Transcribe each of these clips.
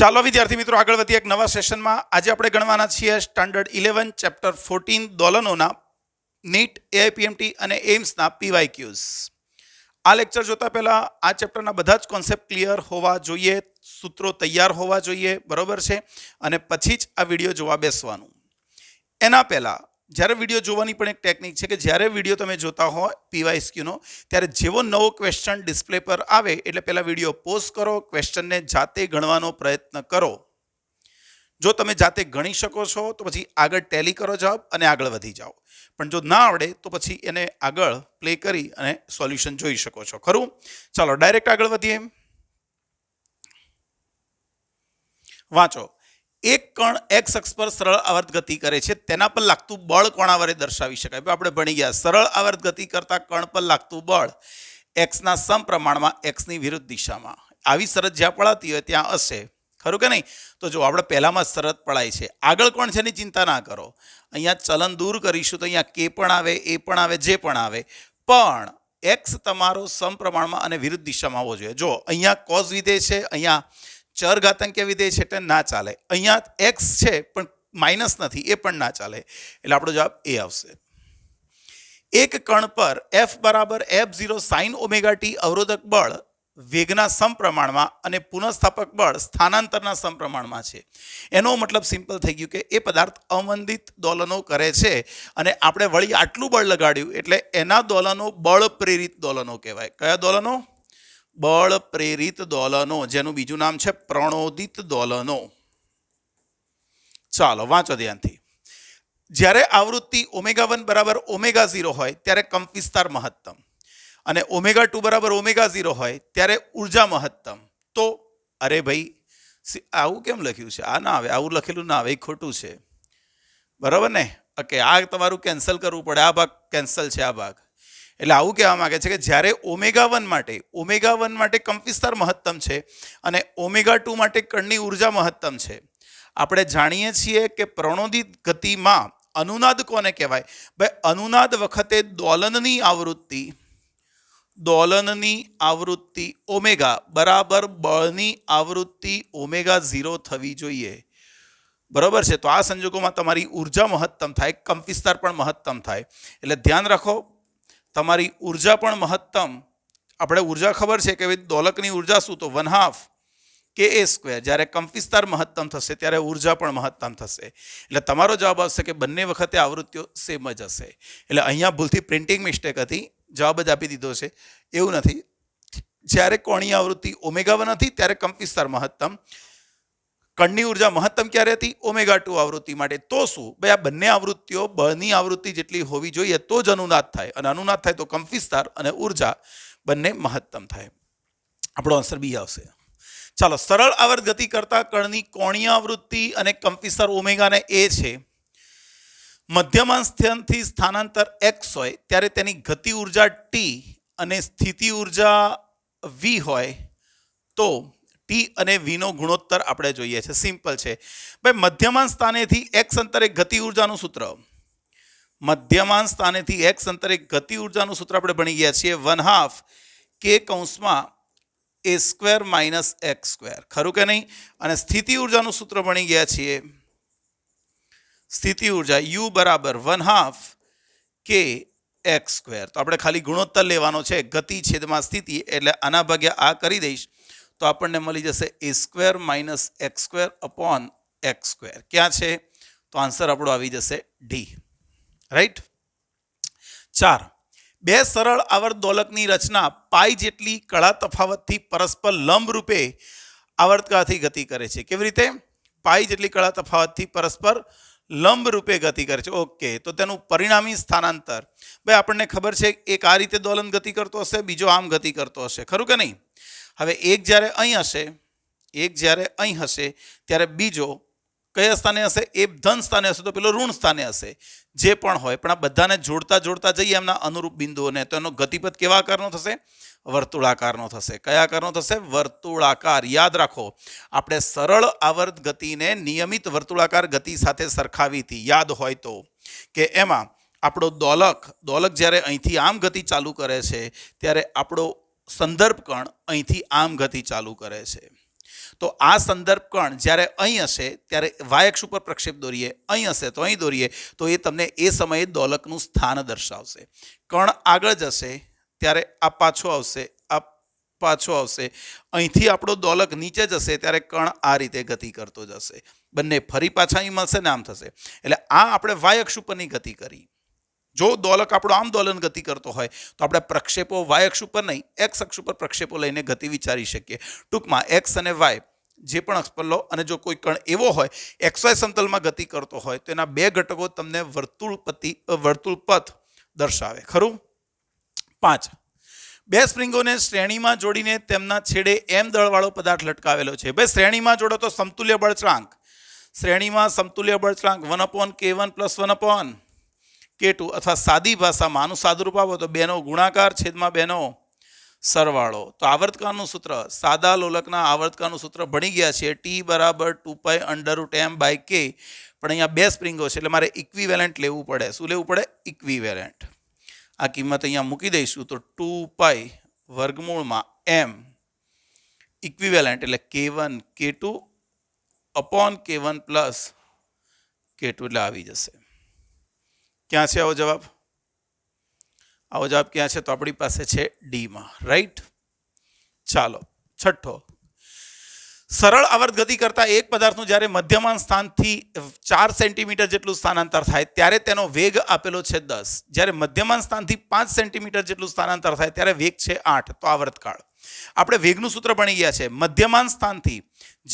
ચાલો વિદ્યાર્થી મિત્રો આગળ વધીએ એક નવા સેશનમાં. આજે આપણે ગણવાના છીએ સ્ટાન્ડર્ડ 11 ચેપ્ટર 14 દોલનોના નીટ એઆઈપીએમટી અને એમ્સના પીવાયક્યુઝ. આ લેક્ચર જોતા પહેલા આ ચેપ્ટરના બધા જ કોન્સેપ્ટ ક્લિયર હોવા જોઈએ, સૂત્રો તૈયાર હોવા જોઈએ, બરોબર છે, અને પછી જ આ વિડીયો જોવા બેસવાનું. એના પહેલા જ્યારે વિડીયો જોવાની પણ એક ટેકનિક છે કે જ્યારે વિડીયો તમે જોતા હોય પીવાયક્યુનો, ત્યારે જેવો નવો ક્વેશ્ચન ડિસ્પ્લે પર આવે એટલે પહેલાં વિડીયો પોઝ કરો, ક્વેશ્ચનને જાતે ગણવાનો પ્રયત્ન કરો. જો તમે જાતે ગણી શકો છો તો પછી આગળ ટેલી કરો જવાબ અને આગળ વધી જાઓ. પણ જો ના આવડે તો પછી એને આગળ પ્લે કરી અને સોલ્યુશન જોઈ શકો છો. ખરું? ચાલો ડાયરેક્ટ આગળ વધીએ. વાંચો. એક કણ એક્સ અક્ષ પર સરળ આવર્ત ગતિ કરે છે, તેના પર લાગતું બળ કોના વડે દર્શાવી શકાય? આપણે ભણી ગયા સરળ આવર્ત ગતિ કરતા કણ પર લાગતું બળ એક્સના સમપ્રમાણમાં એક્સની વિરુદ્ધ દિશામાં. આવી શરત જ્યાં પડાતી હોય ત્યાં હશે. ખરું કે નહીં? તો જો આપણે પહેલામાં શરત પડાય છે, આગળ કોણ છે એની ચિંતા ના કરો. અહીંયા ચલન દૂર કરીશું તો અહીંયા કે પણ આવે, એ પણ આવે, જે પણ આવે, પણ એક્સ તમારો સમપ્રમાણમાં અને વિરુદ્ધ દિશામાં હોવો જોઈએ. જો અહીંયા કોઝ વિધેય છે, અહીંયા ચર ઘાતાંકીય વિધેય છે એટલે ના ચાલે. અહીંયા એક્સ છે પણ માઇનસ નથી, એ પણ ના ચાલે. એટલે આપણો જવાબ એ આવશે. એક કણ પર એફ બરાબર F0 sin ઓમેગા ટી અવરોધક બળ વેગના સમપ્રમાણમાં અને પુનઃસ્થાપક બળ સ્થાનાંતરના સમપ્રમાણમાં છે. એનો મતલબ સિમ્પલ થઈ ગયું કે એ પદાર્થ અવંદિત દોલનો કરે છે અને આપણે વળી આટલું બળ લગાડ્યું એટલે એના દોલનો બળ પ્રેરિત દોલનો કહેવાય. કયા દોલનો? બળ પ્રેરિત દોલનો, જેનું બીજું નામ છે પ્રણોદિત દોલનો. ચાલો વાંચો ધ્યાનથી. જ્યારે આવૃત્તિ ω1 બરાબર ω0 હોય ત્યારે કંપ વિસ્તાર મહત્તમ અને ω2 બરાબર ω0 હોય ત્યારે ઉર્જા મહત્તમ. તો અરે ભાઈ આવું કેમ લખ્યું છે? આ ના આવે, આવું લખેલું ના આવે, એ ખોટું છે, બરાબર ને? ઓકે, આ તમારું કેન્સલ કરવું પડે, આ ભાગ કેન્સલ છે, આ ભાગ. એટલે આવું કહેવા માંગે છે કે જ્યારે ω1 માટે કંપ વિસ્તાર મહત્તમ છે અને ω2 માટે કણની ઉર્જા મહત્તમ છે. આપણે જાણીએ છીએ કે પ્રણોદિત ગતિમાં અનુનાદ કોને કહેવાય? ભાઈ અનુનાદ વખતે દોલનની આવૃત્તિ ઓમેગા બરાબર બળની આવૃત્તિ ω0 થવી જોઈએ, બરોબર છે? તો આ સંજોગોમાં તમારી ઉર્જા મહત્તમ થાય, કંપ વિસ્તાર પણ મહત્તમ થાય. એટલે ધ્યાન રાખો, તમારી ઉર્જા પણ મહત્તમ. આપણે ઉર્જા ખબર છે કે દોલકની ઉર્જા શું? તો 1/2 KA². જ્યારે કંપ વિસ્તાર મહત્તમ થશે ત્યારે ઉર્જા પણ મહત્તમ થશે. એટલે તમારો જવાબ આવશે કે બંને વખતે આવૃત્તિઓ સેમ જ હશે. એટલે અહીંયા ભૂલથી પ્રિન્ટિંગ મિસ્ટેક હતી, જવાબ જ આપી દીધો છે. એવું નથી. જ્યારે કોણીય આવૃત્તિ ω1 હતી ત્યારે કંપ વિસ્તાર મહત્તમ, કણની ઉર્જા મહત્તમ ક્યારે હતી? ω2 આવૃત્તિ માટે. તો શું ભાઈ, આ બંને આવૃત્તિઓ બળની આવૃત્તિ જેટલી હોવી જોઈએ તો જ અનુનાદ થાય, અને અનુનાદ થાય તો કંપ વિસ્તાર અને ઉર્જા બંને મહત્તમ થાય. આપણો આન્સર બી આવશે. ચાલો, સરળ આવર્ત ગતિ કરતા કણની કોણીય આવૃત્તિ અને કંપ વિસ્તાર ઓમેગાને એ છે. મધ્યમાંસ્થથી સ્થાનાંતર x હોય ત્યારે તેની ગતિ ઉર્જા t અને સ્થિતિ ઉર્જા v હોય તો ટી અને વીનો ગુણોત્તર આપણે જોઈએ છે. સિમ્પલ છે ભાઈ. મધ્યમાન સ્થાનેથી એક્સ અંતરે ગતિ ઉર્જાનું સૂત્ર, આપણે ભણી ગયા છીએ 1/2 K A² - x². ખરું કે નહીં? અને સ્થિતિ ઉર્જાનું સૂત્ર ભણી ગયા છીએ, સ્થિતિ ઉર્જા U બરાબર 1/2 KX². તો આપણે ખાલી ગુણોત્તર લેવાનો છે, ગતિ છેદમાં સ્થિતિ, એટલે આના ભાગ્યા આ કરી દઈશ તો આપણને મળી જશે A² - x²/x². ક્યાં છે? તો આન્સર આપણો આવી જશે ડી. રાઈટ. 4. બે સરળ આવર્ત દોલકની રચના પાઈ જેટલી કળા તફાવતથી પરસ્પર લંબ રૂપે આવર્તકાળથી ગતિ કરે છે. કેવી રીતે? પાઈ જેટલી કળા તફાવતથી પરસ્પર લંબ રૂપે ગતિ કરે છે. ઓકે, તો તેનું પરિણામી સ્થાનાંતર, ભાઈ આપણને ખબર છે એક આ રીતે દોલન ગતિ કરતો હશે, બીજો આમ ગતિ કરતો હશે. ખરું કે નહીં? હવે એક જ્યારે અહીં હશે ત્યારે બીજો કયા સ્થાને હશે? એ ધન સ્થાને હશે તો પેલો ઋણ સ્થાને હશે. જે પણ હોય, પણ આ બધાને જોડતા જઈએ એમના અનુરૂપ બિંદુઓને, તો એનો ગતિપથ કેવા આકારનો થશે? વર્તુળાકારનો થશે. કયા આકારનો થશે? વર્તુળાકાર. યાદ રાખો, આપણે સરળ આવર્ત ગતિને નિયમિત વર્તુળાકાર ગતિ સાથે સરખાવી હતી, યાદ હોય તો, કે એમાં આપણો દોલક જ્યારે અહીંથી આમ ગતિ ચાલુ કરે છે ત્યારે આપણો સંદર્ભ કણ અહીંથી આમ ગતિ ચાલુ કરે છે. તો આ સંદર્ભ કણ જ્યારે અહીં હશે ત્યારે વાય અક્ષ ઉપર પ્રક્ષેપ દોરીએ, અહીં હશે તો અહીં દોરીએ, તો એ તમને એ સમયે દોલકનું સ્થાન દર્શાવશે. કણ આગળ જશે ત્યારે આ પાછો આવશે, આ પાછો આવશે, અહીંથી આપણો દોલક નીચે જશે ત્યારે કણ આ રીતે ગતિ કરતો જશે. બંને ફરી પાછા અહીં મળશે ને આમ થશે. એટલે આ આપણે વાય અક્ષ ઉપરની ગતિ કરી. જો દોલક આપણો આમ દોલન ગતિ કરતો હોય તો આપણે પ્રક્ષેપો વાય અક્ષ ઉપર નહીં, એક્સ અક્ષ ઉપર પ્રક્ષેપો લઈને ગતિ વિચારી શકીએ. ટૂંકમાં એક્સ અને વાય જે પણ અક્ષ પર લો, અને જો કોઈ કણ એવો હોય એક્સ વાય સમતલમાં ગતિ કરતો હોય તો એના બે ઘટકો તમને વર્તુળ પથ દર્શાવે. ખરું? 5. બે સ્પ્રિંગોને શ્રેણીમાં જોડીને તેમના છેડે એમ દળવાળો પદાર્થ લટકાવેલો છે. ભાઈ શ્રેણીમાં જોડો તો સમતુલ્ય બળચળાંક, શ્રેણીમાં સમતુલ્ય બળચળાંક 1/k1 + 1/k2, અથવા સાદી ભાષામાં આનું સાદુરૂપ આપો તો 2નો ગુણાકાર છેદમાં 2નો સરવાળો. તો આવર્તકાળનું સૂત્ર, સાદા લોલકના આવર્તકાળનું સૂત્ર ભણી ગયા છે, T = 2π√m/k. પણ અહીંયા બે સ્પ્રિંગો છે એટલે મારે ઇક્વિવેલન્ટ લેવું પડે. શું લેવું પડે? ઇક્વિવેલન્ટ. આ કિંમત અહીંયા મૂકી દઈશું તો 2π/m ઇક્વિવેલન્ટ એટલે k1 k2 / k1 + k2 એટલે આવી જશે. ક્યાં છે આવો જવાબ? આવો જવાબ ક્યાં છે? તો આપણી પાસે છે ડીમાં. રાઈટ? ચાલો 6. સરળ આવર્ત ગતિ કરતા એક પદાર્થનું જ્યારે મધ્યમાન સ્થાનથી 4 સેન્ટીમીટર જેટલું સ્થાનાંતર થાય ત્યારે તેનો વેગ આપેલો છે 10. જ્યારે મધ્યમાન સ્થાનથી 5 સેન્ટીમીટર જેટલું સ્થાનાંતર થાય ત્યારે વેગ છે 8. તો આવર્તકાળ આપણે વેગનું સૂત્ર ભણી ગયા છે. મધ્યમાન સ્થાનથી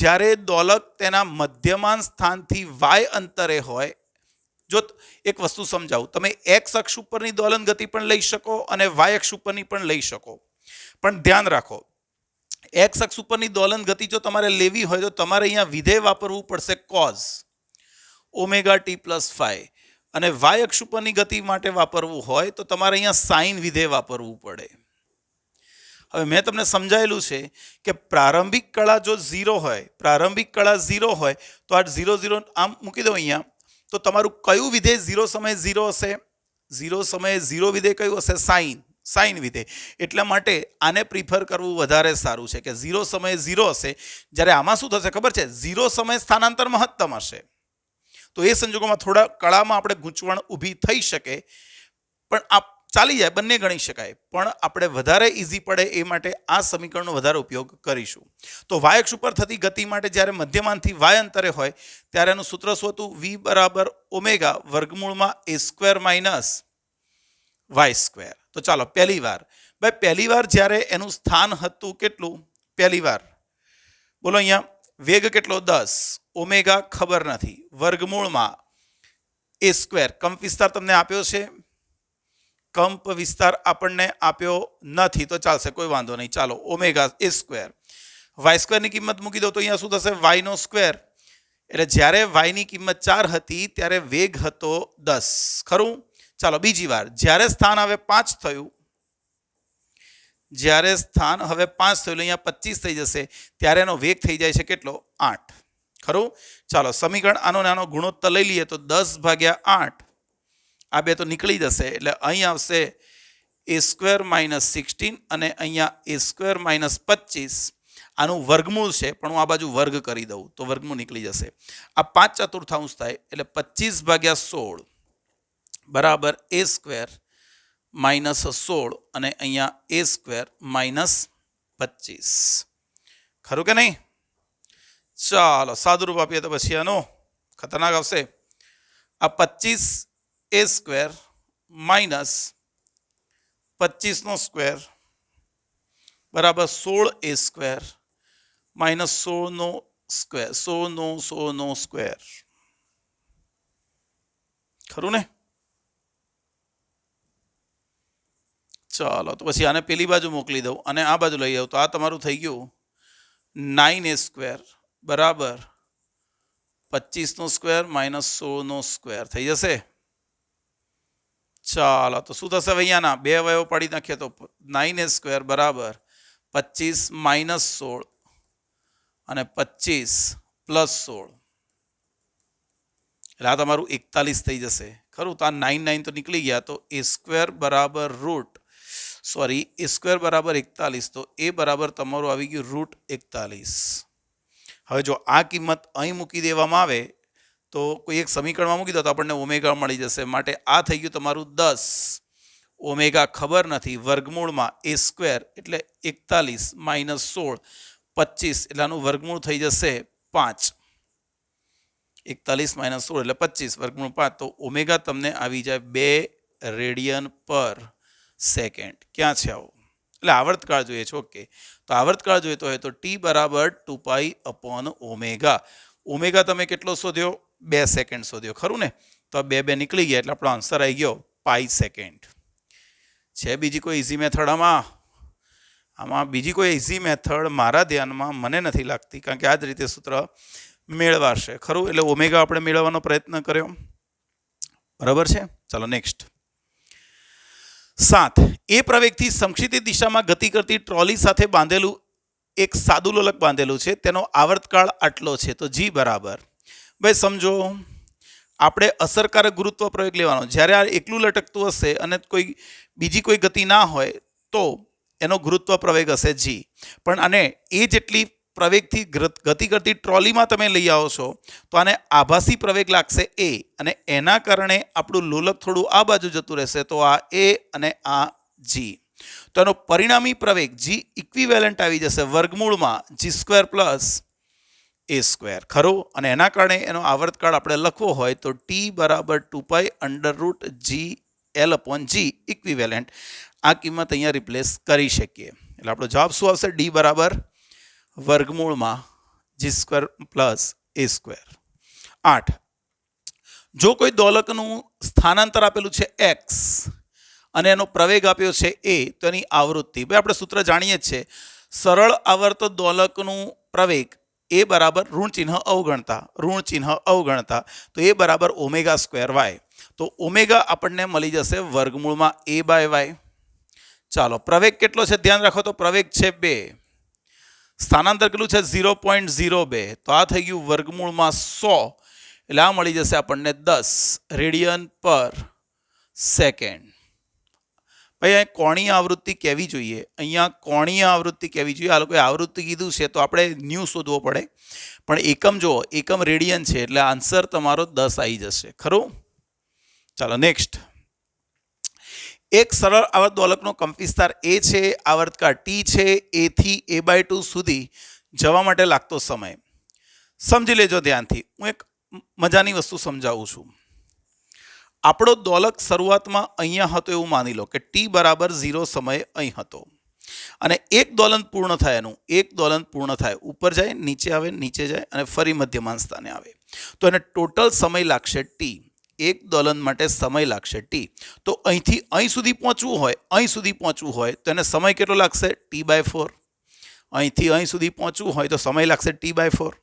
જ્યારે દોલક તેના મધ્યમાન સ્થાનથી વાય અંતરે હોય, જો એક વસ્તુ સમજાવું, તમે એક્સ અક્ષ ઉપરની દોલન ગતિ પણ લઈ શકો અને વાય અક્ષ ઉપરની પણ લઈ શકો. પણ ધ્યાન રાખો, એક્સ અક્ષ ઉપરની દોલન ગતિ જો તમારે લેવી હોય તો તમારે અહીંયા વિધેય વાપરવું પડશે cos ωt + phi, અને વાય અક્ષ ઉપરની ગતિ માટે વાપરવું હોય તો તમારે અહીંયા સાઇન વિધેય વાપરવું પડે. હવે મેં તમને સમજાયેલું છે કે પ્રારંભિક કળા જો 0 હોય, પ્રારંભિક કળા 0 હોય તો આ 0 0 આમ મૂકી દો અહીંયા, તો તમારું કયું વિધેય 0 સમયે 0 હશે? 0 સમયે 0 વિધેય કયું હશે? સાઇન વિધેય. એટલા માટે આને પ્રિફર કરવું વધારે સારું છે કે 0 સમયે 0 હશે. જ્યારે આમાં શું થશે ખબર છે? 0 સમયે સ્થાનાંતર મહત્તમ હશે. તો એ સંજોગોમાં થોડા કળામાં આપણે ગૂંચવણ ઊભી થઈ શકે, પણ આ ચાલી જાય, બંને ગણી શકાય. પણ આપણે વધારે ઇઝી પડે એ માટે આ સમીકરણનો વધારે ઉપયોગ કરીશું. તો વાય અક્ષ ઉપર થતી ગતિ માટે જ્યારે મધ્યમાનથી વાય અંતરે હોય ત્યારે એનું સૂત્ર શું હતું? V = ω √a² - y². તો ચાલો પહેલી વાર જ્યારે એનું સ્થાન હતું કેટલું? પહેલી વાર બોલો અહીંયા વેગ કેટલો? 10. ઓમેગા ખબર નથી. √a². કંપ વિસ્તાર તમને આપ્યો છે? કંપ વિસ્તાર આપણને આપ્યો નથી તો ચાલશે, કોઈ વાંધો નહીં. ચાલો ઓમેગા a². y² ની કિંમત મૂકી દો તો અહીંયા શું થશે? y² એટલે જ્યારે y ની કિંમત 4 હતી ત્યારે વેગ હતો 10. ખરું? ચાલો બીજી વાર, જ્યારે સ્થાન હવે 5 થયું, જ્યારે સ્થાન હવે 5 થયું અહીંયા 25 થઈ જશે ત્યારે એનો વેગ થઈ જાય છે કેટલો? 8. ખરું? ચાલો સમીકરણ આનો નાનો ગુણોત્તર લઈ લઈએ તો 10/8. આ બે તો નીકળી જશે એટલે અહીં આવશે a² - 16 અને અહીંયા a² - 25. આનું વર્ગમૂળ છે પણ હું આ બાજુ વર્ગ કરી દઉં તો વર્ગમૂળ નીકળી જશે. આ 5/4 થાય એટલે 25/16 બરાબર a² - 16 અને અહીંયા a² - 25. ખરું કે નહીં? ચાલો સાદુરૂપ આપીએ તો પછી આનો ખતરનાક આવશે. આ 25a² - 25² બરાબર 16a² - 16/16 ખરું ને? ચાલો તો પછી આને પેલી બાજુ મોકલી દઉં અને આ બાજુ લઈ આવું તો આ તમારું થઈ ગયું 9a² બરાબર 25² - 16² થઈ જશે. ચાલો તો શું થશે? અહીંયાના બે અવયવો પાડી નાખીએ તો 9a² બરાબર 25 - 16 અને 25 + 16 એટલે આ તમારું 41 થઈ જશે. ખરું? તો આ 9 તો નીકળી ગયા તો a² બરાબર a² બરાબર 41 તો a બરાબર તમારું આવી ગયું √41. હવે જો આ કિંમત અહીં મૂકી દેવામાં આવે તો કોઈ એક સમીકરણમાં મૂકી દો તો આપણને ઓમેગા મળી જશે. માટે આ થઈ ગયું તમારું 10. ઓમેગા ખબર નથી, વર્ગમૂળમાં એ સ્ક્વેર એટલે 41 - 16 25 એટલે આનું વર્ગમૂળ થઈ જશે 5. 41 - 16 એટલે 25 વર્ગમૂળ 5. તો ઓમેગા તમને આવી જાય 2 રેડિયન પર સેકન્ડ. ક્યાં છે આવો? એટલે આવર્તકાળ જોઈએ છે. ઓકે, તો આવર્તકાળ જોઈતો હોય તો ટી બરાબર 2π/ ઓમેગા. ઓમેગા તમે કેટલો શોધ્યો? 2 સેકન્ડ શોધ્યો, ખરું ને? તો આ 2 નીકળી ગયા એટલે આપણો આન્સર આવી ગયો પાઈ સેકન્ડ. છે બીજી કોઈ ઇઝી મેથડ આમાં બીજી કોઈ ઇઝી મેથડ મારા ધ્યાનમાં મને નથી લાગતી, કારણ કે આ જ રીતે સૂત્ર મેળવાશે, ખરું? એટલે ઓમેગા આપણે મેળવવાનો પ્રયત્ન કર્યો, બરાબર છે. ચાલો નેક્સ્ટ. 7. એ પ્રવેગથી સમક્ષિતિજ દિશામાં ગતિ કરતી ટ્રોલી સાથે બાંધેલું એક સાદું લોલક બાંધેલું છે, તેનો આવર્તકાળ આટલો છે. તો જી બરાબર, ભાઈ સમજો, આપણે અસરકારક ગુરુત્વ પ્રવેગ લેવાનો. જ્યારે આ એકલું લટકતું હશે અને બીજી કોઈ ગતિ ના હોય તો એનો ગુરુત્વ પ્રવેગ હશે જી. પણ આને એ જેટલી પ્રવેગથી ગતિ કરતી ટ્રોલીમાં તમે લઈ આવો છો તો આને આભાસી પ્રવેગ લાગશે એ, અને એના કારણે આપણું લોલક થોડું આ બાજુ જતું રહેશે, તો આ એ અને આ જી. તો એનો પરિણામી પ્રવેગ જી ઇક્વિવેલન્ટ આવી જશે વર્ગમૂળમાં g² + a², ખરું? અને એના કારણે એનો આવર્તકાળ આપણે લખવો હોય તો ટી બરાબર 2π√gl/g ઇક્વિવેલન્ટ. આ કિંમત અહીંયા રિપ્લેસ કરી શકીએ. એટલે આપણો જવાબ શું આવશે? ડી બરાબર વર્ગમૂળમાં g² + a². 8. જો કોઈ દોલકનું સ્થાનાંતર આપેલું છે x અને એનો પ્રવેગ આપ્યો છે a, તો એની આવૃત્તિ, ભાઈ આપણે સૂત્ર જાણીએ જ છે, સરળ આવર્ત દોલકનું પ્રવેગ એ બરાબર ઋણ ચિહ્ન અવગણતા તો એ બરાબર ω²y. તો ઓમેગા આપણને મળી જશે વર્ગમૂળમાં a/y. ચાલો, પ્રવેગ કેટલો છે ધ્યાન રાખો. તો પ્રવેગ છે 2, સ્થાનાંતર કેટલું છે 0.02, તો આ થઈ ગયું વર્ગમૂળમાં 100 એટલે આ મળી જશે આપણને 10 રેડિયન પર સેકન્ડ. ભાઈ અહીં કોણીય આવૃત્તિ કહેવી જોઈએ, અહીંયા કોણીય આવૃત્તિ કહેવી જોઈએ. આ લોકોએ આવૃત્તિ કીધું છે તો આપણે ન્યૂ શોધવો પડે, પણ એકમ જુઓ, એકમ રેડિયન છે એટલે આન્સર તમારો 10 આવી જશે, ખરું? ચાલો નેક્સ્ટ. એક સરળ આવર્ત દોલકનો કંપવિસ્તાર એ છે, આવર્તકાળ ટી છે, એ થી a/2 સુધી જવા માટે લાગતો સમય સમજી લેજો ધ્યાનથી. હું એક મજાની વસ્તુ સમજાવું છું. આપણો દોલક શરૂઆતમાં અહીંયા હતો એવું માની લો કે ટી બરાબર 0 સમય અહીં હતો, અને એક દોલન પૂર્ણ થાય, એનું એક દોલન પૂર્ણ થાય, ઉપર જાય, નીચે આવે, નીચે જાય અને ફરી મધ્યમાન સ્થાને આવે, તો એને ટોટલ સમય લાગશે ટી. એક દોલન માટે સમય લાગશે ટી. તો અહીંથી અહીં સુધી પહોંચવું હોય તો એને સમય કેટલો લાગશે? t/4. અહીંથી અહીં સુધી પહોંચવું હોય તો સમય લાગશે t/4.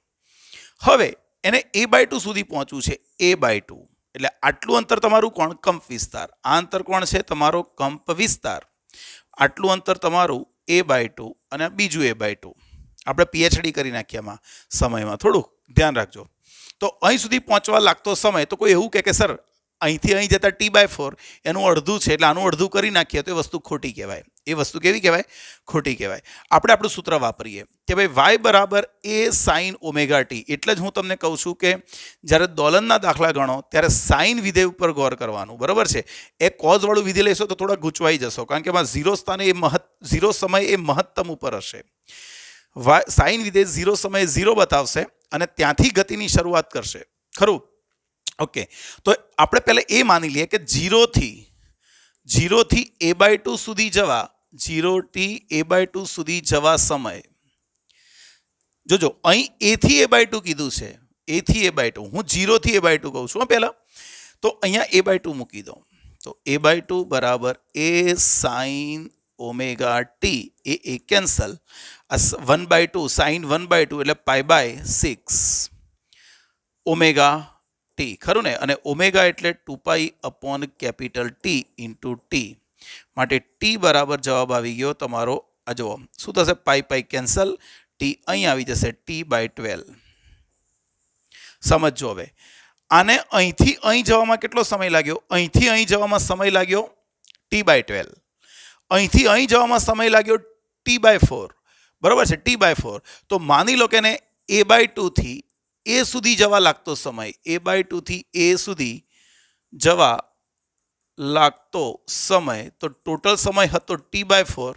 હવે એને a/2 સુધી પહોંચવું છે, a/2 એટલે આટલું અંતર તમારું કોણ? કંપ વિસ્તાર. આ અંતર કોણ છે? તમારો કંપ વિસ્તાર. આટલું અંતર તમારું a/2 અને બીજું a/2. આપણે PhD કરી નાખીએ આમાં સમયમાં, થોડું ધ્યાન રાખજો. તો અહીં સુધી પહોંચવા લાગતો સમય, તો કોઈ એવું કહે કે સર અહીંથી અહીં જતા t/4 એનું અડધું છે એટલે આનું અડધું કરી નાખીએ તો એ વસ્તુ ખોટી કહેવાય. એ વસ્તુ કેવી કહેવાય? ખોટી કહેવાય. આપણે આપણું સૂત્ર વાપરીએ કે ભાઈ y બરાબર a sin ωt. એટલે જ હું તમને કહું છું કે જ્યારે દોલનના દાખલા ગણો ત્યારે સાઇન વિધેય ઉપર ગૌર કરવાનું, બરાબર છે? એ કોઝવાળું વિધેય લેશો તો થોડા ગૂંચવાઈ જશો, કારણ કે એમાં 0 સ્થાને એ 0 સમય એ મહત્તમ ઉપર હશે. સાઇન વિધેય 0 સમયે 0 બતાવશે અને ત્યાંથી ગતિની શરૂઆત કરશે, ખરું? ઓકે, તો આપણે પહેલાં એ માની લઈએ કે 0 થી a/2 સુધી જવા, 0 થી a/2 સુધી જવા સમય, જોજો અહીં a થી a/2 કીધું છે, a થી a/2, હું 0 થી a/2 કહું છું પહેલાં, તો અહીંયા a/2 મૂકી દો. તો a/2 બરાબર a sin ωt, A cancel, 1/2 sin 1/2 એટલે π/6 ઓમેગા ટી, ખરું ને? અને ઓમેગા એટલે 2π/T × t. માટે ટી બરાબર જવાબ આવી ગયો તમારો, આ જુઓ શું થશે? π કેન્સલ, ટી અહીં આવી જશે t/12. સમજો હવે આને અહીંથી અહીં જવામાં કેટલો સમય લાગ્યો? અહીંથી અહીં જવામાં સમય લાગ્યો t/12. અહીંથી અહીં જવામાં સમય લાગ્યો t/4, બરાબર છે? t/4. તો માની લો કે એને a/2 થી a સુધી જવા લાગતો સમય, a/2 થી a સુધી જવા લાગતો સમય, તો ટોટલ સમય હતો t/4,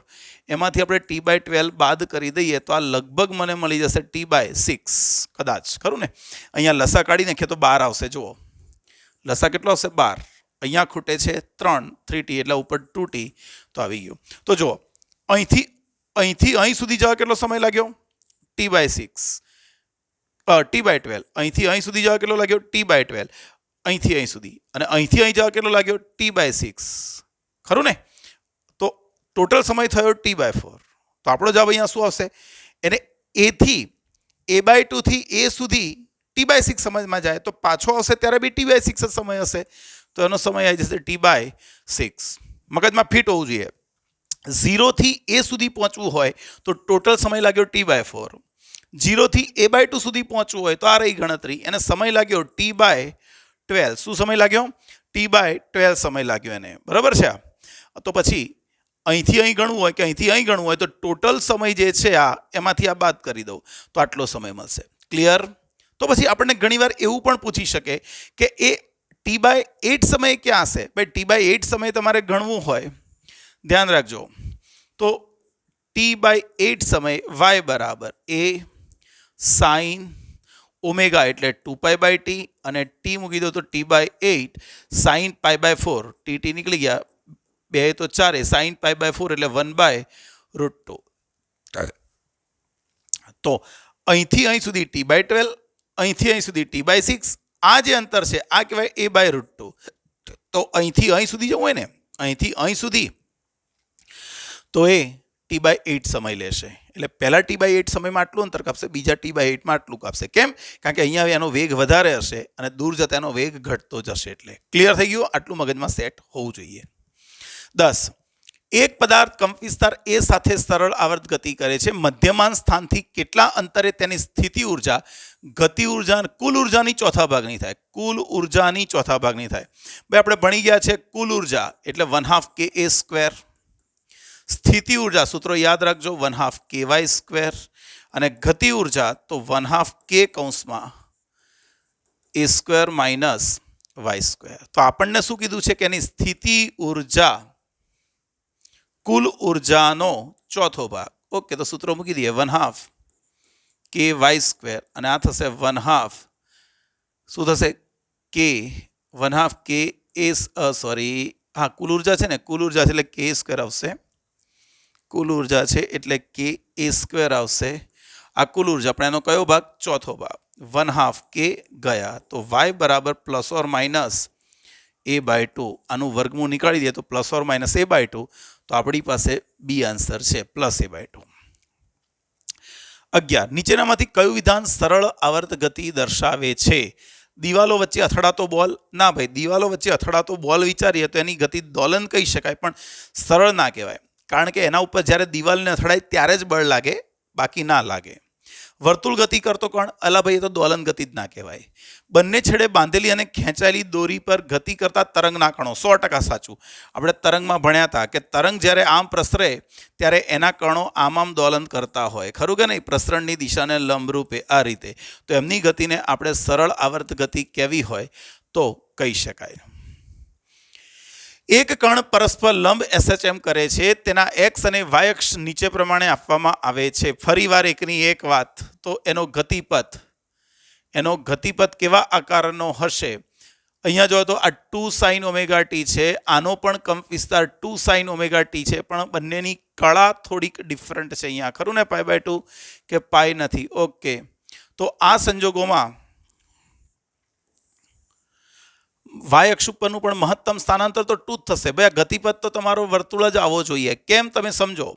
એમાંથી આપણે t/12 બાદ કરી દઈએ તો આ લગભગ મને મળી જશે t/6 કદાચ, ખરું ને? અહીંયા લસા કાઢી નાખીએ તો 12 આવશે. જુઓ લસા કેટલો આવશે? 12. અહીંયા ખૂટે છે 3, 3t એટલે ઉપર 2t, તો આવી ગયું. તો જુઓ અહીંથી અહીં સુધી જવા કેટલો સમય લાગ્યો? t/6. t/12. અહીંથી અહીં સુધી જવા કેટલો લાગ્યો? t/12. અહીંથી અહીં સુધી, અને અહીંથી અહીં જવા કેટલો લાગ્યો? t/6, ખરું ને? તો ટોટલ સમય થયો t/4. તો આપણો જવાબ અહીંયા શું આવશે? એને a/2 થી a સુધી t/6 સમયમાં જાય તો પાછો આવશે ત્યારે બી t/6 જ સમય હશે, તો એનો સમય આવી જશે t/6. મગજમાં ફિટ હોવું જોઈએ. 0 થી a સુધી પહોંચવું હોય તો ટોટલ સમય લાગ્યો t/4. 0 થી a/2 સુધી પહોંચવું હોય તો આ રહી ગણતરી, એને સમય લાગ્યો t/12. શું સમય લાગ્યો? t/12 સમય લાગ્યો એને, બરાબર છે? તો પછી અહીંથી અહીં ગણવું હોય કે અહીંથી અહીં ગણવું હોય તો ટોટલ સમય જે છે એમાંથી આ બાદ કરી દઉં તો આટલો સમય મળશે. ક્લિયર? તો પછી આપણને ઘણીવાર એવું પણ પૂછી શકે કે એ t/8 સમય ક્યાં હશે? ભાઈ t/8 સમય તમારે ગણવું હોય, ધ્યાન રાખજો, તો t/8 સમય y બરાબર a sin ઓમેગા એટલે 2π/t, અને t મૂકી દો તો t/8 sin π/4, tt નીકળી ગયા, 2 તો 4, sin π/4 એટલે 1/√2. તો અહીંથી અહીં સુધી t/12, અહીંથી અહીં સુધી t/6, આ જે અંતર છે આ કહેવાય a/√2. તો અહીંથી અહીં સુધી જવું હોય ને, અહીંથી અહીં સુધી, તો એ t/8 સમય લેશે. એટલે પહેલા t/8 સમયમાં આટલું અંતર કાપશે, બીજા t/8માં આટલું કાપશે. કેમ? કારણ કે અહીંયા એનો વેગ વધારે હશે અને દૂર જતા એનો વેગ ઘટતો જશે. એટલે ક્લિયર થઈ ગયું? આટલું મગજમાં સેટ હોવું જોઈએ. 10. એક પદાર્થ કંપવિસ્તાર a સાથે સરળ આવર્ત ગતિ કરે છે. મધ્યમાન સ્થાનથી કેટલા અંતરે તેની સ્થિતિ ઉર્જા, ગતિ ઉર્જા, કુલ ઉર્જાની ચોથા ભાગની થાય. કુલ ઉર્જાની ચોથા ભાગની થાય. ભાઈ આપણે ભણી ગયા છે કુલ ઉર્જા એટલે 1/2 ka². સ્થિતિ ઉર્જા સૂત્રો યાદ રાખજો, 1/2 ky², અને ગતિ ઉર્જા તો 1/2 k કૌંસમાં a² માઇનસ y². તો આપણને શું કીધું છે કે એની સ્થિતિ ઉર્જા કુલ ઉર્જાનો ચોથો ભાગ. ઓકે, તો સૂત્રો મૂકી દઈએ, 1/2 ky², અને આ થશે 1/2 શું થશે? કુલ ઉર્જા છે ને, કુલ ઉર્જા છે એટલે k² આવશે. કુલ ઉર્જા છે એટલે ka² આવશે. આ કુલ ઉર્જા પણ એનો કયો ભાગ? ચોથો ભાગ. 1/2 k ગયા, તો y બરાબર +or- a/2. આનું વર્ગમૂળ નીકાળી દઈએ તો +or- a/2, તો આપણી પાસે બી આન્સર છે +a/2. 11. નીચેનામાંથી કયું વિધાન સરળ આવર્ત ગતિ દર્શાવે છે? દિવાલો વચ્ચે અથડાતો બોલ? ના ભાઈ, દિવાલો વચ્ચે અથડાતો બોલ વિચારીએ તો એની ગતિ દોલન કહી શકાય, પણ સરળ ના કહેવાય. કારણ કે એના ઉપર જ્યારે દિવાલને અથડાય ત્યારે જ બળ લાગે, બાકી ના લાગે. વર્તુળ ગતિ કરતો કણ? અલા ભાઈ, એ તો દોલન ગતિ જ ના કહેવાય. બંને છેડે બાંધેલી અને ખેંચાયેલી દોરી પર ગતિ કરતા તરંગના કણો. 100% સાચું. આપણે તરંગમાં ભણ્યા હતા કે તરંગ જ્યારે આમ પ્રસરે ત્યારે એના કણો આમ દોલન કરતા હોય, ખરું કે નહીં? પ્રસરણની દિશાને લંબરૂપે આ રીતે. તો એમની ગતિને આપણે સરળ આવર્ત ગતિ કહેવી હોય તો કહી શકાય. એક કણ પરસ્પર લંબ SHM કરે છે. તેના x અને y અક્ષ નીચે પ્રમાણે આપવામાં આવે છે. ફરીવાર એકની એક વાત, તો એનો ગતિપથ કેવા આકારનો હશે? અહીંયા જો તો આ 2 sin ωt છે, આનો પણ કંપ વિસ્તાર 2 sin ωt છે, પણ બંનેની કળા થોડીક ડિફરન્ટ છે અહીંયા, ખરું ને? π/2 કે પાઈ નથી. ઓકે, તો આ સંજોગોમાં વાય અક્ષ ઉપરનું પણ મહત્તમ સ્થાનાંતર તો 2 જ થશે. ભાઈ આ ગતિપથ તો તમારો વર્તુળ જ આવો જોઈએ. કેમ? તમે સમજો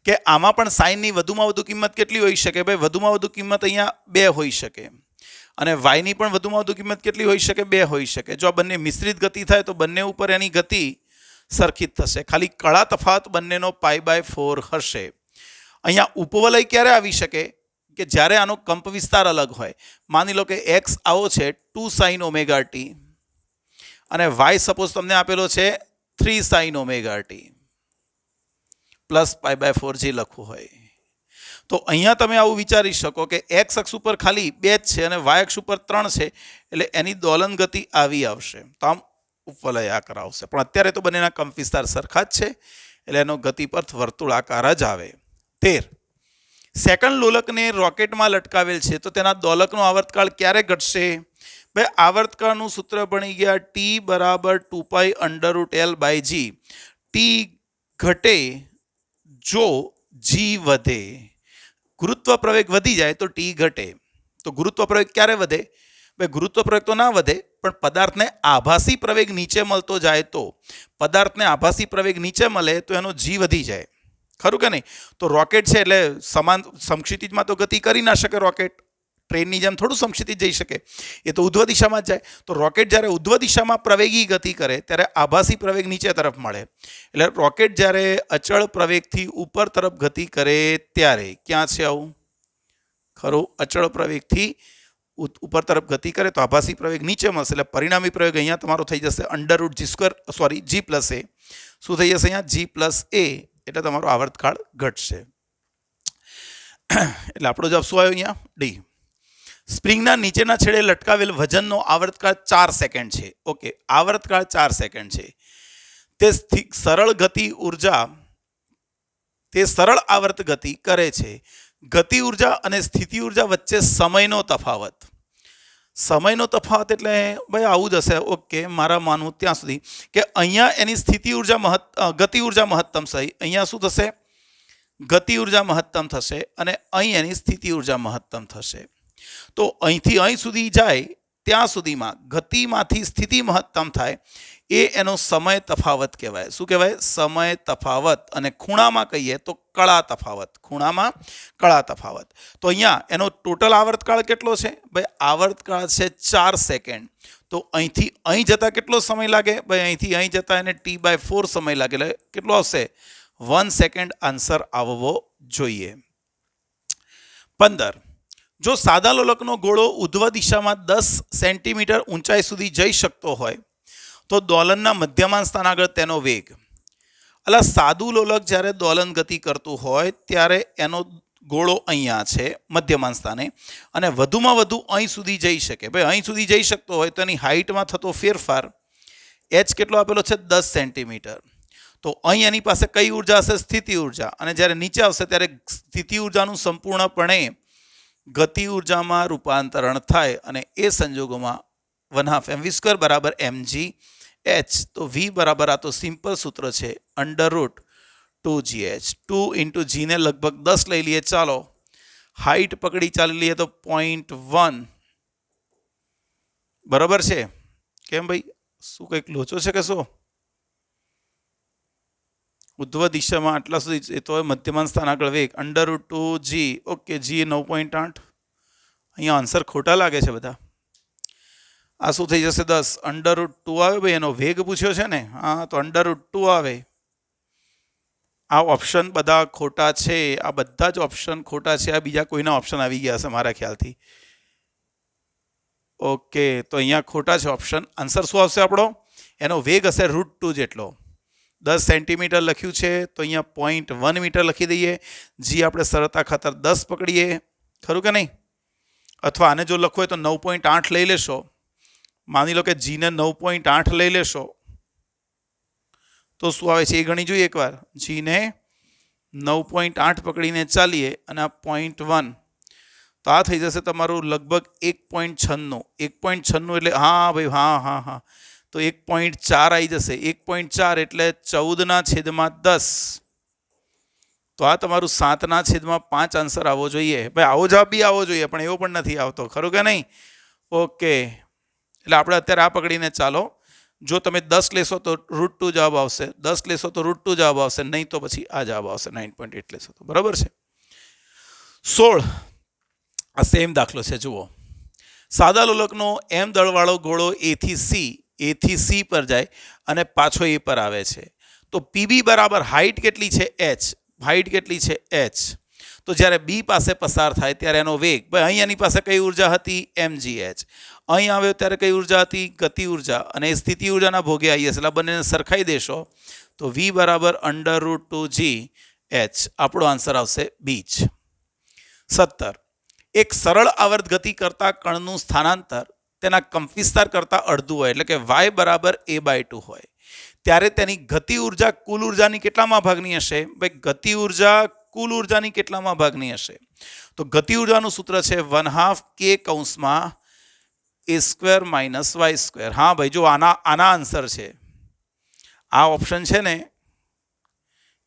કે આમાં પણ સાઇનની વધુમાં વધુ કિંમત કેટલી હોઈ શકે? ભાઈ વધુમાં વધુ કિંમત અહીંયા 2 હોઈ શકે, અને વાયની પણ વધુમાં વધુ કિંમત કેટલી હોઈ શકે? 2 હોઈ શકે. જો આ બંને મિશ્રિત ગતિ થાય તો બંને ઉપર એની ગતિ સરખી જ થશે, ખાલી કળા તફાવત બંનેનો π/4 હશે. અહીંયા ઉપવલય ક્યારે આવી શકે? કે જ્યારે આનો કંપ વિસ્તાર અલગ હોય. માની લો કે x આવો છે 2 sin ωt, અને y સપોઝ તમને આપેલો છે 3 sin ωt પ્લસ π/4 જે લખવું હોય. તો અહીંયા તમે આવું વિચારી શકો કે એક્સ અક્ષ ઉપર ખાલી 2 જ છે અને વાય અક્ષ ઉપર 3 છે, એટલે એની દોલન ગતિ આવી આવશે. તો આમ ઉપવલય આકાર આવશે. પણ અત્યારે તો બંનેના કંપ વિસ્તાર સરખા જ છે, એટલે એનો ગતિપથ વર્તુળાકાર જ આવે. 13. સેકન્ડ લોલકને રોકેટમાં લટકાવેલ છે, તો તેના દોલકનો આવર્તકાળ ક્યારે ઘટશે? ભાઈ આવર્તકાળનું સૂત્ર ભણી ગયા, ટી બરાબર 2π√L/g. ટી ઘટે જો જી વધે. ગુરુત્વ પ્રવેગ વધી જાય તો ટી ઘટે. તો ગુરુત્વ પ્રવેગ ક્યારે વધે? ભાઈ ગુરુત્વ પ્રવેગ તો ના વધે, પણ પદાર્થને આભાસી પ્રવેગ નીચે મળતો જાય તો. પદાર્થને આભાસી પ્રવેગ નીચે મળે તો એનો જી વધી જાય, ખરું કે નહીં? તો રોકેટ છે એટલે સમાન સમક્ષિતિજમાં તો ગતિ કરી ના શકે. રોકેટ ટ્રેનની જેમ થોડું સમક્ષિતિજ જઈ શકે, એ તો ઉધ્વ દિશામાં જ જાય. તો રોકેટ જ્યારે ઉધ્વ દિશામાં પ્રવેગી ગતિ કરે ત્યારે આભાસી પ્રવેગ નીચે તરફ મળે. એટલે રોકેટ જ્યારે અચળ પ્રવેગથી ઉપર તરફ ગતિ કરે ત્યારે ક્યાં છે આવું? ખરું, અચળ પ્રવેગથી ઉપર તરફ ગતિ કરે તો આભાસી પ્રવેગ નીચે મળશે. એટલે પરિણામી પ્રવેગ અહીંયા તમારો થઈ જશે g+a. શું થઈ જશે અહીંયા? g+a. એટલે તમારો આવર્તકાળ ઘટશે. એટલે આપણો જવાબ શું આવ્યો અહીંયા? ડી. સ્પ્રિંગના નીચેના છેડે લટકાવેલ વજનનો આવર્તકાળ 4 સેકન્ડ છે. ઓકે, આવર્તકાળ 4 સેકન્ડ છે. તે સરળ આવર્ત ગતિ કરે છે. ગતિ ઉર્જા અને સ્થિતિ ઉર્જા વચ્ચે સમયનો તફાવત. સમયનો તફાવત એટલે ભાઈ આવું જ હશે. ઓકે, મારા માનવું ત્યાં સુધી કે અહીંયા એની સ્થિતિ ઉર્જા ગતિ ઉર્જા મહત્તમ થઈ. અહીંયા શું થશે? ગતિ ઉર્જા મહત્તમ થશે અને અહીં એની સ્થિતિ ઉર્જા મહત્તમ થશે. તો અહીંથી અહીં સુધી જાય ત્યાં સુધીમાં ગતિમાંથી સ્થિતિ મહત્તમ થાય એ એનો સમય તફાવત કહેવાય. શું કહેવાય? સમય તફાવત. અને ખૂણામાં કહીએ તો કળા તફાવત. ખૂણામાં કળા તફાવત. તો અહીંયા એનો ટોટલ આવર્તકાળ કેટલો છે? ભાઈ આવર્તકાળ છે 4 સેકન્ડ. તો અહીંથી અહીં જતાં કેટલો સમય લાગે? ભાઈ અહીંથી અહીં જતાં એને t/4 સમય લાગે. એટલે કેટલો આવશે? 1 સેકન્ડ આન્સર આવવો જોઈએ. 15. જો સાદા લોલકનો ગોળો ઉધ્વ દિશામાં 10 સેન્ટીમીટર ઊંચાઈ સુધી જઈ શકતો હોય તો દોલનના મધ્યમાન સ્થાન આગળ તેનો વેગ. એટલે સાદું લોલક જ્યારે દોલન ગતિ કરતું હોય ત્યારે એનો ગોળો અહીંયા છે મધ્યમાન સ્થાને, અને વધુમાં વધુ અહીં સુધી જઈ શકે. ભાઈ અહીં સુધી જઈ શકતો હોય તો એની હાઇટમાં થતો ફેરફાર h કેટલો આપેલો છે? 10 સેન્ટીમીટર. તો અહીં એની પાસે કઈ ઉર્જા હશે? સ્થિતિ ઉર્જા. અને જ્યારે નીચે આવશે ત્યારે સ્થિતિ ઉર્જાનું સંપૂર્ણપણે ગતિ ઉર્જામાં રૂપાંતરણ થાય અને એ સંજોગોમાં 1/2 mv² બરાબર mgh. તો v બરાબર આ તો સિમ્પલ સૂત્ર છે √2gh. 2 × g ને લગભગ 10 લઈ લઈએ. ચાલો હાઈટ પકડી ચાલી લઈએ તો 0.1 બરાબર છે. કેમ ભાઈ, શું કંઈક લોચો છે કે શું? ઉધ્વ દિશામાં આટલા સુધી એ તો મધ્યમાન સ્થાન આગળ વેગ √2g. Okay, g 9.8. અહીંયા આન્સર ખોટા લાગે છે બધા. આ શું થઈ જશે? 10 √2 આવે. ભાઈ એનો વેગ પૂછ્યો છે ને? હા, તો √2 આવે. આ ઓપ્શન બધા ખોટા છે. આ બધા જ ઓપ્શન ખોટા છે. આ બીજા કોઈના ઓપ્શન આવી ગયા હશે મારા ખ્યાલથી. ઓકે, તો અહીંયા ખોટા છે ઓપ્શન. આન્સર શું આવશે આપણો? એનો વેગ હશે √2 જેટલો. 10 સેન્ટીમીટર લખ્યું છે તો અહીંયા 0.1 મીટર લખી દઈએ. જી આપણે સરળતા ખાતર 10 પકડીએ, ખરું કે નહીં? અથવા આને જો લખવું હોય તો 9.8 લઈ લેશો. માની લો કે જીને 9.8 લઈ લેશો તો શું આવે છે એ ગણી જોઈએ એકવાર. જીને 9.8 પકડીને ચાલીએ અને આ 0.1, તો આ થઈ જશે તમારું લગભગ 1.96. 1.96 એટલે હા ભાઈ, હા તો 1.4 આવી જશે. 1.4 એટલે 14/10. તો આ તમારું 7/5 આન્સર આવવો જોઈએ. ભાઈ આવો જવાબ બી આવવો જોઈએ, પણ એવો પણ નથી આવતો, ખરું કે નહીં? ઓકે, એટલે આપણે અત્યારે આ પકડીને ચાલો. જો તમે 10 લેશો તો √2 જવાબ આવશે. 10 લેશો તો √2 જવાબ આવશે. નહીં તો પછી આ જવાબ આવશે. 9.8 લેશો તો. બરાબર છે. 16. આ સેમ દાખલો છે, જુઓ. સાદા લોલકનો m દળવાળો ગોળો A થી C પર જાય અને પાછો A પર આવે છે. તો PB બરાબર હાઇટ કેટલી છે? h. હાઇટ કેટલી છે? h. તો જ્યારે B પાસે પસાર થાય ત્યારે એનો વેગ, ભાઈ અહીં એની પાસે કઈ ઉર્જા હતી? mgh. અહીં આવ્યો ત્યારે કઈ ઉર્જા હતી? ગતિ ઉર્જા. અને એ સ્થિતિ ઉર્જાના ભોગે આવી હશે. એટલે બંનેને સરખાઈ દેશો તો v બરાબર √2gh. આપણો આન્સર આવશે B જ. 17. એક સરળ આવર્ત ગતિ કરતા કણનું સ્થાનાંતર તેના કંપવિસ્તાર કરતા અડધું હોય, એટલે કે y બરાબર a/2 હોય, ત્યારે તેની ગતિ ઉર્જા કુલ ઉર્જાની કેટલામાં ભાગની હશે? ભાઈ ગતિ ઉર્જા કુલ ઉર્જાની કેટલામાં ભાગની હશે? તો ગતિ ઉર્જાનું સૂત્ર છે 1/2 k કૌંસમાં a² - y². હા ભાઈ, જો આના આન્સર છે, આ ઓપ્શન છે ને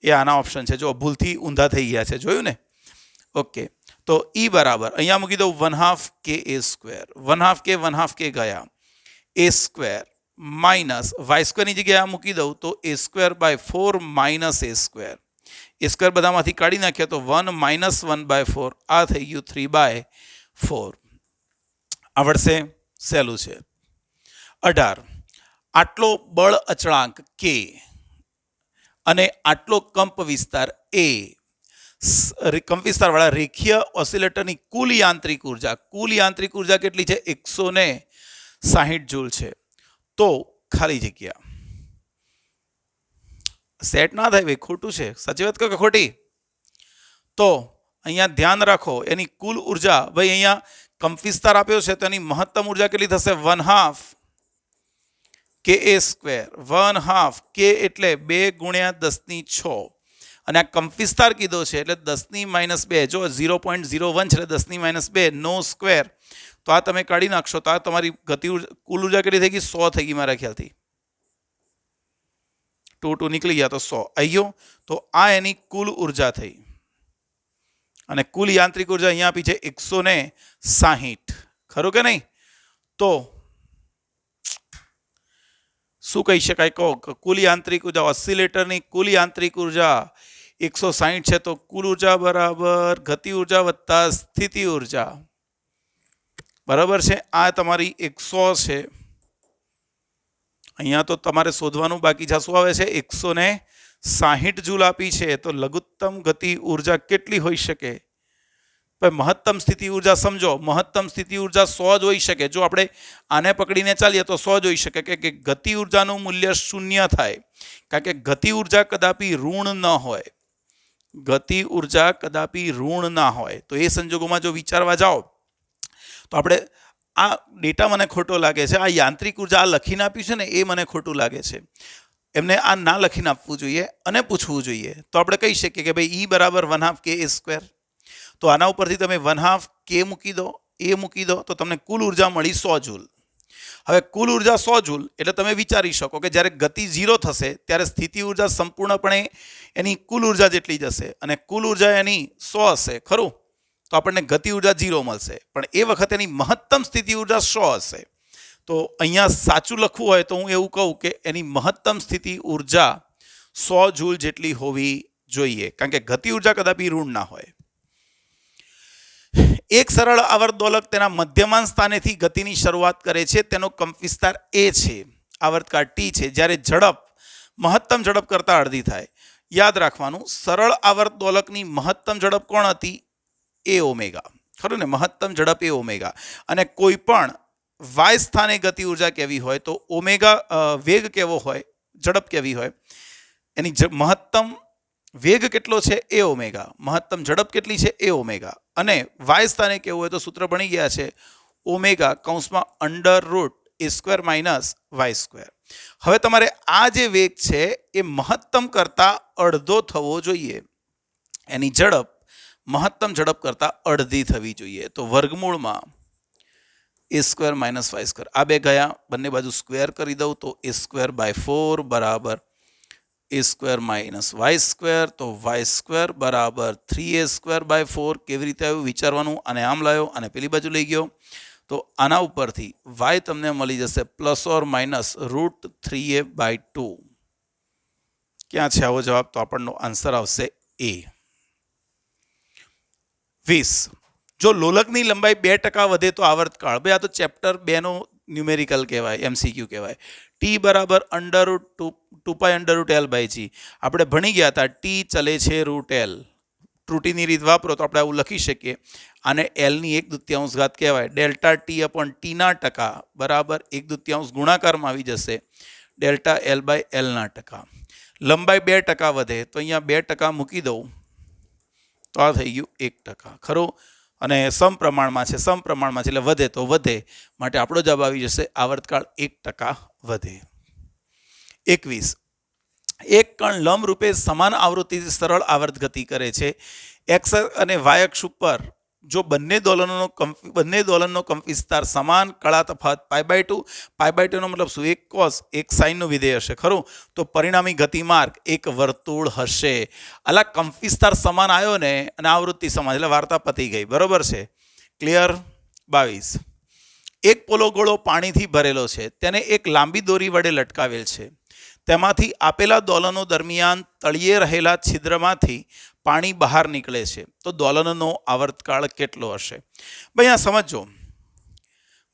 એ આના ઓપ્શન છે. જો ભૂલથી ઊંધા થઈ ગયા છે, જોયું ને? ઓકે, તો E બરાબર અહીંયા મૂકી દઉં 1/2 k a². 1/2 k ગયા a² માઇનસ y² ની જગ્યાએ આ મૂકી દઉં તો a²/4 માઇનસ a². a² બધામાંથી કાઢી નાખ્યા તો 1 - 1/4, આ થઈ ગયું 3/4. આવડશે? સહેલું છે. 18. આટલો બળ અચળાંક k અને આટલો કંપ વિસ્તાર a, કંપ વિસ્તારવાળા રેખીય ઓસિલેટરની કુલ યાંત્રિક ઉર્જા કેટલી છે? 160 જૂલ છે. તો ખાલી જગ્યા સેટ ના થાય ભાઈ, ખોટું છે. સાચી વાત કહો કે ખોટી? તો અહીંયા ધ્યાન રાખો, એની કુલ ઉર્જા, ભાઈ અહીંયા કંપ વિસ્તાર આપ્યો છે તો એની મહત્તમ ઉર્જા કેટલી થશે? 1/2 k a². 1/2 k એટલે 2 × 10⁶, અને આ કંપ વિસ્તાર કીધો છે એટલે 10⁻². જો 0.01 છે એટલે 10⁻², નો સ્ક્વેર. તો આ તમે કાઢી નાખશો તો આ તમારી ગતિ કુલ ઉર્જા કેટલી થઈ ગઈ? 100 થઈ ગઈ મારા ખ્યાલથી. 2 નીકળી ગયા તો 100 આવી ગયો. તો આ એની કુલ ઉર્જા થઈ, અને કુલ યાંત્રિક ઉર્જા અહીંયા આપી છે 160. ખરું કે નહીં? તો શું કહી શકાય? કહો, કુલ યાંત્રિક ઉર્જા, ઓસિલેટરની કુલ યાંત્રિક ઉર્જા 160 છે, તો કુલ ઉર્જા બરાબર ગતિ ઉર્જા વત્તા સ્થિતિ ઉર્જા, બરાબર છે. આ તમારી 100 છે. અહીંયા તો તમારે શોધવાનું બાકી છે. શું આવે છે? 160 જૂલ આપી છે. તો લઘુત્તમ ગતિ ઉર્જા કેટલી હોઈ શકે? મહત્તમ સ્થિતિ ઉર્જા સમજો, મહત્તમ સ્થિતિ ઉર્જા 100 જ હોઈ શકે. જો આપણે આને પકડીને ચાલીએ તો 100 જ હોઈ શકે કે ગતિ ઉર્જાનું મૂલ્ય 0 થાય, કારણ કે ગતિ ઉર્જા કદાપી ઋણ ન હોય. ગતિ ઉર્જા કદાપી ઋણ ના હોય. તો એ સંજોગોમાં જો વિચારવા જાઓ તો આપણે, આ ડેટા મને ખોટો લાગે છે. આ યાંત્રિક ઉર્જા આ લખીને આપ્યું છે ને એ મને ખોટું લાગે છે. એમને આ ના લખીને આપવું જોઈએ અને પૂછવું જોઈએ. તો આપણે કહી શકીએ કે ભાઈ E બરાબર 1/2 k a². તો આના ઉપરથી તમે 1/2 k મૂકી દો, a મૂકી દો, તો તમને કુલ ઉર્જા મળી 100 જૂલ. હવે કુલ ઉર્જા 100 જૂલ એટલે તમે વિચારી શકો કે જ્યારે ગતિ 0 થશે ત્યારે સ્થિતિ ઉર્જા સંપૂર્ણપણે એની કુલ ઉર્જા જેટલી જ હશે, અને કુલ ઉર્જા એની 100 હશે. ખરું? તો આપણને ગતિ ઉર્જા 0 મળશે, પણ એ વખતે એની મહત્તમ સ્થિતિ ઉર્જા 100 હશે. તો અહીંયા સાચું લખવું હોય તો હું એવું કહું કે એની મહત્તમ સ્થિતિ ઉર્જા 100 જૂલ જેટલી હોવી જોઈએ, કારણ કે ગતિ ઉર્જા કદાપી ઋણ ના હોય. એક સરળ આવર્ત દોલક તેના મધ્યમાન સ્થાનેથી ગતિની શરૂઆત કરે છે. તેનો કંપ વિસ્તાર a છે, આવર્તકાળ t છે, જ્યારે ઝડપ મહત્તમ ઝડપ કરતાં અડધી થાય. યાદ રાખવાનું, સરળ આવર્ત દોલકની મહત્તમ ઝડપ કોણ હતી? a omega. ખરું ને? મહત્તમ ઝડપ a ઓમેગા. અને કોઈ પણ y સ્થાને ગતિ ઉર્જા કેવી હોય તો ઓમેગા, વેગ કેવો હોય, ઝડપ કેવી હોય, એની મહત્તમ વેગ કેટલો છે? a omega. મહત્તમ ઝડપ કેટલી છે? a omega. અને y સ્થાને કેવું હોય તો સૂત્ર બની ગયા છે ઓમેગા કૌંસમાં √a² - y². હવે તમારે આ જે વેગ છે એ મહત્તમ કરતા અડધો થવો જોઈએ. એની ઝડપ મહત્તમ ઝડપ કરતા અડધી થવી જોઈએ. તો વર્ગમૂળમાં a² - y². આ બે ગયા, બંને બાજુ સ્ક્વેર કરી દઉં તો a²/4 બરાબર a² - y². તો y² બરાબર 3a²/4. કેવી રીતે આવ્યું વિચારવાનું. અને આમ લાવ્યો અને પેલી બાજુ લઈ ગયો તો આના ઉપરથી y તમને મળી જશે ±√3a/2. ક્યાં છે આવો જવાબ? તો આપણનો આન્સર આવશે a. 20. જો લોલકની લંબાઈ 2% વધે તો આવર્તકાળ. ભાઈ આ તો ચેપ્ટર 2 નો ન્યુમેરિકલ કહેવાય, MCQ કહેવાય. t બરાબર √2π√L/g. આપણે ભણી ગયા હતા t ચલે છે √L. ત્રુટીની રીત વાપરો તો આપણે આવું લખી શકીએ. આને L ની 1/2 કહેવાય. ડેલ્ટા t/t ના ટકા બરાબર 1/2 ગુણાકારમાં આવી જશે ડેલ્ટા L/L ના ટકા. લંબાઈ 2% વધે તો અહીંયા 2% મૂકી દઉં તો આ થઈ ગયું 1%, ખરું. અને સમપ્રમાણમાં છે એટલે વધે તો વધે, માટે આપણો જવાબ આવી જશે આવર્તકાળ 1% વધે. 21. એક કણ લંબ રૂપે સમાન આવૃત્તિથી સરળ આવર્ત ગતિ કરે છે. એક્સ અને વાય અક્ષ ઉપર જો બંને દોલનનો કંપવિસ્તાર સમાન કળા તફાવત π/2 નો મતલબ શું? એક કોસ એક સાઇનનું વિધેય હશે, ખરું. તો પરિણામી ગતિમાર્ગ એક વર્તુળ હશે. અલા કંપવિસ્તાર સમાન આવ્યો ને અને આવૃત્તિ સમાન, એટલે વાર્તા પતી ગઈ. બરોબર છે, ક્લિયર. 22. એક પોલો ગોળો પાણીથી ભરેલો છે, તેને એક લાંબી દોરી વડે લટકાવેલ છે. તેમાંથી આપેલા દોલનો દરમિયાન તળિયે રહેલા છિદ્રમાંથી પાણી બહાર નીકળે છે, તો દોલનનો આવર્તકાળ કેટલો હશે? ભાઈ અહીંયા સમજો,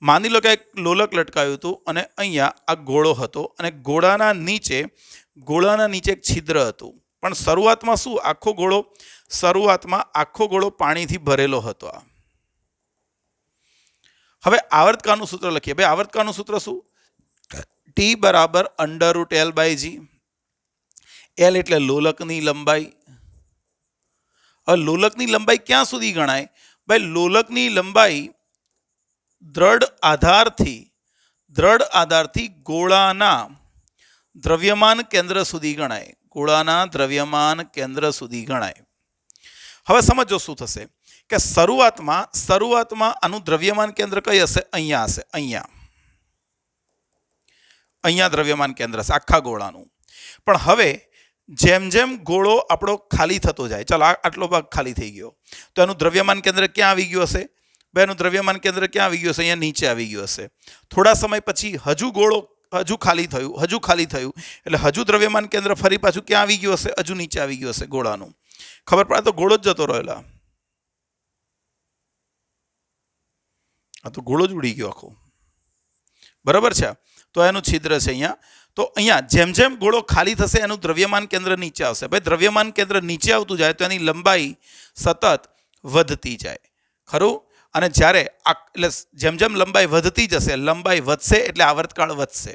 માની લો કે એક લોલક લટકાયું હતું અને અહીંયા આ ગોળો હતો અને ગોળાના નીચે એક છિદ્ર હતું. પણ શરૂઆતમાં શું આખો ગોળો પાણીથી ભરેલો હતો. હવે આવર્તકાળનું સૂત્ર લખીએ. ભાઈ આવર્તકાળનું સૂત્ર શું? T બરાબર √L/G. L એટલે લોલકની લંબાઈ. હવે લોલકની લંબાઈ ક્યાં સુધી ગણાય? ભાઈ લોલકની લંબાઈ દ્રઢ આધારથી ગોળાના દ્રવ્યમાન કેન્દ્ર સુધી ગણાય. હવે સમજો શું થશે કે શરૂઆતમાં આનું દ્રવ્યમાન કેન્દ્ર કઈ હશે? અહીંયા હશે. અહીંયા દ્રવ્યમાન કેન્દ્ર છે આખા ગોળાનું. પણ હવે જેમ ગોળો આપણો ખાલી થતો જાય, ચાલો આટલો ભાગ ખાલી થઈ ગયો, તો એનું દ્રવ્યમાન કેન્દ્ર ક્યાં આવી ગયું હશે? ભાઈ એનું દ્રવ્યમાન કેન્દ્ર ક્યાં આવી ગયું હશે? અહીંયા નીચે આવી ગયું હશે. થોડા સમય પછી હજુ ખાલી થયું એટલે હજુ દ્રવ્યમાન કેન્દ્ર ફરી પાછું ક્યાં આવી ગયું હશે? હજુ નીચે આવી ગયું હશે ગોળાનું. ખબર પડે તો ગોળો જ જતો રહેલા, આ તો ગોળો જ ઉડી ગયો આખો. બરાબર છે. તો એનું છિદ્ર છે અહીંયા. તો અહીંયા જેમ ગોળો ખાલી થશે એનું દ્રવ્યમાન કેન્દ્ર નીચે આવશે. ભાઈ દ્રવ્યમાન કેન્દ્ર નીચે આવતું જાય તો એની લંબાઈ સતત વધતી જાય, ખરું. અને જ્યારે એટલે જેમ લંબાઈ વધતી જશે, લંબાઈ વધશે એટલે આવર્તકાળ વધશે.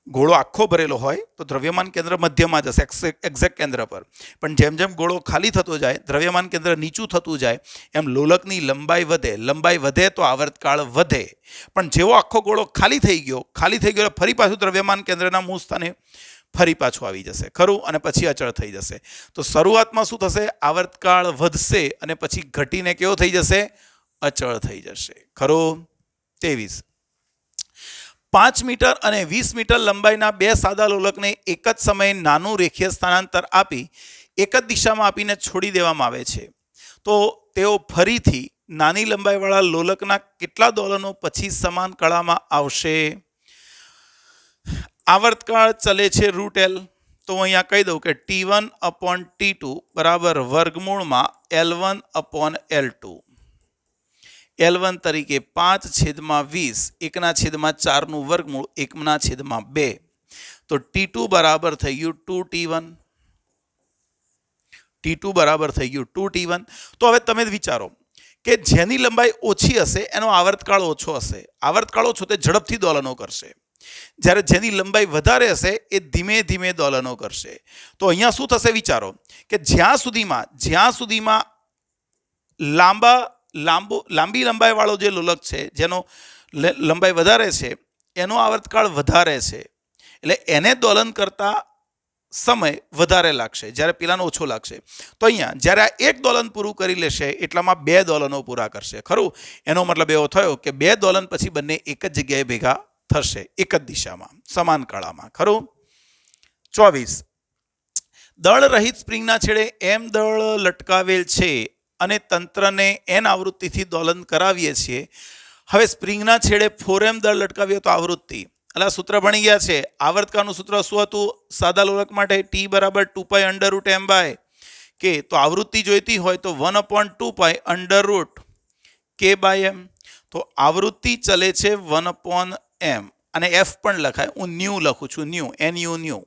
ગોળો આખો ભરેલો હોય તો દ્રવ્યમાન કેન્દ્ર મધ્યમાં જશે, એક્ઝેક્ટ કેન્દ્ર પર. પણ જેમ ગોળો ખાલી થતો જાય, દ્રવ્યમાન કેન્દ્ર નીચું થતું જાય, એમ લોલકની લંબાઈ વધે તો આવર્તકાળ વધે. પણ જેવો આખો ગોળો ખાલી થઈ ગયો ફરી પાછું દ્રવ્યમાન કેન્દ્રના મૂળ સ્થાને ફરી પાછું આવી જશે, ખરું. અને પછી અચળ થઈ જશે. તો શરૂઆતમાં શું થશે? આવર્તકાળ વધશે અને પછી ઘટીને કેવો થઈ જશે? અચળ થઈ જશે, ખરું. 23. 5 મીટર અને 20 મીટર લંબાઈના બે સાદા લોલકને એક જ સમયે નાનું રેખીય સ્થાનાંતર આપી એક જ દિશામાં આપીને છોડી દેવામાં આવે છે, તો તેઓ ફરીથી નાની લંબાઈવાળા લોલકના કેટલા દોલનો પછી સમાન કળામાં આવશે? આવર્તકાળ ચલે છે √L. તો અહીંયા કહી દઉં કે T1/T2 બરાબર વર્ગમૂળમાં L1/L2. L1 તરીકે 5/20, 1/4 નું વર્ગમૂળ 1/2. તો T2 બરાબર થઈ ગયું 2T1. તો હવે તમે વિચારો કે જેની લંબાઈ ઓછી હશે એનો આવર્તકાળ ઓછો હશે. આવર્તકાળ ઓછો તે ઝડપથી દોલનો કરશે, જ્યારે જેની લંબાઈ વધારે હશે એ ધીમે ધીમે દોલનો કરશે. તો અહીંયા શું થશે વિચારો કે જ્યાં સુધીમાં લાંબી લંબાઈ વાળો જે લોલક છે, જેનો લંબાઈ વધારે છે, એનો આવર્તકાળ વધારે છે, એટલે એને દોલન કરતા સમય વધારે લાગશે, જ્યારે પેલાનો ઓછો લાગશે. તો અહીંયા જ્યારે આ એક દોલન પૂરું કરી લેશે એટલામાં 2 દોલનો પૂરા કરશે, ખરું. એનો મતલબ એવો થયો કે 2 દોલન પછી બંને એક જ જગ્યાએ ભેગા થશે, એક જ દિશામાં, સમાન કળામાં, ખરું. 24. દળ રહિત સ્પ્રિંગના છેડે એમ દળ લટકાવેલ છે અને તંત્રને n આવૃત્તિથી દોલન કરાવીએ છીએ. હવે સ્પ્રિંગના છેડે 4m દળ લટકાવીએ તો આવૃત્તિ, એટલે સૂત્ર ભણી ગયા છે. આવર્તકાળનું સૂત્ર શું હતું સાદા લોલક માટે? T બરાબર 2π √m/k. તો આવૃત્તિ જોઈતી હોય તો 1/2π√k/m. તો આવૃત્તિ ચલે છે 1/m, અને f પણ લખાય, હું ન્યુ લખું છું, NU.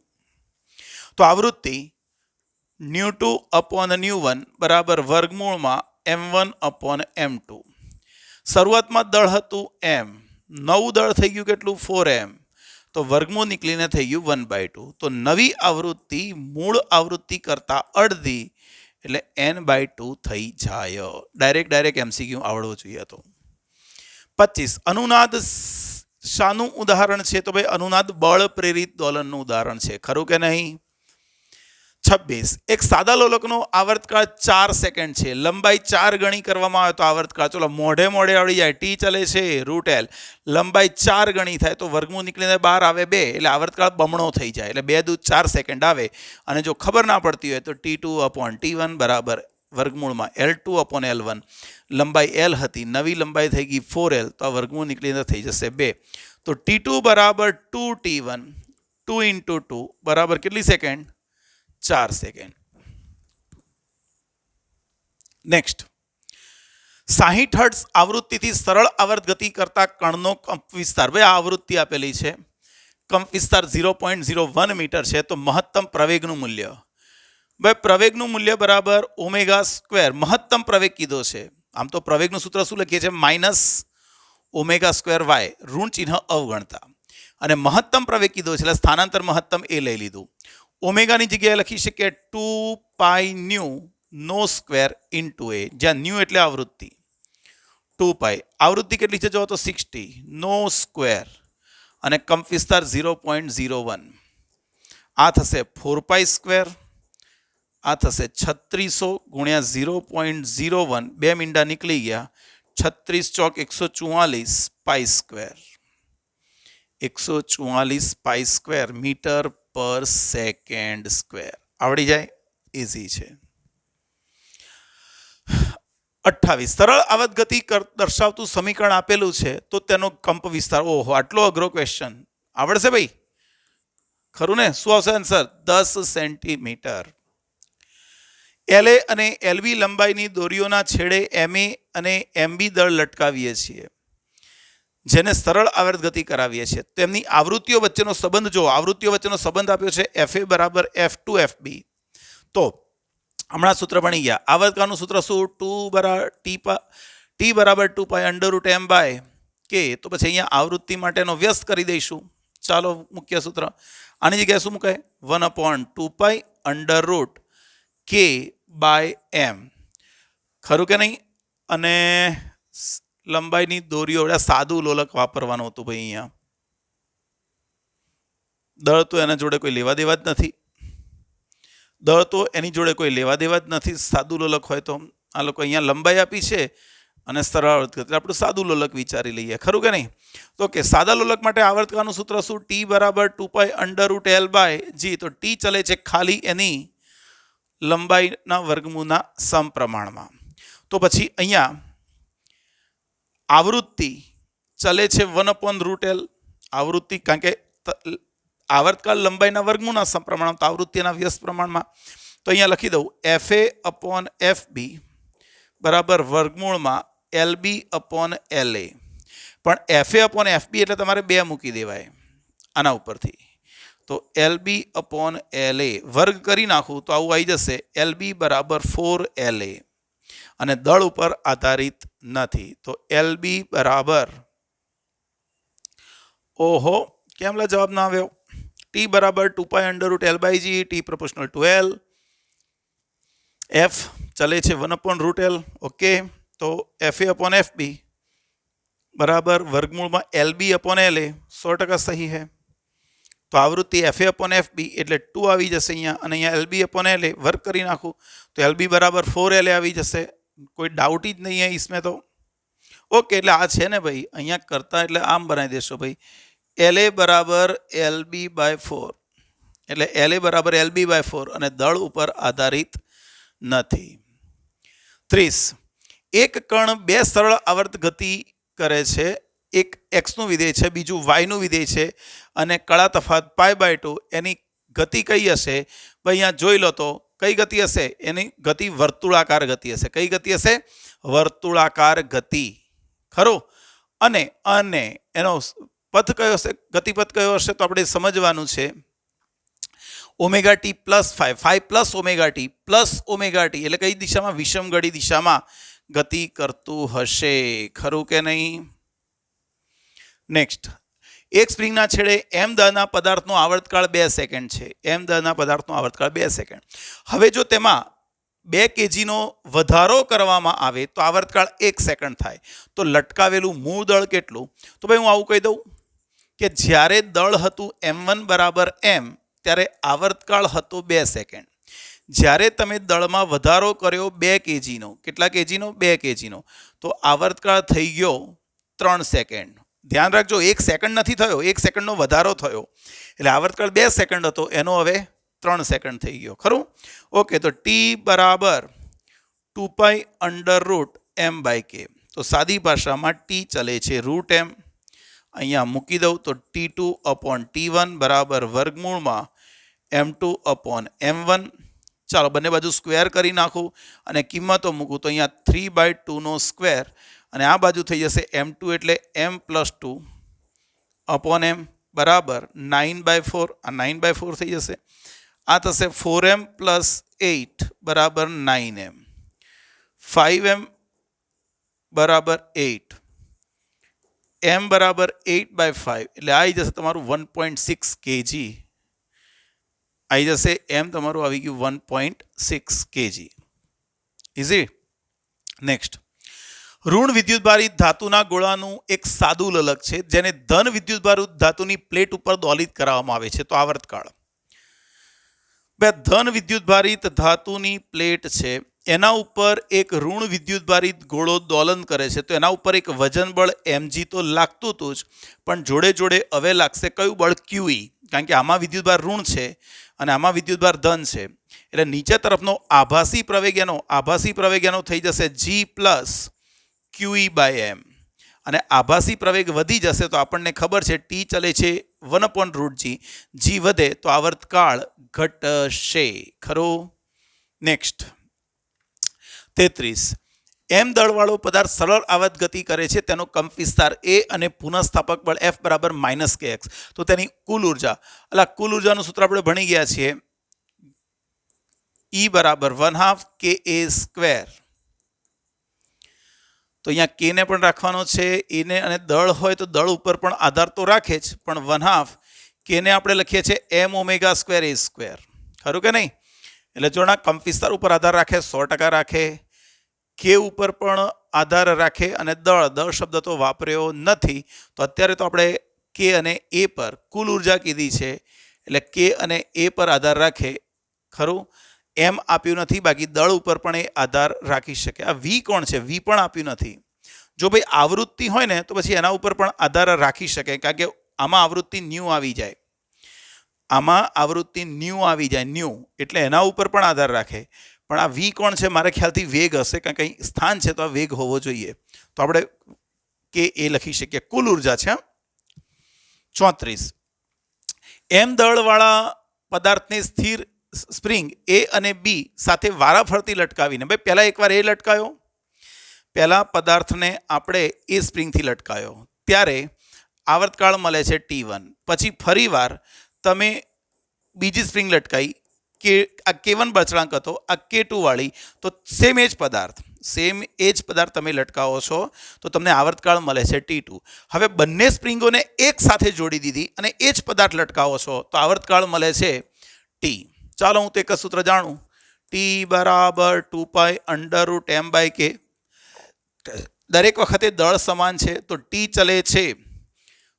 તો આવૃત્તિ ν2/ν1 બરાબર વર્ગમૂળમાં m1/m2. શરૂઆતમાં દળ હતું m, નવું દળ થઈ ગયું કેટલું? 4m. તો વર્ગમૂળ નીકળીને થઈ ગયું 1/2. તો નવી આવૃત્તિ મૂળ આવૃત્તિ કરતા અડધી એટલે n/2 થઈ જાય. ડાયરેક્ટ MCQ આવડવો જોઈએ. તો 25 અનુનાદ શાનું ઉદાહરણ છે? તો ભાઈ અનુનાદ બળ પ્રેરિત દોલનનું ઉદાહરણ છે. ખરું કે નહીં? 26 એક સાદા લોલકનો આવર્તકાળ 4 સેકન્ડ છે. લંબાઈ 4 ગણી કરવામાં આવે તો આવર્તકાળ, ચલો મોઢે આવડી જાય. ટી ચલે છે √L, લંબાઈ 4 ગણી થાય તો વર્ગમૂળ નીકળીને 12 આવે 2, એટલે આવર્તકાળ બમણો થઈ જાય. એટલે 2 દૂ 4 સેકન્ડ આવે. અને જો ખબર ના પડતી હોય તો T2/T1 બરાબર વર્ગમૂળમાં L2/L1. લંબાઈ L હતી, નવી લંબાઈ થઈ ગઈ 4L, તો આ વર્ગમૂળ નીકળીને થઈ જશે 2. તો T2 બરાબર 2T1, 2 × 2 બરાબર કેટલી સેકન્ડ? 4 સેકન્ડ. નેક્સ્ટ 60 હર્ટ્ઝ આવૃત્તિથી સરળ આવર્ત ગતિ કરતા કણનો કંપ વિસ્તાર. ભાઈ આ આવૃત્તિ આપેલી છે, કંપ વિસ્તાર 0.01 મીટર છે. તો મહત્તમ પ્રવેગનું મૂલ્ય, ભાઈ પ્રવેગનું મૂલ્ય બરાબર ω². મહત્તમ પ્રવેગ કીધો છે. આમ તો પ્રવેગનું સૂત્ર શું લખીએ છીએ? -ω²y, ઋણ ચિહ્ન અવગણતા. અને મહત્તમ પ્રવેગ કીધો છે એટલે સ્થાનાંતર મહત્તમ એ લઈ લીધું. ઓમેગાની જગ્યાએ લખી શકીએ 2πν² × a, જ્યાં ન્યુ એટલે આવૃત્તિ. 2π આવૃત્તિ કેટલી છે? જો તો 60, નો² અને કંપ વિસ્તાર 0.01. આ થશે 4π². આ થશે 3600 × 0.01. 2 મીંડા નીકળી ગયા. 36 ચોક 144 π². 144 π² મીટર પર સેકન્ડ સ્ક્વેર. આવડી જાય, ઇઝી છે. 28 સરળ આવર્ત ગતિ દર્શાવતું સમીકરણ આપેલું છે તો તેનો કંપ વિસ્તાર. ઓહો, આટલો અઘરો ક્વેશ્ચન આવડશે ભાઈ? ખરું ને? શું આવશે આન્સર? 10 સેન્ટીમીટર. LA અને LB લંબાઈની દોરીઓના છેડે MA અને MB દળ લટકાવીએ છીએ, જેને સરળ આવર્ત ગતિ કરાવીએ છીએ. તેમની આવૃત્તિઓ વચ્ચેનો સંબંધ જો. આવૃત્તિઓ વચ્ચેનો સંબંધ આપ્યો છે FA બરાબર F2FB. તો હમણાં સૂત્ર ભણી ગયા. આવર્તકાળનું સૂત્ર શું? T બરાબર 2π √m/k. તો પછી અહીંયા આવૃત્તિ માટેનો વ્યસ્ત કરી દઈશું. ચાલો મુખ્ય સૂત્ર. આની જગ્યાએ શું મુકાય? 1/2π √k/m. ખરું કે નહીં? અને લંબાઈની દોરીઓ સાદું લોલક વાપરવાનું હતું ભાઈ. અહીંયા દળ તો એના જોડે કોઈ લેવા દેવા જ નથી. સાદું લોલક હોય તો આ લોકો અહીંયા લંબાઈ આપી છે અને સરળ આવર્ત ગતિ, આપણે સાદું લોલક વિચારી લઈએ. ખરું કે નહીં? તો કે સાદા લોલક માટે આવર્તકાળનું સૂત્ર શું? T બરાબર 2π √L/g. તો T ચલે છે ખાલી એની લંબાઈના વર્ગમૂળના સમપ્રમાણમાં. તો પછી અહીંયા આવૃત્તિ ચલે છે 1/√L. આવૃત્તિ કારણ કે આવર્તકાળ લંબાઈના વર્ગમૂળના સમપ્રમાણમાં, તો આવૃત્તિના વ્યસ્ત પ્રમાણમાં. તો અહીંયા લખી દઉં FA/FB બરાબર વર્ગમૂળમાં LB/LA. પણ FA/FB એટલે તમારે 2 મૂકી દેવાય આના ઉપરથી. તો LB/LA વર્ગ કરી નાખું તો આવું આવી જશે LB બરાબર 4LA. અને દળ ઉપર આધારિત નથી. તો LB બરાબર, ઓહો કેમલા જવાબ ના આવ્યો? T બરાબર 2π √L/g, T proportional to L. F ચલે છે 1/√L. ઓકે, તો FA/FB બરાબર વર્ગમૂળમાં LB/LA. 100% સહી है. તો આવૃત્તિ FA/FB એટલે 2 આવી જશે અહીંયા, અને અહીંયા LB/LA વર્ગ કરી નાખું તો LB બરાબર 4LA આવી જશે. કોઈ ડાઉટ જ નહીં है इसमें तो. ઓકે, એટલે આ છે ને ભાઈ, અહીંયા કરતા એટલે આમ બનાવી દેશો ભાઈ. LA બરાબર LB/4 એટલે LA બરાબર LB/4 અને દળ ઉપર આધારિત નથી. 30 એક કણ 2 સરળ આવર્ત ગતિ કરે છે. એક એક્સનું વિધેય છે, બીજું વાયનું વિધેય છે, અને કળા તફાવત π/2. એની ગતિ કઈ હશે? ભાઈ અહીંયા જોઈ લો તો કઈ ગતિ હશે? એની ગતિ વર્તુળાકાર ગતિ હશે. કઈ ગતિ હશે? વર્તુળાકાર ગતિ. ખરું? અને એનો પથ કયો હશે? ગતિપથ કયો હશે? તો આપણે સમજવાનું છે. ω/t +5, 5 + ω/t એટલે કઈ દિશામાં? વિષમગળી દિશામાં ગતિ કરતું હશે. ખરું કે નહીં? નેક્સ્ટ, એક સ્પ્રિંગના છેડે m દળના પદાર્થનો આવર્તકાળ 2 સેકન્ડ છે. m દળના પદાર્થનો આવર્તકાળ 2 સેકન્ડ. હવે જો તેમાં 2 kgનો વધારો કરવામાં આવે તો આવર્તકાળ 1 સેકન્ડ થાય. તો લટકાવેલું મૂળ દળ કેટલું? તો ભાઈ હું આવું કહી દઉં કે જ્યારે દળ હતું m1 બરાબર m ત્યારે આવર્તકાળ હતો 2 સેકન્ડ. જ્યારે તમે દળમાં વધારો કર્યો 2 kgનો, કેટલા kgનો? 2 kgનો, તો આવર્તકાળ થઈ ગયો 3 સેકન્ડ. ધ્યાન રાખજો, 1 સેકન્ડ નથી થયો, 1 સેકન્ડનો વધારો થયો, એટલે આવર્તકાળ 2 સેકન્ડ હતો, એનો હવે 3 સેકન્ડ થઈ ગયો. ખરું? ઓકે, તો t બરાબર 2π √m/k. તો સાદી ભાષામાં t ચલે છે √m. અહીંયા મૂકી દઉં તો t2/t1 બરાબર વર્ગમૂળમાં m2/m1. ચાલો બંને બાજુ સ્ક્વેર કરી નાખું અને કિંમતો મૂકું તો અહીંયા 3/2નો સ્ક્વેર અને આ બાજુ થઈ જશે m2 એટલે m+2/m બરાબર 9/4. આ 9/4 થઈ જશે. આ થશે 4m + 8 બરાબર 9m. 5m બરાબર 8. m બરાબર 8/5 એટલે આવી જશે તમારું 1.6 kg. આવી જશે m તમારું આવી ગયું 1.6 kg. ઇઝી. નેક્સ્ટ, ઋણ વિદ્યુતભારિત ધાતુના ગોળાનું એક સાદું લલક છે જેને ધન વિદ્યુતભારિત ધાતુની પ્લેટ ઉપર દોલિત કરાવવામાં આવે છે. તો આવર્તકાળ ધન વિદ્યુતભારિત ધાતુની પ્લેટ છે, એના ઉપર એક ઋણ વિદ્યુતભારિત ગોળો દોલન કરે છે, તો એના ઉપર એક વજન બળ mg તો લાગતું હતું જ, પણ જોડે જોડે હવે લાગશે કયું બળ? QE. કારણ કે આમાં વિદ્યુતભાર ઋણ છે અને આમાં વિદ્યુતભાર ધન છે, એટલે નીચે તરફનો આભાસી પ્રવેગ એનો થઈ જશે g + QE/m. અને આભાસી પ્રવેગ વધી જશે તો આપણને ખબર છે t ચલે છે 1/√g. g વધે તો આવર્તકાળ ઘટશે. ખરું? નેક્સ્ટ, 33. m દળવાળો પદાર્થ સરળ આવર્ત ગતિ કરે છે, તેનો કંપ વિસ્તાર a અને પુનઃસ્થાપક બળ F બરાબર -kx. તો તેની કુલ ઉર્જા, કુલ ઉર્જાનું સૂત્ર આપણે ભણી ગયા છીએ, E બરાબર 1/2 ka². તો અહીંયા k ને પણ રાખવાનો છે, એ ને, અને દળ હોય તો દળ ઉપર પણ આધાર તો રાખે જ, પણ 1/2 k ને આપણે લખીએ છીએ m²a². ખરું કે નહીં? એટલે જો ના કંપ વિસ્તાર ઉપર આધાર રાખે, 100% રાખે, k ઉપર પણ આધાર રાખે, અને દળ શબ્દ તો વાપર્યો નથી, તો અત્યારે તો આપણે k અને a પર કુલ ઉર્જા કીધી છે, એટલે k અને a પર આધાર રાખે. ખરું? m આપ્યું નથી, બાકી દળ ઉપર પણ એ આધાર રાખી શકે. આ v કોણ છે? v પણ આપ્યું નથી. જો ભાઈ આવૃત્તિ હોય ને તો પછી એના ઉપર પણ આધાર રાખી શકે, કારણ કે આમાં આવૃત્તિ ન્યૂ આવી જાય, ન્યૂ, એટલે એના ઉપર પણ આધાર રાખે. પણ આ v કોણ છે? મારા ખ્યાલથી વેગ હશે, કારણ કે અહીં સ્થાન છે તો આ વેગ હોવો જોઈએ, તો આપણે કે એ લખી શકીએ. કુલ ઉર્જા છે 34. m દળવાળા પદાર્થને સ્થિર સ્પ્રિંગ A અને B સાથે વારાફરતી લટકાવીને, ભાઈ પહેલા એકવાર એ લટકાયો, પહેલા પદાર્થને આપણે એ સ્પ્રિંગથી લટકાયો, ત્યારે આવર્તકાળ મળે છે T1. પછી ફરીવાર તમે બીજી સ્પ્રિંગ લટકાઈ, કે આ K1 બળતણાંક હતો, આ K2 વાળી, તો સેમ એ જ પદાર્થ તમે લટકાવો છો તો તમને આવર્તકાળ મળે છે T2. હવે બંને સ્પ્રિંગોને એક સાથે જોડી દીધી અને એ જ પદાર્થ લટકાવો છો તો આવર્તકાળ મળે છે T. ચાલો હું તો એક જ સૂત્ર જાણું, t બરાબર 2π √m/k. દરેક વખતે દળ સમાન છે તો t ચલે છે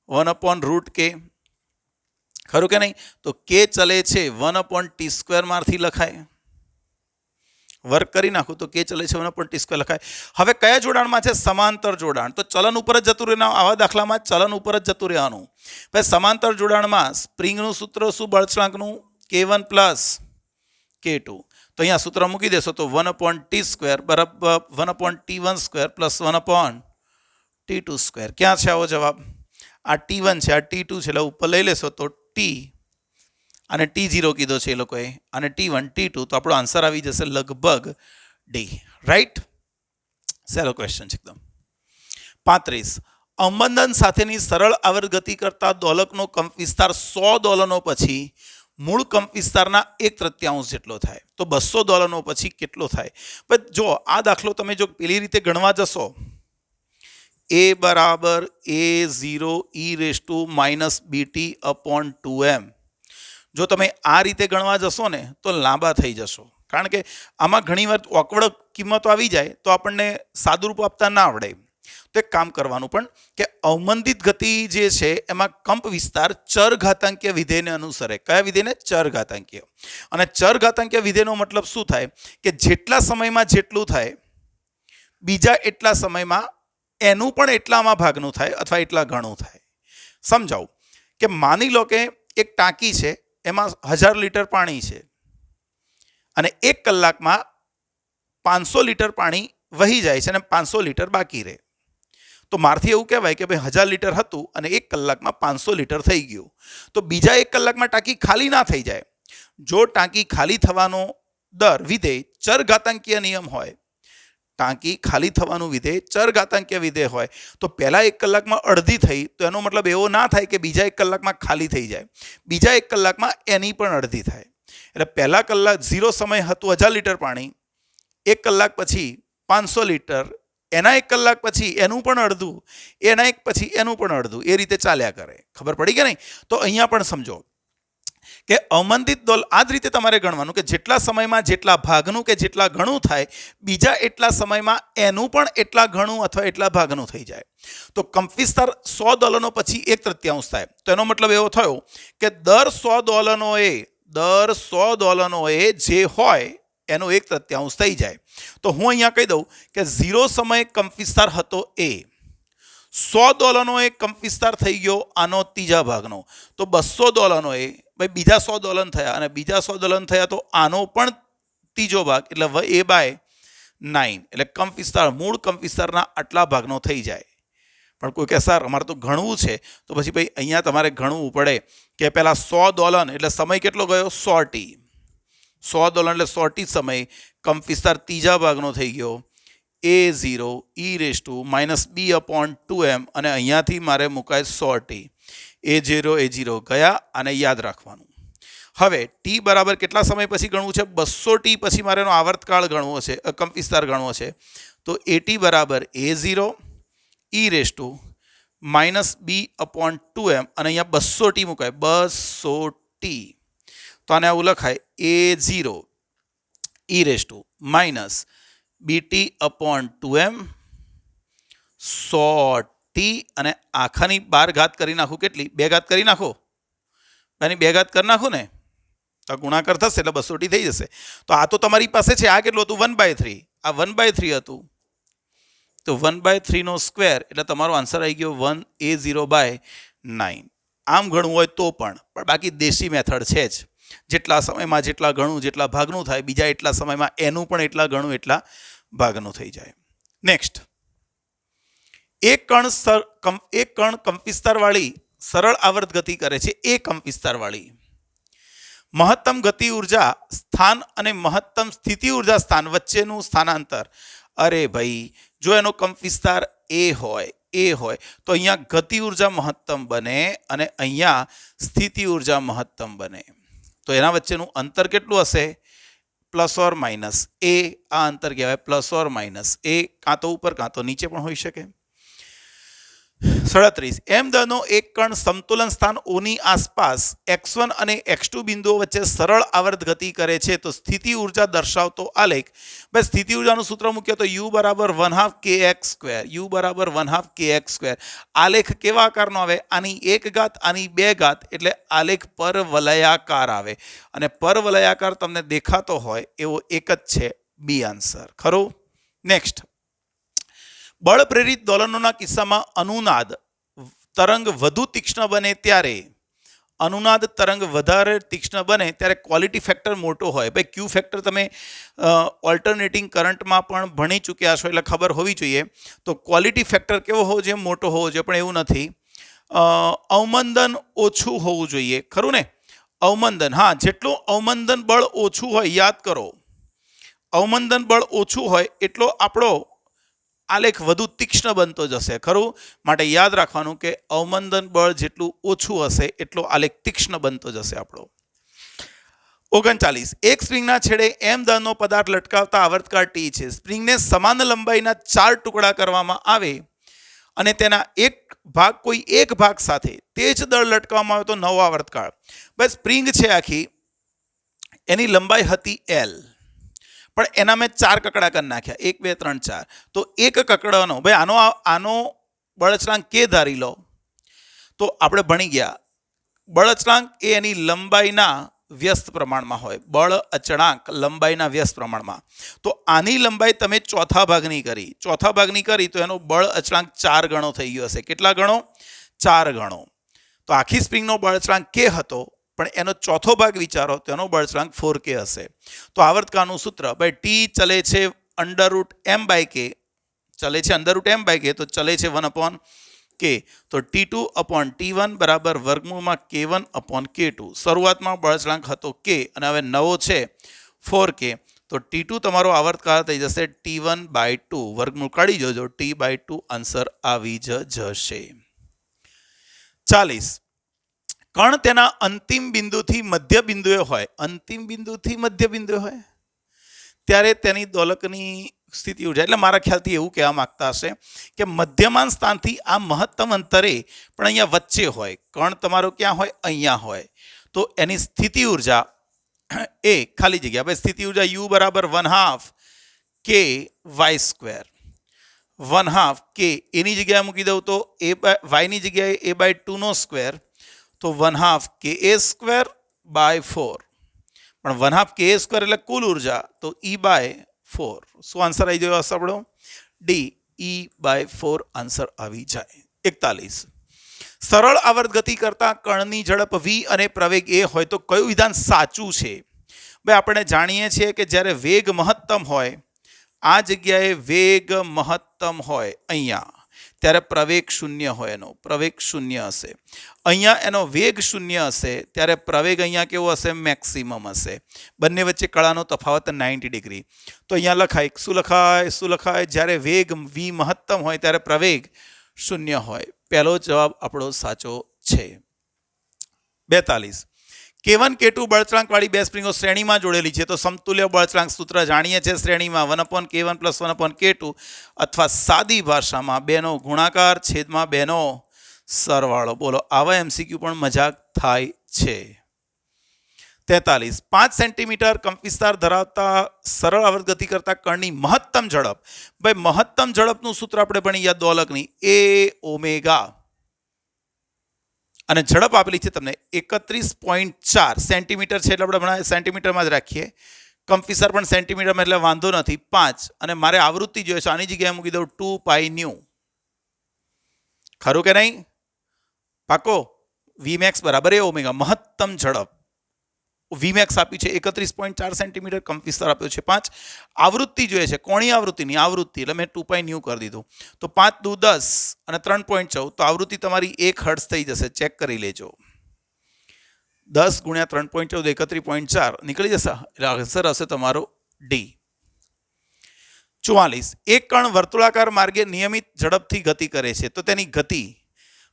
1/√k. ખરું કે નહીં? તો k ચલે છે 1/t² માંથી લખાય, વર્ક કરી નાખું તો k ચલે છે 1/t² લખાય. હવે કયા જોડાણમાં છે? સમાંતર જોડાણ. તો ચલન ઉપર જ જતું રહેવાનું, આવા દાખલામાં ચલન ઉપર જ જતું રહેવાનું. ભાઈ સમાંતર જોડાણમાં સ્પ્રિંગનું સૂત્ર શું? બળતણાંકનું K1 + K2. તો અહીંયા સૂત્ર મૂકી દેશો તો 1/t² બરાબર 1/t1² + 1/t2². ક્યાં છે આવો જવાબ? આ T1 છે, આ T2 છે, એટલે ઉપર લઈ લેશો તો T અને T0 કીધો છે એ લોકોએ, અને T1 T2, તો આપણો આન્સર આવી જશે લગભગ D. રાઈટ? સહેલો ક્વેશ્ચન છે એકદમ. 35. અવમંદન સાથેની સરળ આવર્ત ગતિ કરતા દોલકનો કંપ વિસ્તાર 100 દોલનો પછી મૂળ કંપ વિસ્તારના 1/3 જેટલો થાય. તો 200 દોલનો પછી કેટલો થાય? પણ જો આ દાખલો તમે જો પેલી રીતે ગણવા જશો, a બરાબર a0e−bt/2m, જો તમે આ રીતે ગણવા જશો ને તો લાંબા થઈ જશો. કારણ કે આમાં ઘણીવાર ઓકવર્ડ કિંમતો આવી જાય તો આપણને સાદુરૂપ આપતા ના આવડે. તો એક કામ કરવાનું પણ કે અવમંદિત ગતિ જે છે એમાં કંપ વિસ્તાર ચરઘાતાંકીય વિધેયને અનુસરે. કયા વિધેયને? ચરઘાતાંકીય. અને ચરઘાતાંકીય વિધેયનો મતલબ શું થાય કે જેટલા સમયમાં જેટલું થાય બીજા એટલા સમયમાં એનું પણ એટલામાં ભાગનું થાય અથવા એટલા ઘણું થાય. સમજાવું કે માની લો કે એક ટાંકી છે, એમાં 1000 લીટર પાણી છે અને 1 કલાકમાં 500 લીટર પાણી વહી જાય છે અને 500 લીટર બાકી રહે. તો મારથી એવું કહેવાય કે ભાઈ 1000 લીટર હતું અને 1 કલાકમાં 500 લીટર થઈ ગયું. તો બીજા 1 કલાકમાં ટાંકી ખાલી ના થઈ જાય. જો ટાંકી ખાલી થવાનો દર વિધેય ચરઘાતાંકીય નિયમ હોય, ટાંકી ખાલી થવાનું વિધેય ચરઘાતાંકીય વિધેય હોય તો પહેલા 1 કલાકમાં અડધી થઈ તો એનો મતલબ એવો ના થાય કે બીજા 1 કલાકમાં ખાલી થઈ જાય. બીજા 1 કલાકમાં એની પણ અડધી થાય. એટલે પહેલા કલાક 0 સમય હતું 1000 લીટર પાણી, 1 કલાક પછી 500 લીટર, એના 1 કલાક પછી એનું પણ અડધું, એના 1 પછી એનું પણ અડધું, એ રીતે ચાલ્યા કરે. ખબર પડી કે નહીં? તો અહીંયા પણ સમજો કે અવમંદિત દોલ આ જ રીતે તમારે ગણવાનું કે જેટલા સમયમાં જેટલા ભાગનું કે જેટલા ઘણું થાય બીજા એટલા સમયમાં એનું પણ એટલા ઘણું અથવા એટલા ભાગનું થઈ જાય. તો કંપ વિસ્તાર 100 દોલનો પછી 1/3 થાય. તો એનો મતલબ એવો થયો કે દર 100 દોલનોએ જે હોય એનો 1/3 થઈ જાય. તો હું અહીંયા કહી દઉં કે 0 સમયે કંપ વિસ્તાર હતો એ, 100 દોલનોએ કંપ વિસ્તાર થઈ ગયો આનો ત્રીજા ભાગનો. તો 200 દોલનોએ ભાઈ બીજા 100 દોલન થયા અને બીજા 100 દોલન થયા તો આનો પણ ત્રીજો ભાગ એટલે a/9. એટલે કંપ વિસ્તાર મૂળ કંપ વિસ્તારના આટલા ભાગનો થઈ જાય. પણ કોઈ કહે સર અમારે તો ગણવું છે, તો પછી ભાઈ અહીંયા તમારે ગણવું પડે કે પહેલા 100 દોલન એટલે સમય કેટલો ગયો? 100t. 100 દોલન એટલે 100t સમય, કંપ વિસ્તાર ત્રીજા ભાગનો થઈ ગયો a0 e−b/2m અને અહીંયાથી મારે મુકાય 100t. a0 ગયા અને યાદ રાખવાનું. હવે t બરાબર કેટલા સમય પછી ગણવું છે? 200t પછી મારે એનો આવર્તકાળ ગણવો છે, કંપ વિસ્તાર ગણવો છે. તો at બરાબર a0 e−b/2m અને અહીંયા 200t મુકાય, 200t. તો આને આવું લખાય a0 e−bt/2m 100t અને આખાની 12 ઘાત કરી નાખું. કેટલી? 2 ઘાત કરી નાખો. એની 2 ઘાત કરી નાખો ને તો ગુણાકાર થશે એટલે 200t થઈ જશે. તો આ તો તમારી પાસે છે. આ કેટલું હતું? 1/3. આ 1/3 હતું તો 1/3 સ્ક્વેર એટલે તમારો આન્સર આવી ગયો 1a0/9. આમ ઘણું હોય તો પણ બાકી દેશી મેથડ છે જ. જેટલા સમયમાં જેટલા ઘણું જેટલા ભાગનું થાય બીજા એટલા સમયમાં એનું પણ એટલા ઘણું એટલા ભાગનું થઈ જાય. નેક્સ્ટ, એક કણ કંપ વિસ્તારવાળી સરળ આવર્ત ગતિ કરે છે. એ કંપ વિસ્તારવાળી મહત્તમ ગતિ ઉર્જા સ્થાન અને મહત્તમ સ્થિતિ ઉર્જા સ્થાન વચ્ચેનું સ્થાનાંતર. અરે ભાઈ, જો એનો કંપ વિસ્તાર એ હોય તો અહીંયા ગતિ ઉર્જા મહત્તમ બને અને અહીંયા સ્થિતિ ઉર્જા મહત્તમ બને. તો એના વચ્ચેનું અંતર કેટલું હશે? +or- a. આ અંતર કહેવાય +or- a. કાં તો ઉપર કાં તો નીચે પણ હોઈ શકે. 37. m દળનો એક કણ સમતુલન સ્થાન ઓની આસપાસ x1 અને x2 બિંદુઓ વચ્ચે સરળ આવર્ત ગતિ કરે છે તો સ્થિતિ ઉર્જા દર્શાવતો આલેખ. ભાઈ સ્થિતિ ઉર્જાનું સૂત્ર મૂકીએ તો u = 1/2kx². આલેખ કેવા આકારનો આવે? આની 1 ઘાત આની 2 ઘાત એટલે આલેખ પરવલયાકાર આવે. અને પરવલયાકાર તમને દેખાતો હોય એવો એક જ છે બી આન્સર. ખરું? નેક્સ્ટ, બળ પ્રેરિત દોલનોના કિસ્સામાં અનુનાદ તરંગ વધુ તીક્ષ્ણ બને ત્યારે વધારે તીક્ષ્ણ બને ત્યારે ક્વોલિટી ફેક્ટર મોટો હોય. ભાઈ ક્યુ ફેક્ટર તમે ઓલ્ટરનેટિંગ કરંટમાં પણ ભણી ચૂક્યા છો એટલે ખબર હોવી જોઈએ. તો ક્વોલિટી ફેક્ટર કેવો હોવો જોઈએ? મોટો હોવો જોઈએ. પણ એવું નથી. અવમંદન ઓછું હોવું જોઈએ. ખરું ને? અવમંદન, હા, જેટલું અવમંદન બળ ઓછું હોય, યાદ કરો, અવમંદન બળ ઓછું હોય એટલો આપણો આલેખ વધુ તીક્ષ્ણ બનતો જશે. ખરું? માટે યાદ રાખવાનું કે અવમંદન બળ જેટલું ઓછું હશે એટલો આલેખ તીક્ષ્ણ બનતો જશે આપણો. 39. એક સ્પ્રિંગના છેડે m દળનો પદાર્થ લટકાવતા આવર્તકાળ t છે. સ્પ્રિંગને સમાન લંબાઈના 4 ટુકડા કરવામાં આવે અને તેના કોઈ એક ભાગ સાથે તે જ દળ લટકાવવામાં આવે તો નવો આવર્તકાળ. બસ સ્પ્રિંગ છે આખી, એની લંબાઈ હતી l. પણ એના મેં 4 કકડા કરી નાખ્યા, 1 2 3 4. તો એક કકડાનો ભાઈ આનો બળ અચળાંક કે ધારી લો. તો આપણે ભણી ગયા બળ અચળાંક એ એની લંબાઈના વ્યસ્ત પ્રમાણમાં હોય. બળ અચળાંક લંબાઈના વ્યસ્ત પ્રમાણમાં. તો આની લંબાઈ તમે ચોથા ભાગની કરી તો એનો બળ અચળાંક 4 ગણો થઈ ગયો હશે. કેટલા ગણો? 4 ગણો. તો આખી સ્પ્રિંગનો બળ અચળાંક કે હતો, પણ એનો ચોથો ભાગ વિચારો તો એનો બળ અચળાંક 4k હશે. તો આવર્તકાનું સૂત્ર ભાઈ ટી ચલે છે √m/k, ચલે છે √m/k, તો ચલે છે 1/k. તો T2/T1 બરાબર વર્ગમૂળમાં K1/K2. શરૂઆતમાં બળ અચળાંક હતો k અને હવે નવો છે 4k. તો T2 તમારો આવર્તકાળ થઈ જશે T1/2. વર્ગમૂળ કાઢી જોજો, T/2 આન્સર આવી જશે. 40. કણ તેના અંતિમ બિંદુથી મધ્ય બિંદુએ હોય ત્યારે તેની દોલકની સ્થિતિ ઉર્જા, એટલે મારા ખ્યાલથી એવું કહેવા માંગતા હશે કે મધ્યમાન સ્થાનથી આ મહત્તમ અંતરે પણ અહીંયા વચ્ચે હોય. કણ તમારો ક્યાં હોય? અહીંયા હોય. તો એની સ્થિતિ ઉર્જા એ ખાલી જગ્યા ભાઈ સ્થિતિ ઉર્જા U બરાબર 1/2 KY². 1/2 k એની જગ્યાએ મૂકી દઉં તો y ની જગ્યાએ a/2 તો 1/2 KA²/4. પણ 1/2 KA² એટલે કુલ ઉર્જા, તો E/4. શું આન્સર આવી ગયો હશે આપણો? ડી, E/4 આન્સર આવી જાય. 41. સરળ આવર્ત ગતિ કરતા કણની ઝડપ v અને પ્રવેગ a હોય તો કયું વિધાન સાચું છે? ભાઈ આપણે જાણીએ છીએ કે જ્યારે વેગ મહત્તમ હોય, આ જગ્યાએ વેગ મહત્તમ હોય અહીંયા, ત્યારે પ્રવેગ શૂન્ય હોય. એનો પ્રવેગ શૂન્ય હશે. અહીંયા એનો વેગ શૂન્ય હશે ત્યારે પ્રવેગ અહીંયા કેવો હશે? મેક્સિમમ હશે. બંને વચ્ચે કળાનો તફાવત 90 ડિગ્રી. તો અહીંયા લખાય શું લખાય? જ્યારે વેગ v મહત્તમ હોય ત્યારે પ્રવેગ શૂન્ય હોય. પહેલો જવાબ આપણો સાચો છે. 42. K1 K2 બળચળાંક વાળી બે સ્પ્રિંગો શ્રેણીમાં જોડેલી છે તો સમતુલ્ય બળચળાંક સૂત્ર જાણીએ છીએ શ્રેણીમાં 1/K1 + 1/K2, અથવા સાદી ભાષામાં બેનો ગુણાકાર છેદમાં બેનો સરવાળો. બોલો, આવા એમસીક્યુ પણ મજાક થાય છે. 43. 5 સેન્ટીમીટર કંપવિસ્તાર ધરાવતા સરળ આવર્ત ગતિ કરતા કણની મહત્તમ ઝડપ. ભાઈ મહત્તમ ઝડપનું સૂત્ર આપણે ભણી ગયા દોલકની, A ω. અને ઝડપ આપેલી છે તમને 31.4 સેન્ટીમીટર છે, એટલે આપણે ભણાય સેન્ટીમીટરમાં જ રાખીએ. કંપવિસ્તાર પણ સેન્ટીમીટરમાં એટલે વાંધો નથી. 5 અને મારે આવૃત્તિ જોઈએ છે, આની જગ્યાએ મૂકી દઉં 2πν. ખરું કે નહીં? પાકો? Vmax બરાબર A ω. મહત્તમ ઝડપ Vmax આપ્યું છે 31.4 સેન્ટીમીટર, કંપવિસ્તાર આપ્યો છે 5. આવૃત્તિ જોઈએ છે, કોણી આવૃત્તિની આવૃત્તિ, એટલે મેં 2πν કરી દીધું. તો 5 દુ 10 અને 3.14, તો આવૃત્તિ તમારી 1 હર્ટ્ઝ થઈ જશે. ચેક કરી લેજો. 10 × 3.14 31.4 નીકળી જશે, એટલે આન્સર હશે તમારો ડી. 44. એક કણ વર્તુળાકાર માર્ગે નિયમિત ઝડપથી ગતિ કરે છે તો તેની ગતિ.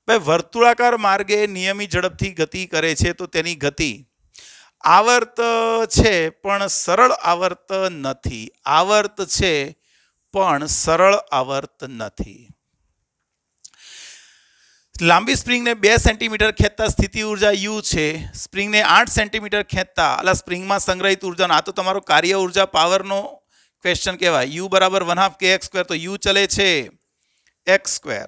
ભાઈ વર્તુળાકાર માર્ગે નિયમિત ઝડપથી ગતિ કરે છે તો તેની ગતિ આવર્ત છે પણ સરળ આવર્ત નથી. આવર્ત છે પણ સરળ આવર્ત નથી. લાંબી સ્પ્રિંગને 2 સેન્ટીમીટર ખેંચતા સ્થિતિ ઉર્જા U છે. સ્પ્રિંગને 8 સેન્ટીમીટર ખેંચતા એટલે સ્પ્રિંગમાં સંગ્રહિત ઉર્જા, આ તો તમારો કાર્ય ઉર્જા પાવરનો ક્વેશ્ચન કહેવાય. U બરાબર 1/2 kx², તો U ચલે છે x².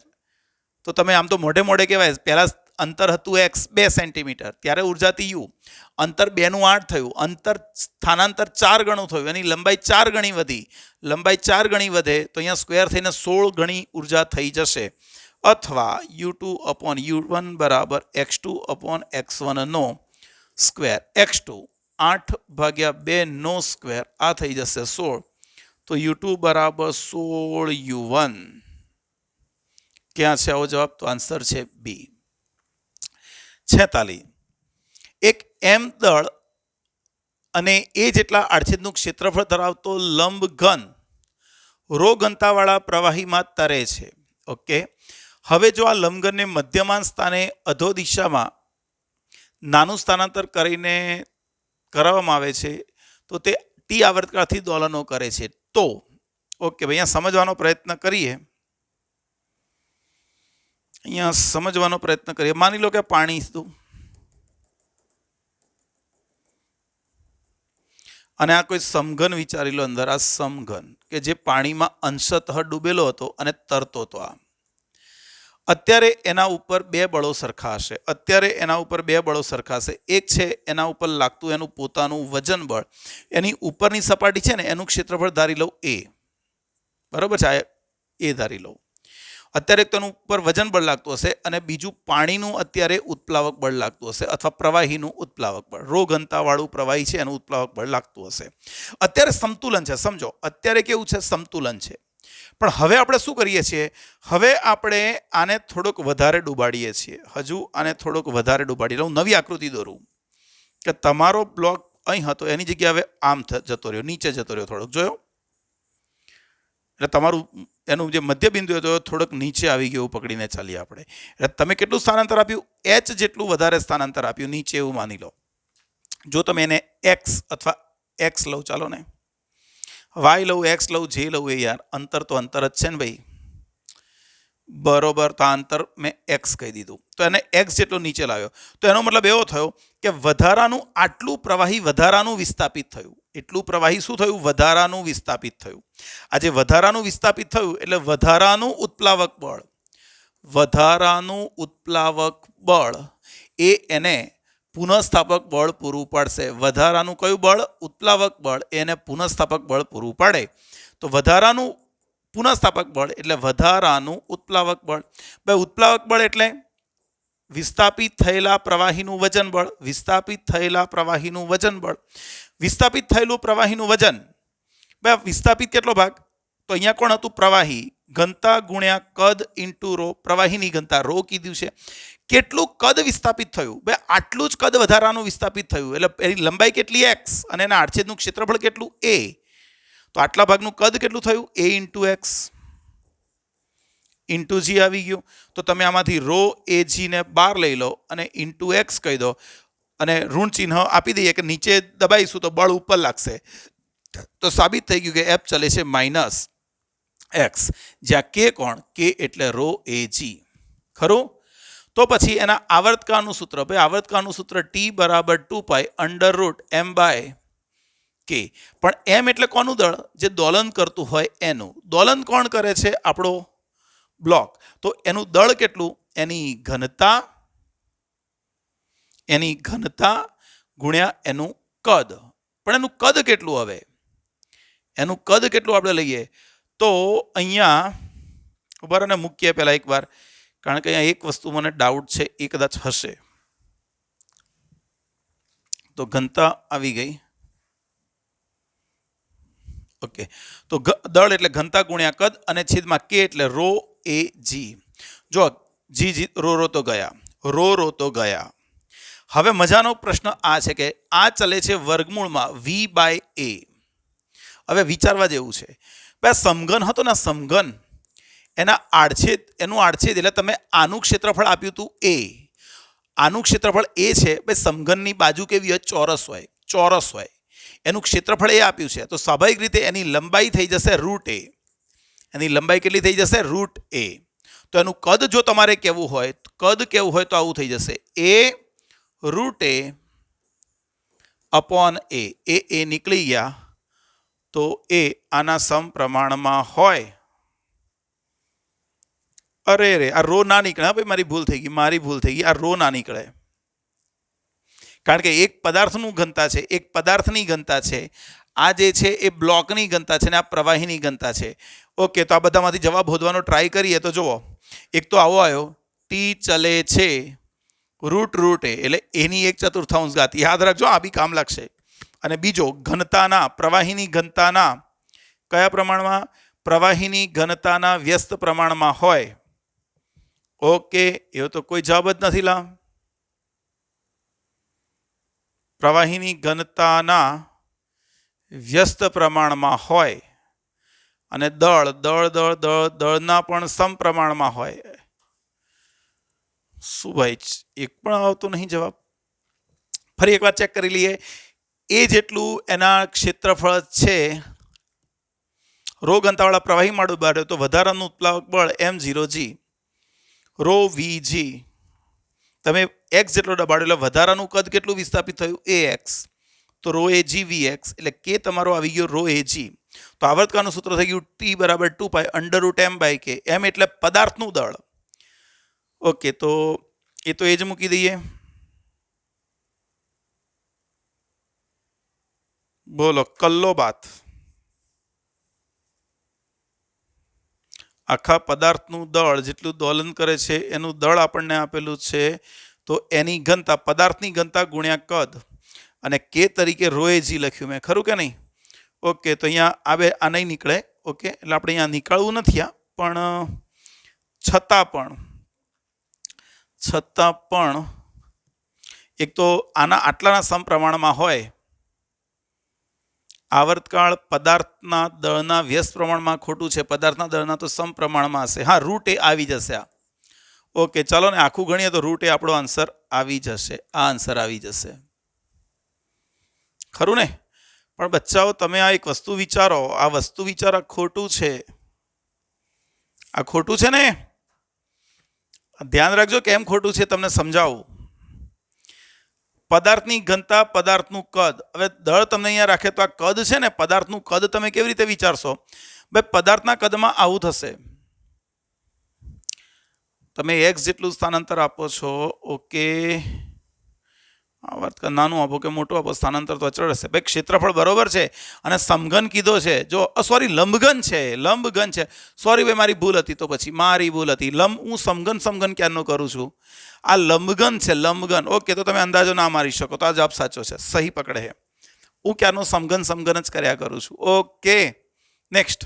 તો તમે આમ તો મોઢે કહેવાય, પહેલા અંતર હતું x 2 સેન્ટીમીટર, ત્યારે ઉર્જાથી U. અંતર 2 નું 8 થયું, અંતર સ્થાનાંતર 4 ગણું થયું, એની લંબાઈ 4 ગણી વધી. લંબાઈ 4 ગણી વધે તો અહીંયા સ્ક્વેર થઈને 16 ગણી ઉર્જા થઈ જશે. અથવા U2/U1 બરાબર x2/x1 નો સ્ક્વેર. x2 8/2 નો સ્ક્વેર, આ થઈ જશે 16. તો U2 બરાબર 16U1. ક્યાં છે આવો જવાબ? તો આન્સર છે બી. 46. એક M દળ અને એ જેટલા આડછેદનું ક્ષેત્રફળ ધરાવતો લંબ ઘન ρ ઘનતાવાળા પ્રવાહીમાં તરે છે. ઓકે, હવે જો આ લંબઘનને મધ્યમાન સ્થાને અધો દિશામાં નાનું સ્થાનાંતર કરીને કરવામાં આવે છે તો તે ટી આવર્તકાળથી દોલનો કરે છે. તો ઓકે ભાઈ, અહીંયા સમજવાનો પ્રયત્ન કરીએ. માની લો કે પાણી હતું અને આ કોઈ સમઘન વિચારી લો અંદર, આ સમઘન કે જે પાણીમાં અંશતઃ ડૂબેલો હતો અને તરતો હતો. આ અત્યારે એના ઉપર બે બળો સરખા હશે. એક છે એના ઉપર લાગતું એનું પોતાનું વજન બળ, એની ઉપરની સપાટી છે ને એનું ક્ષેત્રફળ ધારી લઉં એ, બરાબર છે, એ ધારી લઉં. અત્યારે તેનું ઉપર વજન બળ લાગતું હશે અને બીજું પાણીનું અત્યારે ઉત્પ્લાવક બળ લાગતું હશે અથવા પ્રવાહીનું ઉત્પ્લાવક બળ, રો ઘનતાવાળું પ્રવાહી છે એનું ઉત્પ્લાવક બળ લાગતું હશે. અત્યારે સમતુલન છે, સમજો અત્યારે કેવું છે, સમતુલન છે. પણ હવે આપણે શું કરીએ છીએ, હવે આપણે આને થોડોક વધારે ડૂબાડીએ છીએ. હજુ આને થોડોક વધારે ડૂબાડી લઉં, નવી આકૃતિ દોરું કે તમારો બ્લોક અહીં હતો એની જગ્યાએ હવે આમ જતો રહ્યો, નીચે જતો રહ્યો થોડોક, જોયો? એટલે તમારું એનું જે મધ્ય બિંદુ હતો થોડુંક નીચે આવી ગયું, પકડીને ચાલીએ આપણે. એટલે તમે કેટલું સ્થાનાંતર આપ્યું, એચ જેટલું વધારે સ્થાનાંતર આપ્યું નીચે, એવું માની લો. જો તમે એને એક્સ અથવા એક્સ લઉં, ચાલો ને, વાય લઉં, એક્સ લઉં, જે લઉં, એ યાર અંતર તો અંતર જ છે ને ભાઈ, બરોબર. તો આ અંતર મેં એક્સ કહી દીધું, તો એને એક્સ જેટલો નીચે લાવ્યો. તો એનો મતલબ એવો થયો કે વધારાનું આટલું પ્રવાહી વધારાનું વિસ્થાપિત થયું. એટલું પ્રવાહી શું થયું, વધારાનું વિસ્થાપિત થયું. આ જે વધારાનું વિસ્થાપિત થયું એટલે વધારાનું ઉત્પ્લાવક બળ એ એને પુનઃસ્થાપક બળ પૂરું પાડશે. વધારાનું કયું બળ, ઉત્પ્લાવક બળ, એને પુનઃસ્થાપક બળ પૂરું પાડે. તો વધારાનું પુનઃસ્થાપક બળ એટલે વધારાનું ઉત્પ્લાવક બળ. ભાઈ ઉત્પ્લાવક બળ એટલે વિસ્થાપિત થયેલા પ્રવાહીનું વજન બળ. વિસ્થાપિત થયેલું પ્રવાહીનું વજન. ભાઈ વિસ્થાપિત કેટલો ભાગ, તો અહીંયા કોણ હતું, પ્રવાહી, ઘનતા ગુણ્યા કદ ઇન્ટુ રો, પ્રવાહીની ઘનતા રો કીધું છે. કેટલું કદ વિસ્થાપિત થયું, ભાઈ આટલું જ કદ વધારાનું વિસ્થાપિત થયું. એટલે એની લંબાઈ કેટલી, એક્સ, અને એના આડછેદનું ક્ષેત્રફળ કેટલું, એ. તો આટલા ભાગનું કદ કેટલું થયું, એ ઇન્ટુ એક્સ ઇન્ટુ જી આવી ગયું. તો તમે આમાંથી રો એ જી ને બહાર લઈ લો અને ઇન્ટુ એક્સ કહી દો અને ઋણ ચિહ્ન આપી દઈએ કે નીચે દબાઈશું તો બળ ઉપર લાગશે. તો સાબિત થઈ ગયું કે એફ ચલે છે માઇનસ એક્સ, જ્યાં કે કોણ, કે એટલે રો એ જી, ખરું? તો પછી એના આવર્તકાળનું સૂત્ર, ભાઈ આવર્તકાળનું સૂત્ર ટી બરાબર 2 અંડર રૂટ એમ બાય કે. પણ એમ એટલે કોનું દળ, જે દોલન કરતું હોય એનું. દોલન કોણ કરે છે, આપણો બ્લોક. તો એનું દળ કેટલું, એની ઘનતા ગુણ્યા એનું કદ. પણ એનું કદ કેટલું, હવે એનું કદ કેટલું આપણે લઈએ તો અહીંયા ઉભા અને મૂકીએ પહેલા એકવાર, કારણ કે અહીંયા એક વસ્તુ મને ડાઉટ છે, એ કદાચ હશે. તો ઘનતા આવી ગઈ, ઓકે. તો દળ એટલે ઘનતા ગુણ્યા કદ અને છેદમાં કે એટલે રો એ જી. જો જી રો તો ગયા. હવે મજાનો પ્રશ્ન આ છે કે આ ચલે છે વર્ગમૂળમાં વી બાય એ. હવે વિચારવા જેવું છે, ભાઈ સમઘન હતો ને, સમઘન એનું આડછેદ એટલે તમે આનું ક્ષેત્રફળ આપ્યું હતું એ, આનું ક્ષેત્રફળ એ છે. ભાઈ સમઘનની બાજુ કેવી હોય, ચોરસ હોય. એનું ક્ષેત્રફળ એ આપ્યું છે, તો સ્વાભાવિક રીતે એની લંબાઈ થઈ જશે રૂટ એ. એની લંબાઈ કેટલી થઈ જશે, રૂટ એ. તો એનું કદ જો તમારે કહેવું હોય તો આવું થઈ જશે, એ રૂટ એ અપોન એ. એ નીકળી ગયા તો એ આના સમપ્રમાણમાં હોય. અરે આ રો ના નીકળે, ભાઈ મારી ભૂલ થઈ ગઈ, આ રો ના નીકળે. કારણ કે એક પદાર્થનું ઘનતા છે, એક પદાર્થની ઘનતા છે, આ જે છે એ બ્લોકની ઘનતા છે ને આ પ્રવાહીની ઘનતા છે. ઓકે, તો આ બધામાંથી જવાબ શોધવાનો ટ્રાય કરીએ તો જુઓ, એક તો આવો આવ્યો, ટી ચલે છે રૂટ એ એટલે એની 1/4 ઘાત. યાદ રાખજો, આ બી કામ લાગશે. અને બીજો પ્રવાહીની ઘનતાના કયા પ્રમાણમાં, પ્રવાહીની ઘનતાના વ્યસ્ત પ્રમાણમાં હોય. ઓકે, એવો તો કોઈ જવાબ જ નથી. પ્રવાહીની ઘનતાના વ્યસ્ત પ્રમાણમાં હોય અને દળના પણ સમપ્રમાણમાં હોય. શું ભાઈ, એક પણ આવતો નહીં જવાબ. ફરી એકવાર ચેક કરી લઈએ. એ જેટલું એના ક્ષેત્રફળ છે રો ઘનતાવાળા પ્રવાહી માળું બારે, તો વધારાનું ઉત્પ્લાવક બળ m0g રો વીજી. તમે એક્સ જેટલો દબાડો એટલે વધારાનું કદ કેટલું વિસ્થાપિત થયું, એ એક્સ. તો તો રો એ જી વી એક્સ, એટલે કે તમારો આવી ગયો રો એ જી. તો આવર્તકાળનું સૂત્ર થઈ ગયું ટી બરાબર 2 પાઈ √m/k. એમ એટલે પદાર્થનું દળ. ઓકે, તો એ જ મૂકી દઈએ. બોલો કલ્લો બાત. આખા પદાર્થનું દળ જેટલું દોલન કરે છે એનું દળ આપણને આપેલું છે, તો એની ઘનતા, પદાર્થની ઘનતા ગુણ્યા કદ, અને કે તરીકે રો એ જી લખ્યું મેં, ખરું કે નહીં? ઓકે, તો અહીંયા આવે આ નહીં નીકળે. ઓકે, એટલે આપણે અહીંયા નીકાળવું નથી આ, પણ છતાં પણ એક તો આના આટલાના સમપ્રમાણમાં હોય, આવર્તકાળ પદાર્થના દળના વ્યસ્ત પ્રમાણમાં ખોટું છે, પદાર્થના દળના તો સમપ્રમાણમાં હશે. હા, રૂટ એ આવી જશે આ. ઓકે, ચાલો ને આખું ગણીએ તો રૂટ એ આપણો આન્સર આવી જશે. આ આન્સર આવી જશે, ખરું ને? પણ બચ્ચાઓ તમે આ એક વસ્તુ વિચારો, આ વસ્તુ વિચારો, ખોટું છે. આ ખોટું છે ને? ધ્યાન રાખજો કેમ ખોટું છે, તમને સમજાવું. પદાર્થની ઘનતા, પદાર્થનું કદ. હવે દળ તમને અહીંયા રાખે તો આ કદ છે ને, પદાર્થનું કદ તમે કેવી રીતે વિચારશો? ભાઈ પદાર્થના કદમાં આવું થશે. તમે એક્સ જેટલું સ્થાનાંતર આપો છો, ઓકે, નાનું આપો કે મોટું આપો, સ્થાનાંતર તો અચળ હશે. ભાઈ ક્ષેત્રફળ બરોબર છે અને સમઘન કીધો છે. જો સોરી, લંબઘન છે. સોરી ભાઈ, મારી ભૂલ હતી, તો પછી મારી ભૂલ હતી. હું સમઘન ક્યારનો કરું છું. આ લંબઘન છે, લંબઘન. ઓકે, તો તમે અંદાજો ના મારી શકો, તો આ જવાબ સાચો છે, સહી પકડે છે. હું ક્યારનો સમઘન જ કર્યા કરું છું. Okay, next.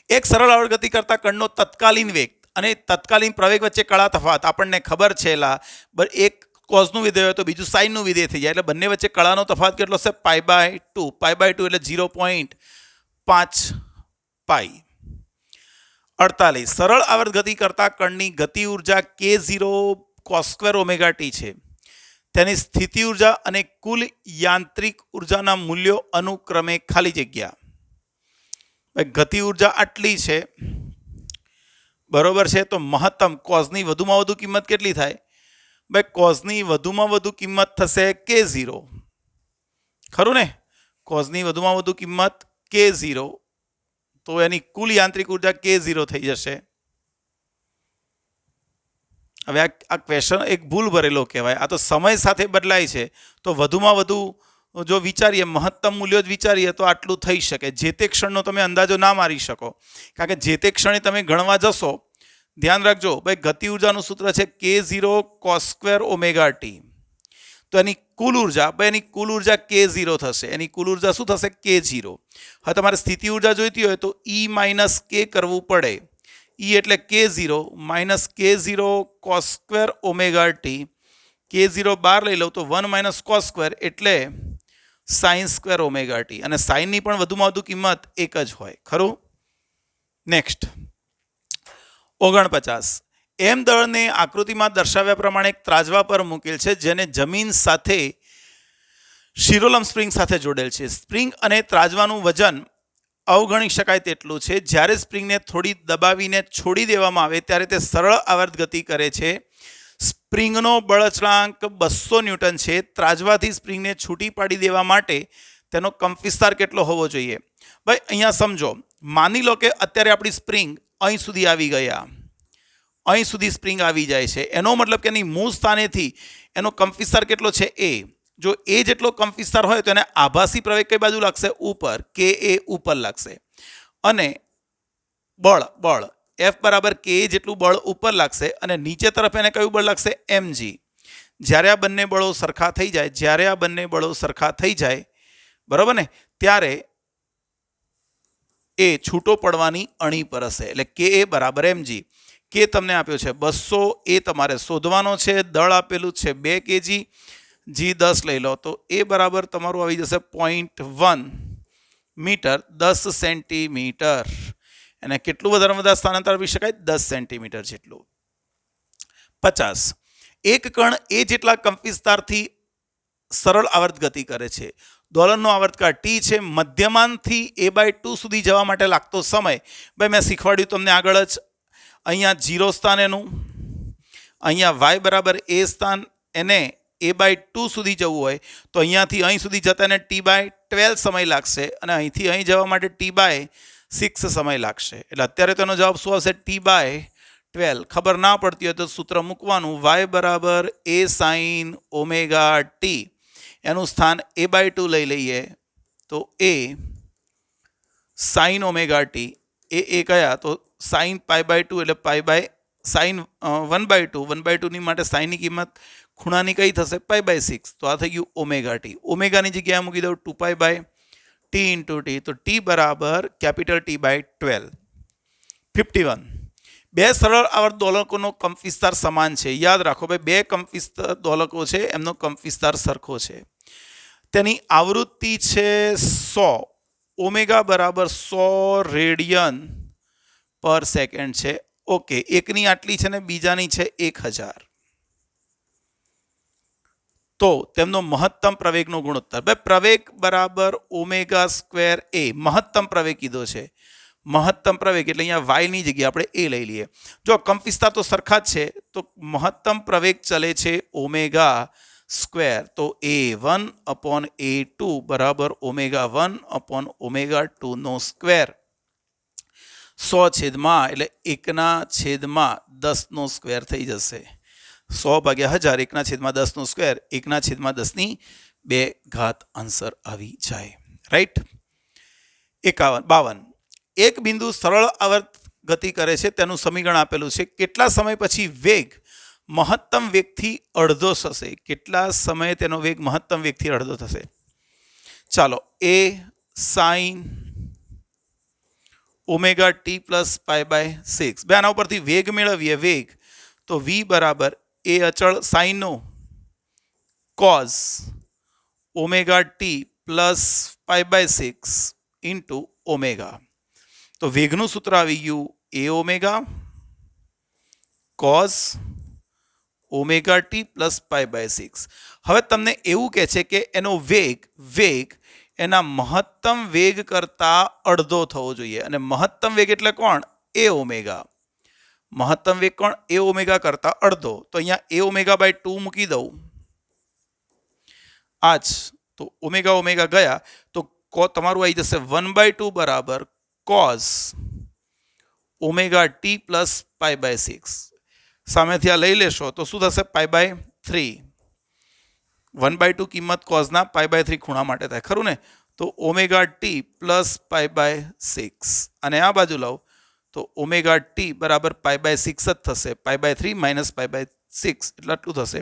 એક સરળ આવર્ત ગતિ કરતા કણનો તત્કાલીન વેગ અને તત્કાલીન પ્રવેગ વચ્ચે કળા તફાવત આપણને ખબર છે. એક કોઝનું વિધેય હોય તો બીજું સાઇનનું વિધેય થઈ જાય, એટલે બંને વચ્ચે કળાનો તફાવત કેટલો છે? π/2. π/2 એટલે 0.5 પાઈ. 48. સરળ આવર્ત ગતિ કરતા કણની ગતિ ઉર્જા k0 cos² ω t છે. તેની સ્થિતિ ઉર્જા અને કુલ યાંત્રિક ઉર્જાના મૂલ્યો અનુક્રમે ખાલી જગ્યા. ગતિ ઉર્જા આટલી છે, બરોબર છે? તો મહત્તમ કોઝની વધુમાં વધુ કિંમત કેટલી થાય? ભાઈ કોઝની વધુમાં વધુ કિંમત થશે k0, ખરું ને? કોઝની વધુમાં વધુ કિંમત k0, તો એની કુલ યાંત્રિક ઉર્જા k0 થઈ જશે. હવે આ ક્વેશ્ચન એક ભૂલ ભરેલો કહેવાય. આ તો સમય સાથે બદલાય છે, તો વધુમાં વધુ જો વિચારીએ, મહત્તમ મૂલ્યો જ વિચારીએ તો આટલું થઈ શકે. જે તે ક્ષણનો તમે અંદાજો ના મારી શકો, કારણ કે જે તે ક્ષણે તમે ગણવા જશો. ધ્યાન રાખજો ભાઈ, ગતિ ઉર્જાનું સૂત્ર છે k0 cos² ω t. તો એની કુલ ઉર્જા, ભાઈ એની કુલ ઉર્જા k0 થશે. એની કુલ ઉર્જા શું થશે? k0. હવે તમારે સ્થિતિ ઉર્જા જોઈતી હોય તો E - k કરવું પડે. E એટલે k0 - k0 cos² ω t. k0 બહાર લઈ લઉં તો 1 - cos² એટલે sin² ω t. અને સાઇનની પણ વધુમાં વધુ કિંમત એક જ હોય, ખરું? નેક્સ્ટ. 49. એમ દળને આકૃતિમાં દર્શાવ્યા પ્રમાણે એક ત્રાજવા પર મૂકેલ છે, જેને જમીન સાથે શિરોલમ સ્પ્રિંગ સાથે જોડેલ છે. સ્પ્રિંગ અને ત્રાજવાનું વજન અવગણી શકાય તેટલું છે. જ્યારે સ્પ્રિંગને થોડી દબાવીને છોડી દેવામાં આવે ત્યારે તે સરળ આવર્ત ગતિ કરે છે. સ્પ્રિંગનો બળ અચળાંક 200 ન્યૂટન છે. ત્રાજવાથી સ્પ્રિંગને છૂટી પાડી દેવા માટે તેનો કંપવિસ્તાર કેટલો હોવો જોઈએ? ભાઈ અહીંયા સમજો, માની લો કે અત્યારે આપણી સ્પ્રિંગ અહીં સુધી આવી ગયા, અહીં સુધી સ્પ્રિંગ આવી જાય છે. એનો મતલબ કે એની મૂળ સ્થાનેથી એનો કંપવિસ્તાર કેટલો છે? a. જો a જેટલો કંપવિસ્તાર હોય તો એને આભાસી પ્રવેગ કઈ બાજુ લાગશે? ઉપર. કે એ ઉપર લાગશે. અને બળ F બરાબર કે જેટલું બળ ઉપર લાગશે અને નીચે તરફ એને કયું બળ લાગશે? mg. જ્યારે આ બંને બળો સરખા થઈ જાય, બરાબર ને, ત્યારે એ છૂટો પડવાની અણી પર હશે. એટલે કે એ બરાબર mg. કે તમને આપ્યો છે 200, એ તમારે શોધવાનો છે. દળ આપેલું છે 2 kg, g 10 લઈ લો તો એ બરાબર તમારું આવી જશે 0.1 મીટર 10 સેન્ટીમીટર. એને કેટલું વધારે સ્થાનાંતર આપી શકાય? 10 સેન્ટીમીટર જેટલું. 50. એક કણ એ જેટલા કંપવિસ્તારથી સરળ આવર્ત ગતિ કરે છે. દોલનનો આવર્તકાળ t છે. મધ્યમાનથી a/2 સુધી જવા માટે લાગતો સમય, ભાઈ મેં શીખવાડ્યું તમને આગળ જ. અહીંયા 0 સ્થાન એનું, અહીંયા y બરાબર a સ્થાન, એને a/2 સુધી જવું હોય તો અહીંયાથી અહીં સુધી જતાને t/12 સમય લાગશે અને અહીંથી અહીં જવા માટે t/6 સમય લાગશે. એટલે અત્યારે તેનો જવાબ શું આવશે? t/12. ખબર ના પડતી હોય તો સૂત્ર મૂકવાનું, y બરાબર a sin ઓમેગા t. એનું સ્થાન a/2 લઈ લઈએ તો a sin ઓમેગા t એ કયા? તો sin π/2 એટલે sin 1/2. 1/2 ની માટે sin ની કિંમત ખૂણાની કઈ થશે? π/6. તો આ થઈ ગયું ઓમેગા ટી. ઓમેગાની જગ્યાએ મૂકી દઉં 2π/t ઇન્ટુ t. તો t બરાબર કેપિટલ t/12. 51. બે સરળ આવર્ત દોલકોનો કંપવિસ્તાર સમાન છે. યાદ રાખો ભાઈ, બે કંપવિસ્તાર દોલકો છે, એમનો કંપવિસ્તાર સરખો છે. તેની આવૃત્તિ છે 100. ઓમેગા બરાબર 100 રેડિયન પર સેકન્ડ છે. ઓકે, એકની આટલી છે ને બીજાની છે 1000. તો તેમનો મહત્તમ પ્રવેગનો ગુણોત્તર, ભાઈ પ્રવેગ બરાબર ઓમેગા સ્ક્વેર a. મહત્તમ પ્રવેગ કીધો છે. મહત્તમ પ્રવેગ એટલે અહીંયા y ની જગ્યાએ આપણે a લઈ લઈએ. જો કંપવિસ્તાર તો સરખા જ છે તો મહત્તમ પ્રવેગ ચલે છે ઓમેગા સ્ક્વેર. તો a1/a2 બરાબર ઓમેગા 1/ઓમેગા 2 નો સ્ક્વેર. 100/માં એટલે 1/10 નો સ્ક્વેર થઈ જશે. 100/1000 1/10 નો સ્ક્વેર 1/10² આન્સર આવી જાય. રાઈટ. 52. એક બિંદુ સરળ આવર્ત ગતિ કરે છે, તેનું સમીકરણ આપેલું છે. કેટલા સમય પછી વેગ મહત્તમ વેગથી અડધો થશે? કેટલા સમયે તેનો વેગ મહત્તમ વેગથી અડધો થશે? ચાલો, a sin omega t plus π/6. બે આના ઉપરથી વેગ મેળવીએ. વેગ તો v બરાબર એ અચળ સાઈનનો cos omega t plus π/6 into omega. તો વેગનું સૂત્ર આવી ગયું a omega cos omega t plus π/6. હવે તમને એવું કહે છે કે એનો વેગ એના મહત્તમ વેગ કરતા અડધો થવો જોઈએ. અને મહત્તમ વેગ એટલે કોણ? a omega. મહત્તમ વેગ કોણ? a ઓમેગા કરતા અડધો. તો અહીંયા a ઓમેગા/2 મૂકી દઉં. આજ તો ઓમેગા ગયા તો તમારું આવી જશે 1/2 બરાબર cos ઓમેગા t પ્લસ π/6. સામેથી આ લઈ લેશો તો શું થશે? π/3. 1/2 કિંમત કોઝના π/3 ખૂણા માટે થાય, ખરું ને? તો ઓમેગા t પ્લસ π/6. અને આ બાજુ લાવો તો ઓમેગા t બરાબર π/6 જ થશે. π/3 માઇનસ π/6 એટલે આટલું થશે.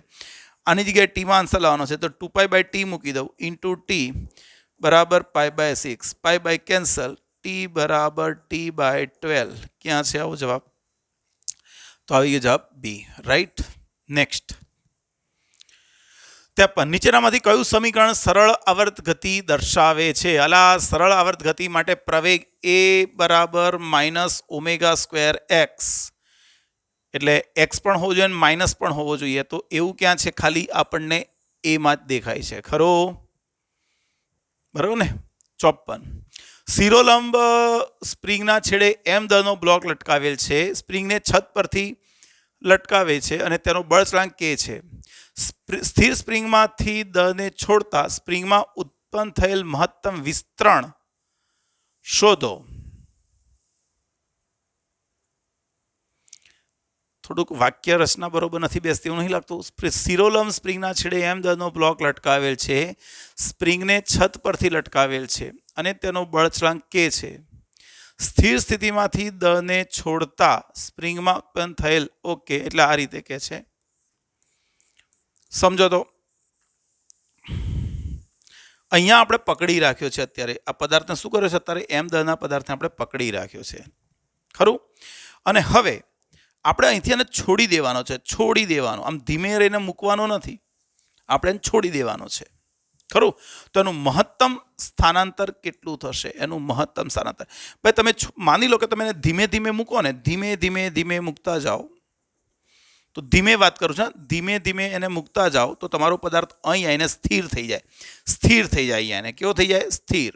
આની જગ્યાએ ટીમાં આન્સર લાવવાનો છે તો 2π/t મૂકી દઉં ઇન્ટુ t બરાબર π/6. π/ કેન્સલ, t બરાબર t/12. ક્યાં છે આવો જવાબ? તો આવી ગયો જવાબ બી. રાઈટ. નેક્સ્ટ. 53. નીચેનામાંથી કયું સમીકરણ સરળ આવર્ત ગતિ દર્શાવે છે? અલા, સરળ આવર્ત ગતિ માટે પ્રવેગ a બરાબર માઇનસ ઓમેગા સ્ક્વેર x. એટલે x પણ હોવો જોઈએ અને માઇનસ પણ હોવો જોઈએ. તો એવું ક્યાં છે? ખાલી આપણને a માં જ દેખાય છે, ખરો? બરાબર ને? 54. શિરોલંબ સ્પ્રિંગના છેડે m દળનો બ્લોક લટકાવેલ છે. સ્પ્રિંગને છત પરથી લટકાવે છે અને તેનો બળચળાંક k છે. સ્થિર સ્પ્રિંગમાંથી દળને છોડતા સ્પ્રિંગમાં ઉત્પન્ન થયેલ મહત્તમ વિસ્તરણ શોધો. થોડુંક વાક્ય રચના બરોબર નથી બેસતી એવું નહીં લાગતું? શિરોલંબ સ્પ્રિંગના છેડે m દળનો બ્લોક લટકાવેલ છે. સ્પ્રિંગને છત પરથી લટકાવેલ છે અને તેનો બળચળાંક k છે. સ્થિર સ્થિતિમાંથી દળને છોડતા સ્પ્રિંગમાં ઉત્પન્ન થયેલ, ઓકે, એટલે આ રીતે કે છે. સમજો તો અહીંયા આપણે પકડી રાખ્યો છે. અત્યારે આ પદાર્થને શું કર્યો છે? અત્યારે m દળના પદાર્થને આપણે પકડી રાખ્યો છે, ખરું? અને હવે આપણે અહીંથી એને છોડી દેવાનો છે. છોડી દેવાનો, આમ ધીમે રહીને મૂકવાનો નથી, આપણે એને છોડી દેવાનો છે, ખરું? તો એનું મહત્તમ સ્થાનાંતર કેટલું થશે? એનું મહત્તમ સ્થાનાંતર, ભાઈ તમે માની લો કે તમે એને ધીમે ધીમે મૂકો ને, ધીમે ધીમે ધીમે મૂકતા જાઓ. તો ધીમે વાત કરું છું, ધીમે ધીમે એને મૂકતા જાઓ તો તમારો પદાર્થ અહીં આવીને સ્થિર થઈ જાય. સ્થિર થઈ જાય. અહીંયા એને કેવો થઈ જાય? સ્થિર.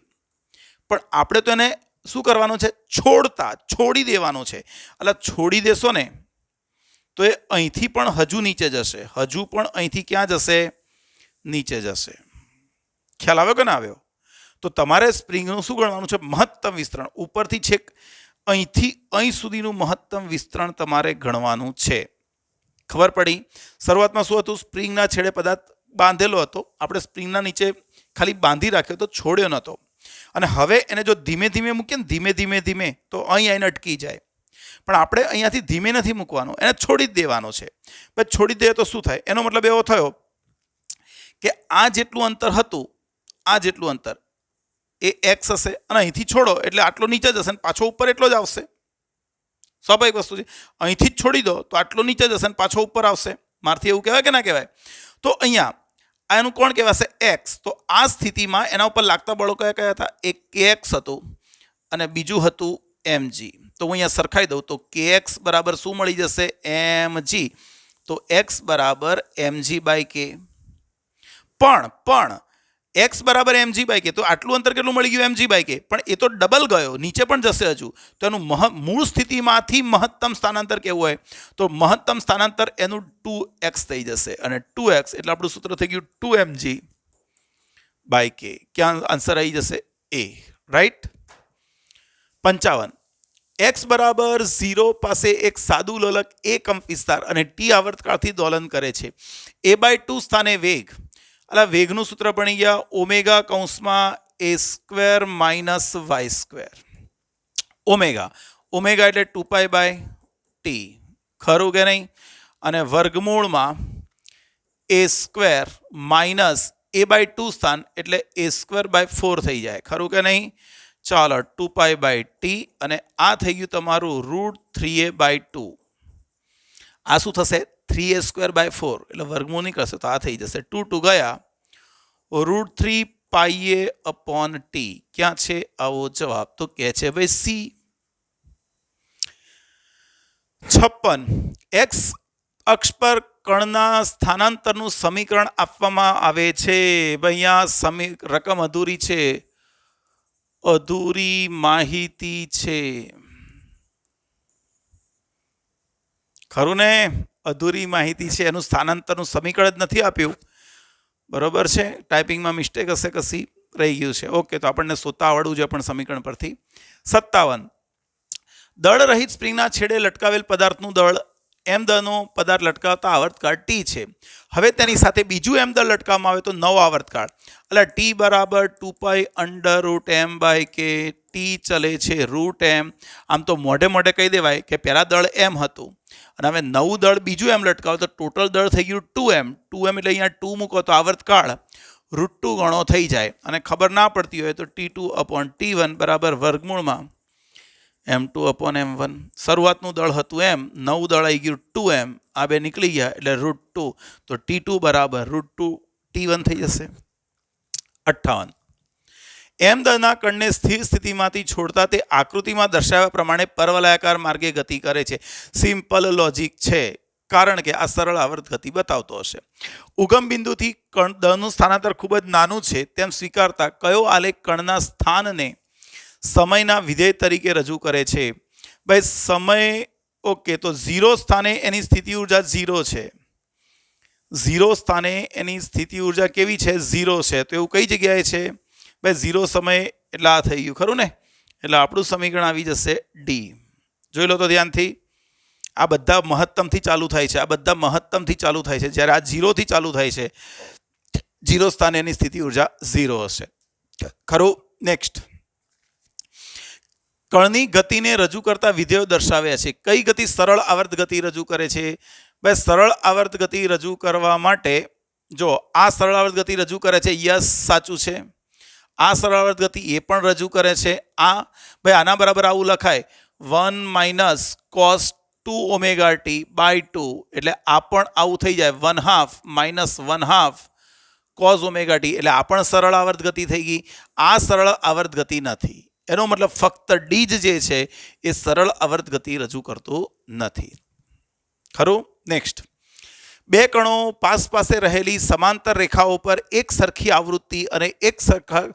પણ આપણે તો એને શું કરવાનું છે? છોડી દેવાનું છે. એટલે છોડી દેશો ને તો એ અહીંથી પણ હજુ નીચે જશે. હજુ પણ અહીંથી ક્યાં જશે? નીચે જશે. ખ્યાલ આવ્યો કે ના આવ્યો? તો તમારે સ્પ્રિંગનું શું ગણવાનું છે? મહત્તમ વિસ્તરણ. ઉપરથી છેક અહીંથી અહીં સુધીનું મહત્તમ વિસ્તરણ તમારે ગણવાનું છે. ખબર પડી? શરૂઆતમાં શું હતું? સ્પ્રિંગના છેડે પદાર્થ બાંધેલો હતો, આપણે સ્પ્રિંગના નીચે ખાલી બાંધી રાખ્યો તો છોડ્યો નહોતો. અને હવે એને જો ધીમે ધીમે મૂકીએ ને ધીમે તો અહીં આવીને અટકી જાય. પણ આપણે અહીંયાથી ધીમે નથી મૂકવાનો, એને છોડી જ દેવાનો છે. પછી છોડી દઈએ તો શું થાય? એનો મતલબ એવો થયો કે આ જેટલું અંતર હતું, આ જેટલું અંતર એ એક્સ હશે, અને અહીંથી છોડો એટલે આટલો નીચે જશે ને પાછો ઉપર એટલો જ આવશે. સ્વાભાવિક વસ્તુ છે. અહીંથી જ છોડી દો તો આટલો નીચે જશે ને પાછો ઉપર આવશે. મારથી એવું કહેવાય કે ના કહેવાય? તો અહીંયા આનું કોણ કહેવાશે? એક્સ. તો આ સ્થિતિમાં એના ઉપર લાગતા બળો કયા કયા હતા? એક કેએક્સ હતું અને બીજું હતું એમજી. તો હું અહીંયા સરખાઈ દઉં તો કેએક્સ બરાબર શું મળી જશે? એમજી. તો એક્સ બરાબર એમજી બાય કે. પણ એક્સ બરાબર એમજી બાય કે, તો આટલું અંતર કેટલું મળી ગયું? એમજી બાય કે. પણ એ તો ડબલ ગયો, નીચે પણ જશે હજુ. તો એનું મૂળ સ્થિતિમાંથી મહત્તમ સ્થાનાંતર કેવું હોય? તો મહત્તમ સ્થાનાંતર એનું 2x થઈ જશે. અને 2x એટલે આપણું સૂત્ર થઈ ગયું 2mg બાય કે. ક્યાં આન્સર આવી જશે? એ. રાઈટ. 55. x બરાબર 0 પાસે એક સાદું લોલક એ કંપ વિસ્તાર અને t આવર્તકાળથી દોલન કરે છે. a/2 સ્થાને વેગ. એટલે વેગનું સૂત્ર બની ગયા ઓમેગા કૌંસમાં a square minus y square. Omega એટલે 2π/t. ખરું કે નહીં? અને વર્ગમૂળમાં a સ્ક્વેર માઇનસ a/2 સ્થાન એટલે a સ્ક્વેર બાય 4 થઈ જાય. ખરું કે નહીં? ચાલો 2π/t અને આ થઈ ગયું તમારું √3a/2. આ શું થશે? 3a²/4 એટલે વર્ગમૂળ નીકળશે તો આ થઈ જશે. 2 ગયા √3πa/t. ક્યાં છે આવો જવાબ? તો કે છે ભાઈ સી. 56. એક્સ અક્ષ પર કણના સ્થાનાંતરનું સમીકરણ આપવામાં આવે છે. ભાઈ અહીંયા રકમ અધૂરી છે, અધૂરી માહિતી છે. ખરું ને? અધૂરી માહિતી છે. એનું સ્થાનાંતરનું સમીકરણ જ નથી આપ્યું. બરોબર છે? ટાઈપિંગમાં મિસ્ટેક હશે, કશી રહી ગયું છે. ઓકે, તો આપણને શોધતા આવડવું જોઈએ પણ સમીકરણ પરથી. 57. દળ રહિત સ્પ્રિંગના છેડે લટકાવેલ પદાર્થનું દળ એમ દળનો પદાર્થ લટકાવતા આવર્તકાળ ટી છે. હવે તેની સાથે બીજું એમ દળ લટકાવવામાં આવે તો નવો આવર્તકાળ. એટલે ટી બરાબર 2π√m/k. ટી ચલે છે √m. આમ તો મોઢે કહી દેવાય કે પહેલા દળ એમ હતું અને હવે નવું દળ બીજું એમ લટકાવો તો ટોટલ દળ થઈ ગયું 2m. 2m એટલે અહીંયા 2 મૂકો તો આવર્તકાળ √2 ગણો થઈ જાય. અને ખબર ના પડતી હોય તો T2/T1 બરાબર વર્ગમૂળમાં m2/m1. શરૂઆતનું દળ હતું એમ, નવું દળ આવી ગયું 2m, આ બે નીકળી ગયા એટલે √2. તો T2 બરાબર √2T1 થઈ જશે. 58. એમ દળના કણને સ્થિર સ્થિતિમાંથી છોડતા તે આકૃતિમાં દર્શાવ્યા પ્રમાણે પરવલયાકાર માર્ગે ગતિ કરે છે. સિમ્પલ લોજિક છે, કારણ કે આ સરળ આવર્ત ગતિ બતાવતો હશે. ઉગમ બિંદુથી કણ દળનું સ્થાનાંતર ખૂબ જ નાનું છે તેમ સ્વીકારતા કયો આલેખ કણના સ્થાનને સમયના વિધેય તરીકે રજૂ કરે છે? ભાઈ સમય, ઓકે, તો 0 સ્થાને એની સ્થિતિ ઉર્જા 0 છે. 0 સ્થાને એની સ્થિતિ ઉર્જા કેવી છે? 0 છે. તો એવું કઈ જગ્યાએ છે? ભાઈ 0 સમય એટલે આ થઈ ગયું. ખરું ને? એટલે આપણું સમીકરણ આવી જશે ડી. જોઈ લો તો ધ્યાનથી. આ બધા મહત્તમથી ચાલુ થાય છે, આ બધા મહત્તમથી ચાલુ થાય છે. જ્યારે આ 0થી ચાલુ થાય છે, 0 સ્થાને એની સ્થિતિ ઉર્જા 0 હશે. ખરું? નેક્સ્ટ. કણની ગતિને રજૂ કરતા વિધેયો દર્શાવ્યા છે. કઈ ગતિ? સરળ આવર્ત ગતિ રજૂ કરે છે. ભાઈ સરળ આવર્ત ગતિ રજૂ કરવા માટે જો આ સરળ આવર્ત ગતિ રજૂ કરે છે, યસ સાચું છે. આ સરળ આવર્ત ગતિ એ પણ રજૂ કરે છે. આ ભાઈ આના બરાબર આવું લખાય 1 - cos 2ωt/2. એટલે આ પણ આવું થઈ જાય 1/2 - 1/2 cos ωt. એટલે આ પણ સરળ આવર્ત ગતિ થઈ ગઈ. આ સરળ આવર્ત ગતિ નથી. એનો મતલબ ફક્ત ડી જ જે છે એ સરળ આવર્ત ગતિ રજૂ કરતું નથી. ખરું? નેક્સ્ટ. બે કણો પાસે રહેલી સમાંતર રેખાઓ પર એક સરખી આવૃત્તિ અને એક સરખા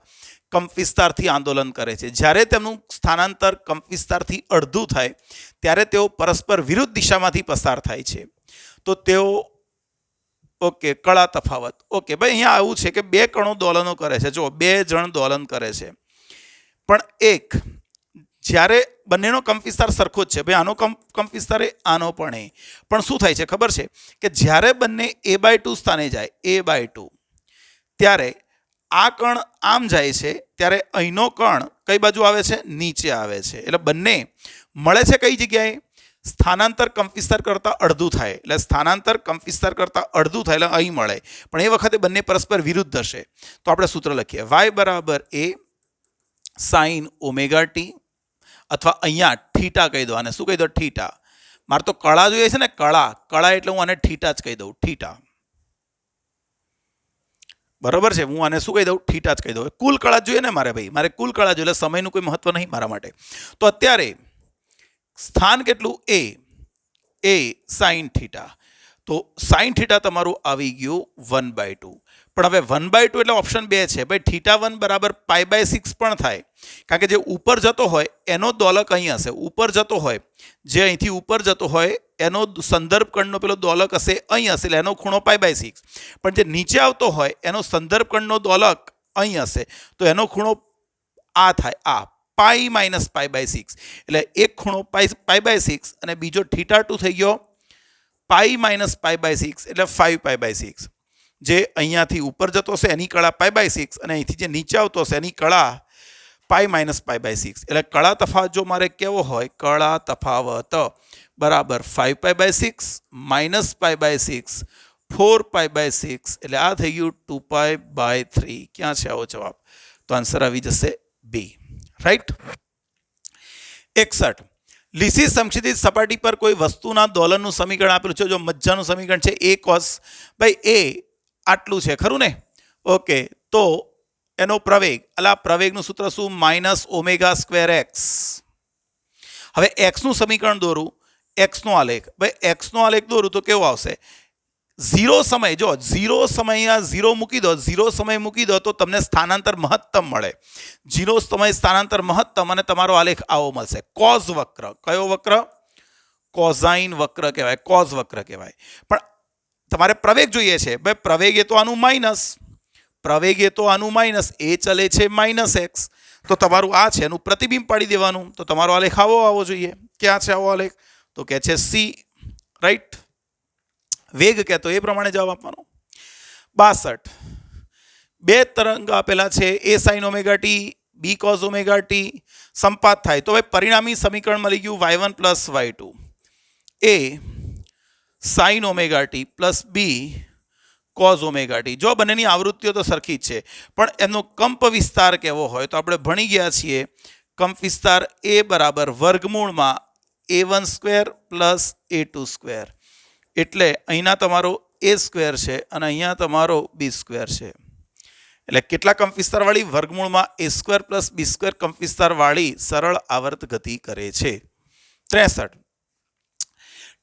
કંપ વિસ્તારથી આંદોલન કરે છે. જ્યારે તેમનું સ્થાનાંતર કંપ વિસ્તારથી અડધું થાય ત્યારે તેઓ પરસ્પર વિરુદ્ધ દિશામાંથી પસાર થાય છે. તો તેઓ ઓકે, કળા તફાવત. ઓકે ભાઈ, અહીંયા આવું છે કે બે કણો દોલનો કરે છે. જો બે જણ દોલન કરે છે, પણ એક જ્યારે બંનેનો કંપવિસ્તાર સરખો જ છે. ભાઈ આનો કંપવિસ્તાર એ, આનો પણ એ. પણ શું થાય છે ખબર છે કે જ્યારે બંને a/2 સ્થાને જાય, a/2, ત્યારે આ કણ આમ જાય છે, ત્યારે અહીંનો કણ કઈ બાજુ આવે છે? નીચે આવે છે. એટલે બંને મળે છે કઈ જગ્યાએ? સ્થાનાંતર કંપવિસ્તાર કરતાં અડધું થાય. એટલે સ્થાનાંતર કંપવિસ્તાર કરતાં અડધું થાય એટલે અહીં મળે. પણ એ વખતે બંને પરસ્પર વિરુદ્ધ હશે. તો આપણે સૂત્ર લખીએ, y બરાબર a sin ઓમેગા ટી, અથવા અહીંયા થીટા કહી દો. આને શું કહી દો? થીટા. મારે તો કળા જોઈએ છે ને, કળા એટલે હું આને થીટા જ કહી દઉં, થીટા. બરોબર છે, હું આને શું કહી દઉં? થીટા જ કહી દઉં. કુલ કળા જોઈએ ને મારે ભાઈ, મારે કુલ કળા જોઈએ, એટલે સમયનું કોઈ મહત્વ નહીં મારા માટે. તો અત્યારે સ્થાન કેટલું? a sin theta. તો sin થીટા તમારું આવી ગયું 1/2. પણ હવે 1/2 એટલે ઓપ્શન 2 છે ભાઈ. θ1 બરાબર π/6 પણ થાય, કારણ કે જે ઉપર જતો હોય એનો દોલક અહીં હશે. ઉપર જતો હોય, જે અહીંથી ઉપર જતો હોય એનો સંદર્ભ કણનો પેલો દોલક હશે અહીં હશે, એટલે એનો ખૂણો π/6. પણ જે નીચે આવતો હોય એનો સંદર્ભ કણનો દોલક અહીં હશે, તો એનો ખૂણો આ થાય, આ પાઈ માઇનસ π/6. એટલે એક ખૂણો π/6 અને બીજો θ2 થઈ ગયો પાઈ માઇનસ π/6, એટલે 5π/6. જે અહીંયાથી ઉપર જતો હશે એની કળા π/6, અને અહીંથી જે નીચે આવતો હશે એની કળા પાઈ માઇનસ π/6. એટલે કળા તફાવત જો મારે કેવો હોય, કળા તફાવત બરાબર 5π/6 માઇનસ π/6 4π/6, એટલે આ થઈ ગયું 2π/3. ક્યાં છે આવો જવાબ? તો આન્સર આવી જશે બી. રાઈટ. 61. લીસી સમક્ષિતિજ સપાટી પર કોઈ વસ્તુના દોલનનું સમીકરણ આપેલું છે. જો મજાનું સમીકરણ છે, a cos, ભાઈ એ આટલું છે ખરું ને? ઓકે, તો એનો પ્રવેગ, એટલે આ પ્રવેગનું સૂત્ર શું? -ω²x. હવે x નું સમીકરણ દોરું, x નો આલેખ. ભાઈ x નો આલેખ દોરું તો કેવો આવશે? 0 સમય, જો 0 સમય 0 મૂકી દો, 0 સમય મૂકી દો તો તમને સ્થાનાંતર મહત્તમ મળે. 0 સમય સ્થાનાંતર મહત્તમ, અને તમારો આલેખ આવો મળશે. કોઝ વક્ર. કયો વક્ર? કોઝાઇન વક્ર કહેવાય, કોઝ વક્ર કહેવાય. પણ તમારે પ્રવેગ જોઈએ છે. ભાઈ પ્રવેગ એ તો આનું માઇનસ, પ્રવેગ એ તો આનું માઇનસ, એ ચલે છે -x. તો તમારું આ છે એનું પ્રતિબિંબ પાડી દેવાનું. તો તમારો આલેખ આવો જોઈએ. ક્યાં છે આવો આલેખ? તો કે છે સી. રાઈટ. વેગ કહેતો એ પ્રમાણે જવાબ આપવાનો. 62. બે તરંગ આપેલા છે, a sin omega t, b cos omega t. સંપાત થાય તો ભાઈ પરિણામી સમીકરણ મળી ગયું y1 + y2. a sin omega t plus b cos omega T. જો બંનેની આવૃત્તિઓ તો સરખી જ છે, પણ એમનો કંપ વિસ્તાર કેવો હોય તો આપણે ભણી ગયા છીએ. કંપ વિસ્તાર a બરાબર વર્ગમૂળમાં a1² + a2². એટલે અહીંના તમારો a² છે અને અહીંયા તમારો b² છે. એટલે કેટલા કંપ વિસ્તારવાળી? વર્ગમૂળમાં a² + b² કંપ વિસ્તારવાળી સરળ આવર્ત ગતિ કરે છે. 63.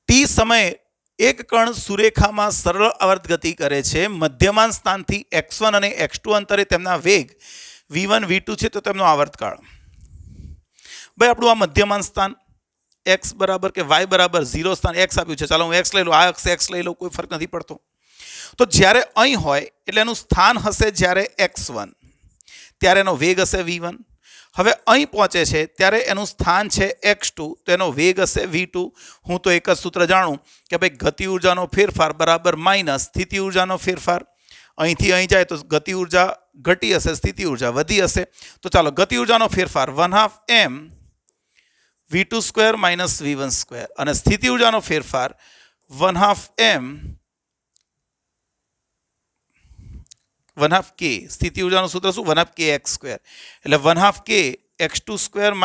ટી સમયે એક કણ સુરેખામાં સરળ આવર્ત ગતિ કરે છે. મધ્યમાન સ્થાનથી x1 અને x2 અંતરે તેમના વેગ v1 v2 છે, તો તેમનો આવર્તકાળ. ભાઈ આપણું આ મધ્યમાન સ્થાન x બરાબર કે y બરાબર 0 સ્થાન x આપ્યું છે. ચાલો હું x લઈ લઉં, આ અક્ષ x લઈ લઉં, કોઈ ફરક નથી પડતો. તો જ્યારે અહીં હોય એટલે એનું સ્થાન હશે જ્યારે x1, ત્યારે એનો વેગ હશે v1. હવે અહીં પહોંચે છે ત્યારે એનું સ્થાન છે x2, તો એનો વેગ હશે v2. હું તો એક જ સૂત્ર જાણું કે ભાઈ ગતિ ઉર્જાનો ફેરફાર બરાબર માઇનસ સ્થિતિ ઉર્જાનો ફેરફાર. અહીંથી અહીં જાય તો ગતિ ઉર્જા ઘટી હશે, સ્થિતિ ઉર્જા વધી હશે. તો ચાલો ગતિ ઉર્જાનો ફેરફાર 1/2 m v2² - v1², અને સ્થિતિ ઉર્જાનો ફેરફાર 1/2 m 1/2 k. સ્થિતિ ઉર્જાનું સૂત્ર શું? 1/2 k x². એટલે 1/2 k x2² -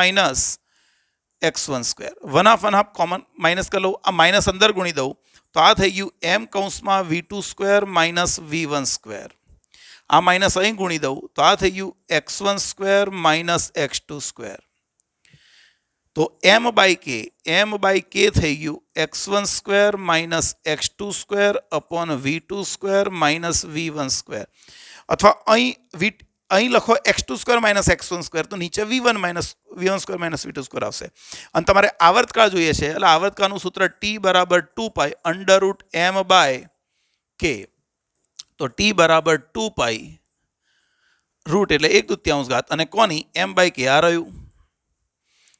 x1². 1/2 common minus કરી લઉં, આ માઇનસ અંદર ગુણી દઉં તો આ થઈ ગયું m કૌંસમાં v2² - v1². આ માઇનસ અહીં ગુણી દઉં તો આ થઈ ગયું x1² - x2². તો m/k થઈ ગયું x1² - x2² upon v2² - v1². અથવા અહીં લખો x2² - x1², તો નીચે v1 - v1² - v2² આવશે. અને તમારે આવર્તકાળ જોઈએ છે, એટલે આવર્તકાળનું સૂત્ર t બરાબર 2π √m/k. તો ટી બરાબર 2 પાઈ રૂટ એટલે 1/2 ઘાત અને કોની m/k આ રહ્યું.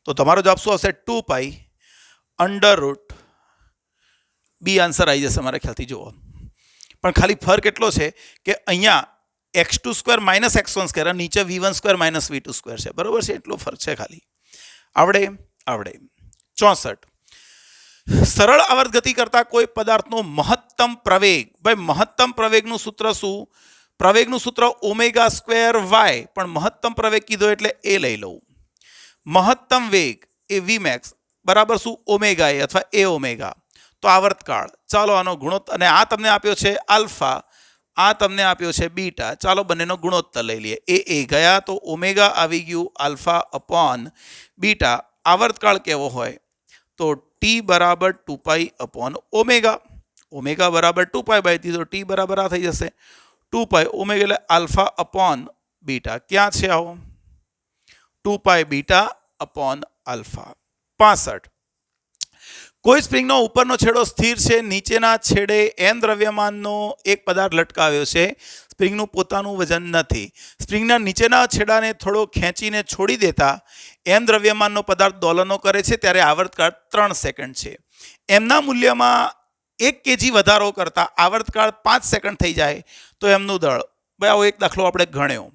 તો તમારો જવાબ શું આવશે 2 પાઈ અંડર રૂટ બી આન્સર આવી જશે મારા ખ્યાલથી. જુઓ પણ ખાલી ફરક એટલો છે કે અહીંયા x2² માઇનસ x1² અને નીચે v1² માઇનસ v2² છે. બરોબર છે, એટલો ફરક છે ખાલી. આવડે 64. સરળ આવર્ત ગતિ કરતા કોઈ પદાર્થનો મહત્તમ પ્રવેગ. ભાઈ મહત્તમ પ્રવેગનું સૂત્ર શું? પ્રવેગનું સૂત્ર ω² y, પણ મહત્તમ પ્રવેગ કીધો એટલે એ લઈ લઉં. મહત્તમ વેગ એ vmax બરાબર શું ઓમેગા એ અથવા એ ઓમેગા. તો આવર્તકાળ, ચાલો આનો ગુણોત્તર, અને આ તમને આપ્યો છે આલ્ફા, આ તમને આપ્યો છે બીટા. ચાલો બંનેનો ગુણોત્તર લઈ લઈએ. એ ગયા તો ઓમેગા આવી ગયું આલ્ફા અપોન બીટા. આવર્તકાળ કેવો હોય? તો ટી બરાબર 2 પાઈ અપોન ઓમેગા. ઓમેગા બરાબર 2 પાઈ બાય ટી, તો ટી બરાબર આ થઈ જશે 2 પાઈ ઓમેગા એટલે આલ્ફા અપોન બીટા. ક્યાં છે આવો? 2 પાઈ બીટા અપોન આલ્ફા. 65. કોઈ સ્પ્રિંગનો ઉપરનો છેડો સ્થિર છે, નીચેના છેડે n દ્રવ્યમાનનો એક પદાર્થ લટકાવ્યો છે. સ્પ્રિંગનું પોતાનું વજન નથી. સ્પ્રિંગના નીચેના છેડાને થોડો ખેંચીને છોડી દેતા n દ્રવ્યમાનનો પદાર્થ દોલનો કરે છે, ત્યારે આવર્તકાળ 3 સેકન્ડ છે. એમના મૂલ્યમાં 1 kg વધારો કરતા આવર્તકાળ 5 સેકન્ડ થઈ જાય તો એમનું દળ. ભાઈ આવો એક દાખલો આપણે ગણ્યો.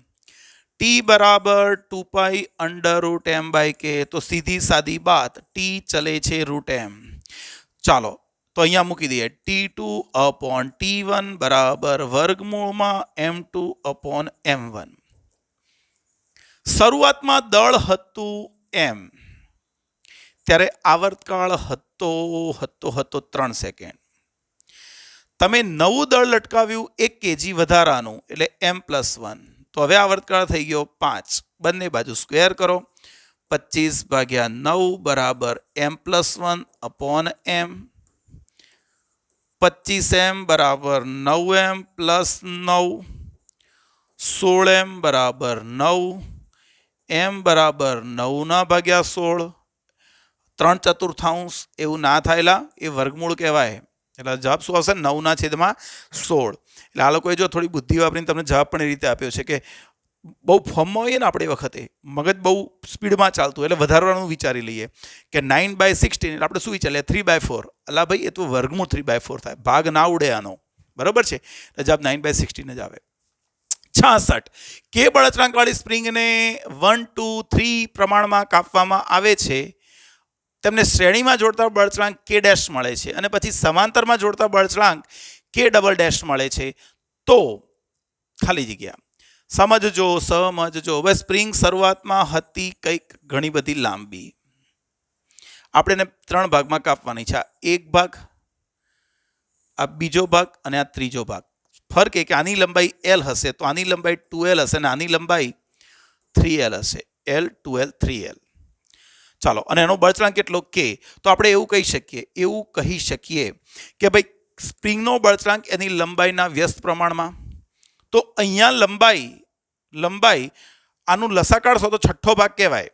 ટી બરાબર 2 પાઈ અંડર રૂટ m/k. તો સીધી સાદી બાત, ટી ચલે છે રૂટ m. ચાલો તો અહીંયા મૂકી દઈએ. T2 અપોન T1 બરાબર વર્ગમૂળમાં m2 અપોન m1. શરૂઆતમાં દળ હતું m, ત્યારે આવર્તકાળ હતો 3 સેકન્ડ. તમે નવું દળ લટકાવ્યું 1 kg વધારાનું એટલે m+1. તો હવે આવર્તકાળ થઈ ગયો 5. બંને બાજુ સ્ક્વેર કરો. 25/9 બરાબર m+1 અપોન m. 25m બરાબર 9m પ્લસ 9. 16m બરાબર 9. m બરાબર 9/16. 3/4 એવું ના થાયલા, એ વર્ગમૂળ કહેવાય. એટલે જવાબ શું આવશે? 9/16. એટલે આ લોકોએ જો થોડી બુદ્ધિ વાપરીને તમને જવાબ પણ એ રીતે આપ્યો છે કે બહુ ફોર્મમાં હોઈએ ને આપણે વખતે મગજ બહુ સ્પીડમાં ચાલતું, એટલે વધારવાનું વિચારી લઈએ કે 9/16 એટલે આપણે શું વિચારીએ 3/4. અલા ભાઈ એ તો વર્ગમૂળ 3/4 થાય, ભાગ ના ઉડે આનો. બરોબર છે, એટલે જવાબ 9/16 જ આવે. 66. કે બળતરાંકવાળી સ્પ્રિંગને 1, 2, 3 પ્રમાણમાં કાપવામાં આવે છે. તેમને શ્રેણીમાં જોડતા બળતરાંક k' મળે છે અને પછી સમાંતરમાં જોડતા બળતરાંક k" મળે છે. તો ખાલી જગ્યા સમજજો. હવે સ્પ્રિંગ શરૂઆતમાં હતી કંઈક ઘણી બધી લાંબી. આપણે એને 3 ભાગમાં કાપવાની છે. આ એક ભાગ, આ બીજો ભાગ અને આ ત્રીજો ભાગ. ફરક એ કે આની લંબાઈ l હશે તો આની લંબાઈ 2l હશે અને આની લંબાઈ 3l હશે. l 2l 3l. ચાલો, અને એનો બળતરાંક કેટલો k? તો આપણે એવું કહી શકીએ કે ભાઈ સ્પ્રિંગનો બળતરાંક એની લંબાઈના વ્યસ્ત પ્રમાણમાં. તો અહીંયા લંબાઈ આનું લસા કાઢશો તો છઠ્ઠો ભાગ કહેવાય.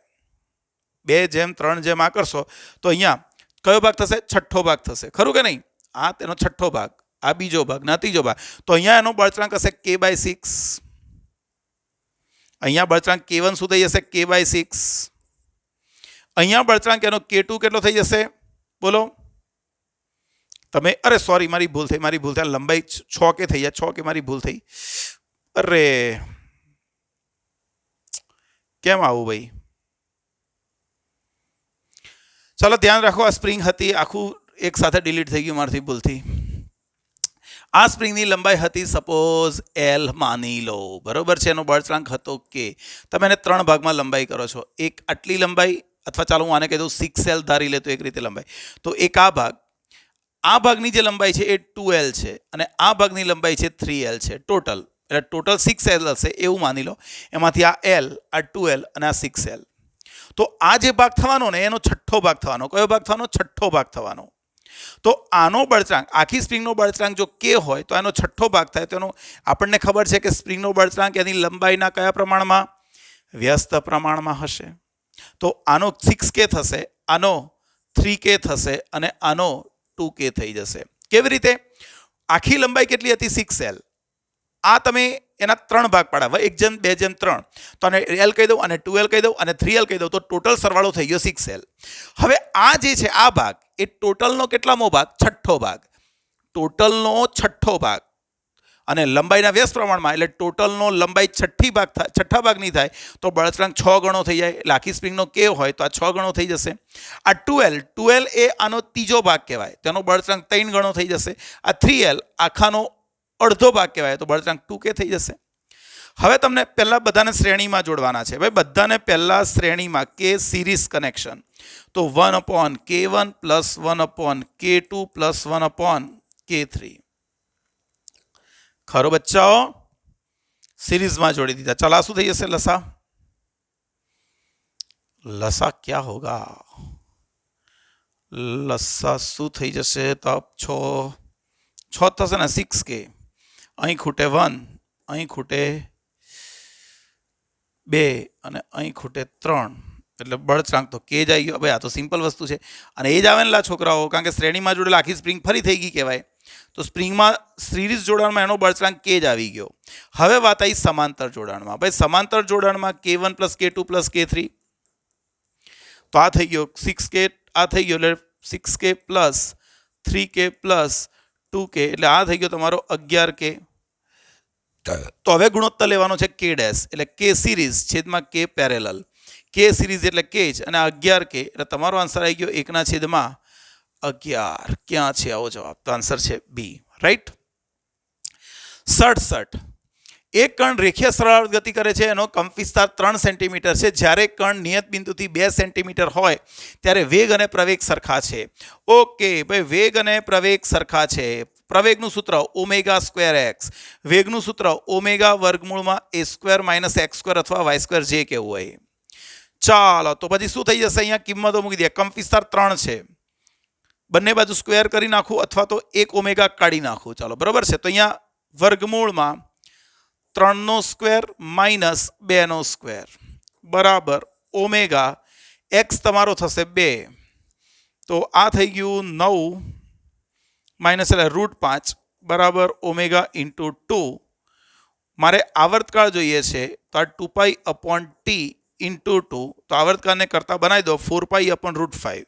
2:3 આ કરશો તો અહીંયા કયો ભાગ થશે? છઠ્ઠો ભાગ થશે. ખરું કે નહીં? આ તેનો છઠ્ઠો ભાગ, આ બીજો ભાગ, ના ત્રીજો ભાગ. તો અહીંયા એનો બળતરાંક હશે k/6. અહીંયા બળતરાંક k1 શું થઈ જશે? k/6. અહીંયા બળતરાંક એનો k2 કેટલો થઈ જશે? બોલો તમે. અરે સોરી, મારી ભૂલ થઈ. લંબાઈ 6k થઈ જાય. 6k મારી ભૂલ થઈ. અરે કેમ આવું ભાઈ? ચાલો ધ્યાન રાખો. આ સ્પ્રિંગ હતી, આખું એક સાથે ડિલીટ થઈ ગયું મારાથી ભૂલથી. આ સ્પ્રિંગની લંબાઈ હતી સપોઝ l માની લો. બરોબર છે, એનો બળતરાંક હતો k. તમે એને 3 ભાગમાં લંબાઈ કરો છો. એક આટલી લંબાઈ, અથવા ચાલો હું આને કહી દઉં 6l ધારી લે તો એક રીતે લંબાઈ. તો એક આ ભાગની જે લંબાઈ છે એ 2l છે અને આ ભાગની લંબાઈ છે 3l છે ટોટલ. એટલે ટોટલ 6l હશે એવું માની લો. એમાંથી આ l, આ 2l અને આ 6l. તો આ જે ભાગ થવાનો ને એનો છઠ્ઠો ભાગ થવાનો. કયો ભાગ થવાનો? છઠ્ઠો ભાગ થવાનો. તો આનો બળતરાંક, આખી સ્પ્રિંગનો બળતરાંક જો k હોય તો એનો છઠ્ઠો ભાગ થાય. તો એનો આપણને ખબર છે કે સ્પ્રિંગનો બળતરાંક એની લંબાઈના કયા પ્રમાણમાં? વ્યસ્ત પ્રમાણમાં હશે. તો આનો 6k થશે, આનો 3k થશે અને આનો 2k થઈ જશે. કેવી રીતે? આખી લંબાઈ કેટલી હતી? 6l. આ તમે એના 3 ભાગ પાડ્યા, 1/2/3, તો આને L કહી દઉં અને 2L કહી દઉં અને 3L કહી દઉં, તો ટોટલ સરવાળો થઈ ગયો 6L. હવે આ જે છે આ ભાગ એ ટોટલનો કેટલામો ભાગ? છઠ્ઠો ભાગ. ટોટલનો છઠ્ઠો ભાગ અને લંબાઈના વ્યસ્ત પ્રમાણમાં, એટલે ટોટલનો લંબાઈ છઠ્ઠા ભાગની થાય તો બળતરાંક 6 ગણો થઈ જાય. એટલે આખી સ્પ્રિંગનો K હોય તો આ 6 ગણો થઈ જશે. આ 2L એ આનો ત્રીજો ભાગ કહેવાય, તેનો બળતરાંક 3 ગણો થઈ જશે. આ 3L આખાનો અડધો ભાગ કહેવાય, તો બળતરાંક 2K થઈ જશે. હવે તમને પહેલા બધાને શ્રેણીમાં જોડવાના છે. ભાઈ બધાને પહેલા શ્રેણીમાં K સિરીઝ કનેક્શન, તો 1/K1 plus 1/K2 plus 1/K3. ખરો બચ્ચાઓ? સિરીઝમાં જોડી દીધા. ચાલો આ શું થઈ જશે? લસા ક્યાં હોગા? લસા શું થઈ જશે? તો 6 થશે ને, 6K. અહીં ખૂટે 1, અહીં ખૂટે 2 અને અહીં ખૂટે 3, એટલે બળતરાંક તો K જ આવી ગયો. ભાઈ આ તો સિમ્પલ વસ્તુ છે અને એ જ આવે ને છોકરાઓ, કારણ કે શ્રેણીમાં જોડેલા આખી સ્પ્રિંગ ફરી થઈ ગઈ કહેવાય. તો સ્પ્રિંગમાં સિરીઝ જોડાણમાં એનો બળતરાંક K જ આવી ગયો. હવે વાત આવી સમાંતર જોડાણમાં. ભાઈ સમાંતર જોડાણમાં K1 plus K2 plus K3, તો આ થઈ ગયો 6K, આ થઈ ગયો એટલે 6K plus 3K plus 2K, એટલે આ થઈ ગયો તમારો 11K. તો હવે ગુણોત્તર લેવાનો છે K ડેશ, એટલે K સિરીઝ છેદમાં K પેરેલલ. K સિરીઝ એટલે K જ અને 11K, એટલે તમારો આન્સર આવી ગયો 1/11. ક્યાં છે આવો જવાબ? તો આન્સર છે બી. રાઈટ. 67. એક કણ રેખીય સરળ ગતિ કરે છે, એનો કંપ વિસ્તાર 3 સેન્ટીમીટર છે. જ્યારે કણ નિયત બિંદુથી 2 સેન્ટીમીટર હોય ત્યારે વેગ અને પ્રવેગ સરખા છે. ઓકે ભાઈ, વેગ અને પ્રવેગ સરખા છે. પ્રવેગનું સૂત્ર ω²x, વેગનું સૂત્ર ω² -x² અથવા y² જે કેવું હોય. ચાલો તો પછી શું થઈ જશે? અહીંયા કિંમતો મૂકી દે. કંપ વિસ્તાર 3 છે, બંને બાજુ સ્ક્વેર કરી નાખું અથવા તો 1 ઓમેગા કાઢી નાખું. ચાલો બરાબર છે. તો અહીંયા વર્ગમૂળમાં 3² -2² બરાબર ઓમેગા. એક્સ તમારો થશે 2, તો આ થઈ ગયું 9 માઇનસ એટલે √5 બરાબર ઓમેગા ઇન્ટુ 2. મારે આવર્તકાળ જોઈએ છે, તો આ 2π/t ઇન્ટુ 2, તો આવર્તકાળને કરતા બનાવી દો 4π/√5.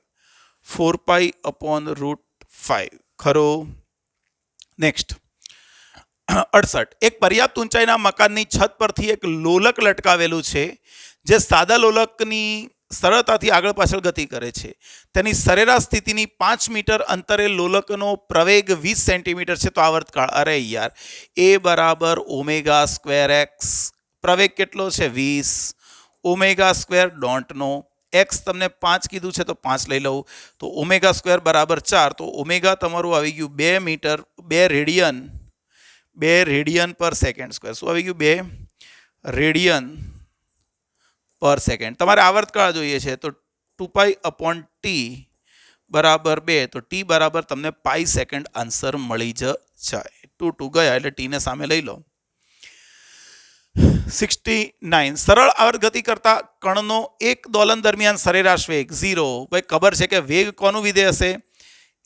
4π/√5 ખરો. નેક્સ્ટ 68. એક પર્યાપ્ત ઊંચાઈના મકાનની છત પરથી એક લોલક લટકાવેલું છે, જે સાદા લોલકની સરળતાથી આગળ પાછળ ગતિ કરે છે. તેની સરેરાશ સ્થિતિની 5 મીટર અંતરે લોલકનો પ્રવેગ 20 સેન્ટીમીટર છે. તો આવર્તકાળ, અરે યાર, એ બરાબર ω²x. પ્રવેગ કેટલો છે? 20. ω² ડોન્ટ નો. એક્સ તમને 5 કીધું છે તો 5 લઈ લઉં, તો ω² બરાબર 4. તો ઓમેગા તમારું આવી ગયું 2 મીટર 2 રેડિયન પર સેકન્ડ સ્ક્વેર. શું આવી ગયું? 2 રેડિયન પર સેકન્ડ. તમારે આવર્તકાળ જોઈએ છે, તો 2π/t બરાબર 2, તો t બરાબર તમને પાઈ સેકન્ડ આન્સર મળી જાય. 2 ગયા એટલે t ને સામે લઈ લો. 69. સરળ આવર્ત ગતિ કરતા કણનો એક દોલન દરમિયાન સરેરાશ વેગ 0. ભાઈ ખબર છે કે વેગ કોનું વિધેય હશે?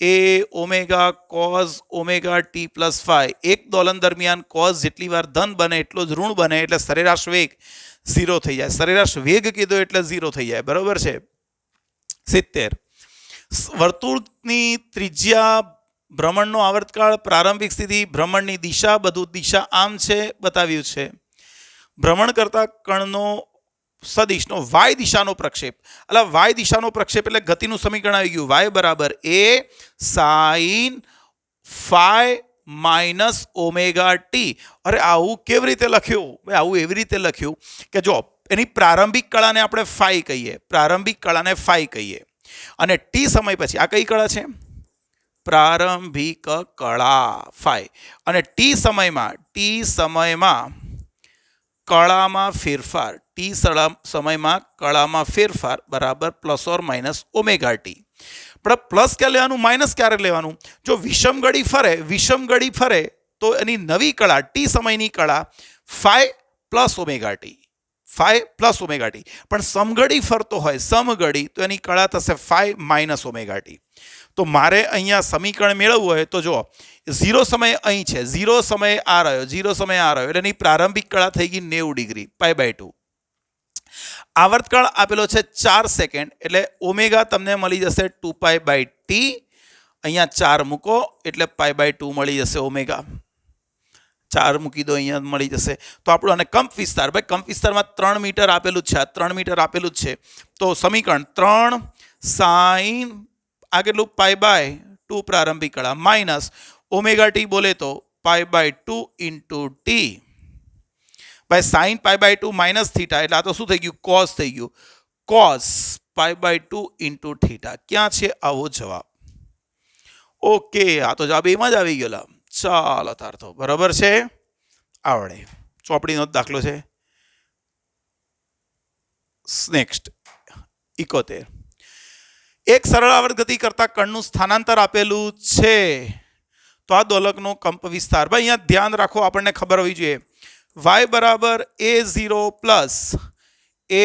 એ ઓમેગા કોઝ ω/t + 5. એક દોલન દરમિયાન કોઝ જેટલી વાર ધન બને એટલો જ ઋણ બને, એટલે સરેરાશ વેગ 0 થઈ જાય. સરેરાશ વેગ કીધો એટલે 0 થઈ જાય. બરોબર છે. 70. વર્તુળની ત્રિજ્યા, ભ્રમણનો આવર્તકાળ, પ્રારંભિક સ્થિતિ, ભ્રમણની દિશા, બધું દિશા આમ છે બતાવ્યું છે. ભ્રમણ કરતા કણનો સદિશનો વાય દિશાનો પ્રક્ષેપ, એટલે વાય દિશાનો પ્રક્ષેપ એટલે ગતિનું સમીકરણ આવી ગયું. વાય બરાબર a sin phi minus ω/t. અરે આવું કેવી રીતે લખ્યું? ભાઈ આવું એવી રીતે લખ્યું કે જો એની પ્રારંભિક કળાને આપણે ફાઈ કહીએ, પ્રારંભિક કળાને ફાઈ કહીએ, અને ટી સમય પછી આ કઈ કળા છે? પ્રારંભિક કળા ફાઈ. અને ટી સમયમાં કળામાં ફેરફાર, ટી સમયમાં કળામાં ફેરફાર બરાબર ± ω/t. પણ પ્લસ ક્યારે લેવાનું, માઇનસ ક્યારે લેવાનું? જો વિષમ ઘડી ફરે તો એની નવી કળા ટી સમયની કળા φ + ω/t, φ phi plus omega T. પણ સમઘડી ફરતો હોય સમઘડી તો એની કળા થશે ફાઈ માઇનસ ઓમેગા ટી. તો મારે અહીંયા સમીકરણ મેળવવું હોય તો જો 0 સમય અહીં છે, 0 સમય આ રહ્યો, 0 સમય આ રહ્યો, એટલે એની પ્રારંભિક કળા થઈ ગઈ 90 ડિગ્રી π/2. આવર્તકાળ આપેલો છે 4 સેકન્ડ, એટલે ઓમેગા તમને મળી જશે 2π/t. અહીંયા 4 મૂકો એટલે π/2 મળી જશે ઓમેગા. 4 મૂકી દો, અહીંયા મળી જશે. તો આપણું અને કંપ વિસ્તાર, ભાઈ કંપ વિસ્તારમાં 3 મીટર આપેલું જ છે, આ 3 મીટર આપેલું જ છે. તો સમીકરણ 3 સાઈન આ કેટલું π/2 પ્રારંભિક કળા માઇનસ ઓમેગા ટી બોલે તો π/2 ઇન્ટુ ટી. ભાઈ સાઈન π/2 માઇનસ થીટા એટલે આ તો શું થઈ ગયું? કોસ થઈ ગયું. Cos π/2 into theta. ક્યાં છે આવો જવાબ? ઓકે, આ તો જવાબ એમાં જ આવી ગયેલા. ચાલો તાર તો બરાબર છે, આવડે. ચોપડીનો દાખલો છે. નેક્સ્ટ 71. એક સરળ આવર્ત ગતિ કરતા કણનું સ્થાનાંતર આપેલું છે, તો આ દોલકનો કંપ વિસ્તાર. ભાઈ અહીંયા ધ્યાન રાખો, આપણને ખબર હોવી જોઈએ. y બરાબર a0 plus a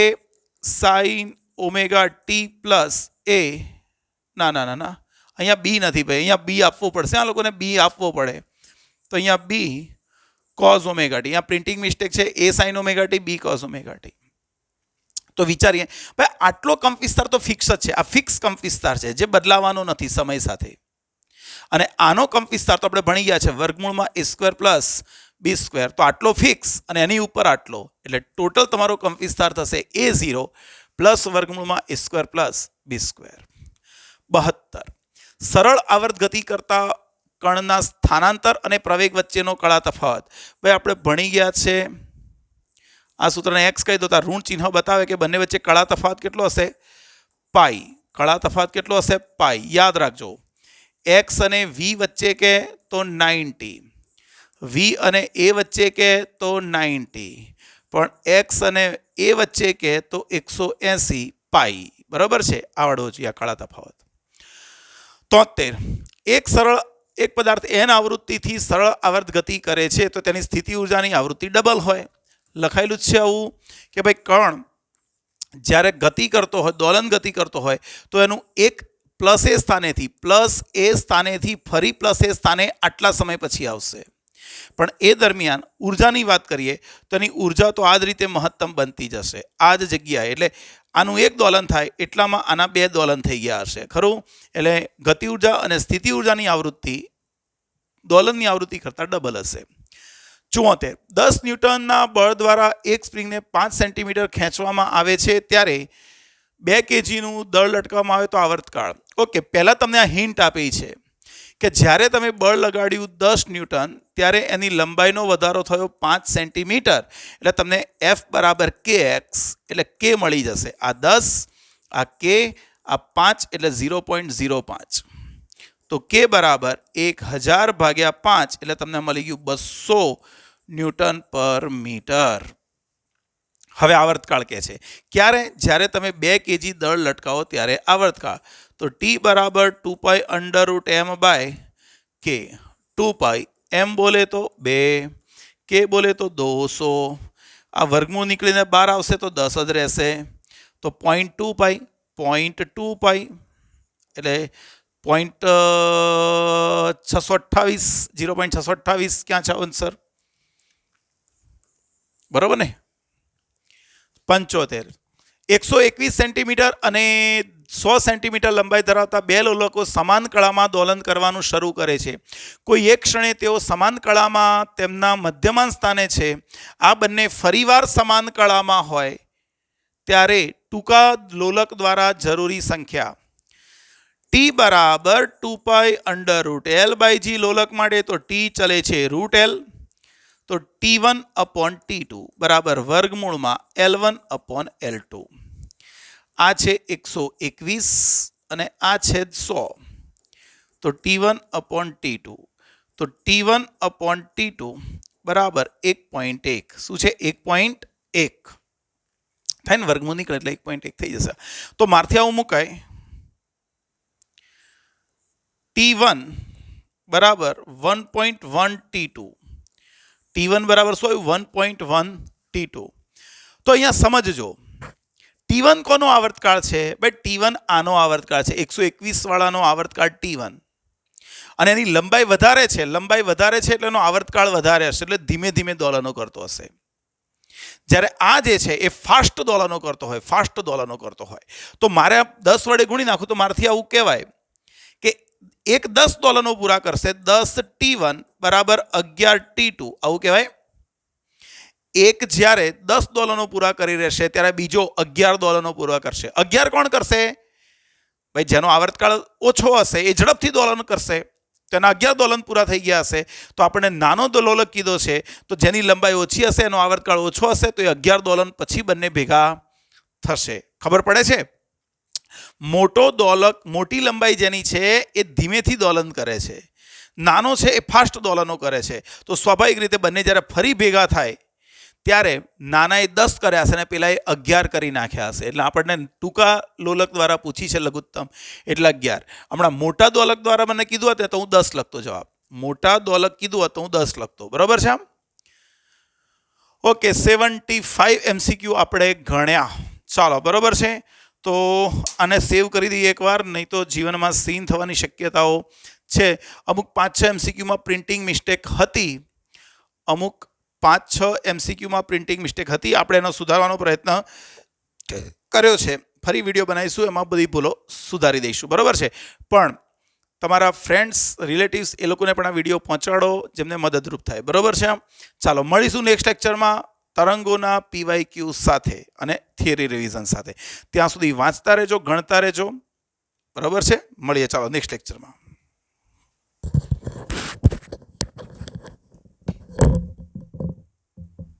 sine omega t plus a. ના ના ના ના, અહીંયા બી નથી ભાઈ, અહીંયા બી આપવો પડશે. આ લોકોને બી આપવો પડે. તો અહીંયા બી કોઝ ઓમેગા ટી. અહીંયા પ્રિન્ટિંગ મિસ્ટેક છે. a sine omega t, b cos omega t. તો વિચારીએ ભાઈ, આટલો કંપ વિસ્તાર તો ફિક્સ જ છે. આ ફિક્સ કંપ વિસ્તાર છે જે બદલાવાનો નથી સમય સાથે. અને આનો કંપ વિસ્તાર તો આપણે ભણી ગયા છે, વર્ગમૂળમાં a² પ્લસ b². તો આટલો ફિક્સ અને એની ઉપર આટલો, એટલે ટોટલ તમારો કંપ વિસ્તાર થશે a0 પ્લસ વર્ગમૂળમાં a² પ્લસ b². 72. સરળ આવર્ત ગતિ કરતા કણના સ્થાનાંતર અને પ્રવેગ વચ્ચેનો કળા તફાવત. ભાઈ આપણે ભણી ગયા છે. આ સૂત્રને x કહી દો તો ઋણ ચિહ્ન બતાવે કે બંને વચ્ચે કળા તફાવત કેટલો હશે? પાઈ. કળા તફાવત કેટલો હશે? પાઈ. યાદ રાખજો, x અને v વચ્ચે કે તો 90, v અને a વચ્ચે કે તો 90, પણ x અને a વચ્ચે કે તો 180 પાઈ. બરાબર છે, આવડવો જોઈએ આ કળા તફાવત. 73. એક પદાર્થ n આવૃત્તિથી સરળ આવર્ત ગતિ કરે છે તો તેની સ્થિતિ ઉર્જાની આવૃત્તિ ડબલ હોય. લખાયેલું જ છે આવું કે ભાઈ કણ જ્યારે ગતિ કરતો હોય, દોલન ગતિ કરતો હોય, તો એનું એક પ્લસ એ સ્થાનેથી ફરી પ્લસ એ સ્થાને આટલા સમય પછી આવશે. પણ એ દરમિયાન ઉર્જાની વાત કરીએ તો એની ઉર્જા તો આ જ રીતે મહત્તમ બનતી જશે, આ જ જગ્યાએ. એટલે આનું એક દોલન થાય એટલામાં આના 2 દોલન થઈ ગયા હશે, ખરું? એટલે ગતિ ઉર્જા અને સ્થિતિ ઉર્જાની આવૃત્તિ દોલનની આવૃત્તિ કરતાં ડબલ હશે. 74. 10 ન્યૂટનના બળ દ્વારા એક સ્પ્રિંગને 5 સેન્ટીમીટર ખેંચવામાં આવે છે ત્યારે 2 kgનું દળ લટકાવવામાં આવે તો આવર્તકાળ. ઓકે, પહેલાં તમને આ હિન્ટ આપી છે કે જ્યારે તમે બળ લગાડ્યું 10 ન્યૂટન ત્યારે એની લંબાઈનો વધારો થયો 5 સેન્ટીમીટર, એટલે તમને F બરાબર kx એટલે k મળી જશે. આ 10, આ k, આ 5 એટલે 0.05. તો k બરાબર 1000 ભાગ્યા 5 એટલે તમને મળી ગયું 200 ન્યૂટન પર મીટર. હવે આવર્તકાળ કહે છે ક્યારે? જ્યારે તમે 2 kg દળ લટકાવો ત્યારે આવર્તકાળ. તો t બરાબર 2π √m/k. 2π m બોલે તો 2, k બોલે તો 200. આ વર્ગમૂળ નીકળીને 12 આવશે તો 10 જ રહેશે. તો 0.2π એટલે 0.628 ક્યાં છે આન્સર? બરોબર ને? 75. 121 સેન્ટીમીટર અને 100 સેન્ટીમીટર લંબાઈ ધરાવતા 2 લોલકો સમાન કળામાં દોલન કરવાનું શરૂ કરે છે. કોઈ એક ક્ષણે તેઓ સમાન કળામાં તેમના મધ્યમાન સ્થાને છે. આ બંને ફરીવાર સમાન કળામાં હોય ત્યારે ટૂંકા લોલક દ્વારા જરૂરી સંખ્યા. t બરાબર 2π √L/g લોલક માટે તો t ચલે છે √L. તો T1/T2 બરાબર વર્ગમૂળમાં L1/L2. આ છે 121 અને આ છે 100. તો T1/T2. તો T1/T2 બરાબર 1.1. શું છે? 1.1 થાય ને, વર્ગમૂળ નીકળે એટલે 1.1 થઈ જશે. તો મારથી આવું મુકાય, T1 બરાબર 1.1 T2. T1 બરાબર શું આવ્યું? 1.1 T2. તો અહીંયા સમજજો, T1 કોનો આવર્તકાળ છે? ભાઈ T1 આનો આવર્તકાળ છે, 121 વાળાનો આવર્તકાળ T1, અને એની લંબાઈ વધારે છે એટલે એનો આવર્તકાળ વધારે હશે, એટલે ધીમે ધીમે દોલનો કરતો હશે. જ્યારે આ જે છે એ ફાસ્ટ દોલનો કરતો હોય તો મારે 10 વડે ગુણી નાખું તો મારાથી આવું કહેવાય કે એક 10 દોલનો પૂરા કરશે, 10 T1 બરાબર 11 T2, આવું કહેવાય. એક જ્યારે 10 દોલનો પૂરા કરી રહેશે ત્યારે બીજો 11 દોલનો પૂરા કરશે. 11 કોણ કરશે? ભાઈ જેનો આવર્તકાળ ઓછો હશે એ ઝડપથી દોલન કરશે. તેના 11 દોલન પૂરા થઈ ગયા હશે તો આપણે નાનો દોલક કીધો છે, તો જેની લંબાઈ ઓછી હશે એનો આવર્તકાળ ઓછો હશે તો એ 11 દોલન પછી બંને ભેગા થશે. ખબર પડે છે? મોટો દોલક, મોટી લંબાઈ જેની છે એ ધીમેથી દોલન કરે છે, નાનો છે એ ફાસ્ટ દોલનો કરે છે. તો સ્વાભાવિક રીતે બંને જ્યારે ફરી ભેગા થાય ત્યારે નાનાએ 10 કર્યા હશે અને પેલાએ 11 કરી નાખ્યા હશે. એટલે આપણને ટૂંકા લોલક દ્વારા પૂછી છે લઘુત્તમ, એટલે 11. હમણાં મોટા દોલક દ્વારા મને કીધું હતું તો હું 10 લખતો જવાબ. મોટા દોલક કીધું હતું હું 10 લખતો. બરોબર છે? આમ ઓકે, 75 MCQ આપણે ગણ્યા. ચાલો, બરોબર છે. તો આને સેવ કરી દઈએ એકવાર, નહીં તો જીવનમાં સીન થવાની શક્યતાઓ છે. અમુક 5-6 MCQમાં પ્રિન્ટિંગ મિસ્ટેક હતી, અમુક 5-6 MCQમાં પ્રિન્ટિંગ મિસ્ટેક હતી. આપણે એનો સુધારવાનો પ્રયત્ન કર્યો છે. ફરી વિડીયો બનાવીશું, એમાં બધી ભૂલો સુધારી દઈશું. બરાબર છે? પણ તમારા ફ્રેન્ડ્સ, રિલેટિવ્સ એ લોકોને પણ આ વિડીયો પહોંચાડો જેમને મદદરૂપ થાય. બરાબર છે? ચાલો, મળીશું નેક્સ્ટ લેક્ચરમાં તરંગોના PYQ સાથે અને થિયરી રિવિઝન સાથે. ત્યાં સુધી વાંચતા રહેજો, ગણતા રહેજો. બરાબર છે? મળીએ ચાલો નેક્સ્ટ લેક્ચરમાં.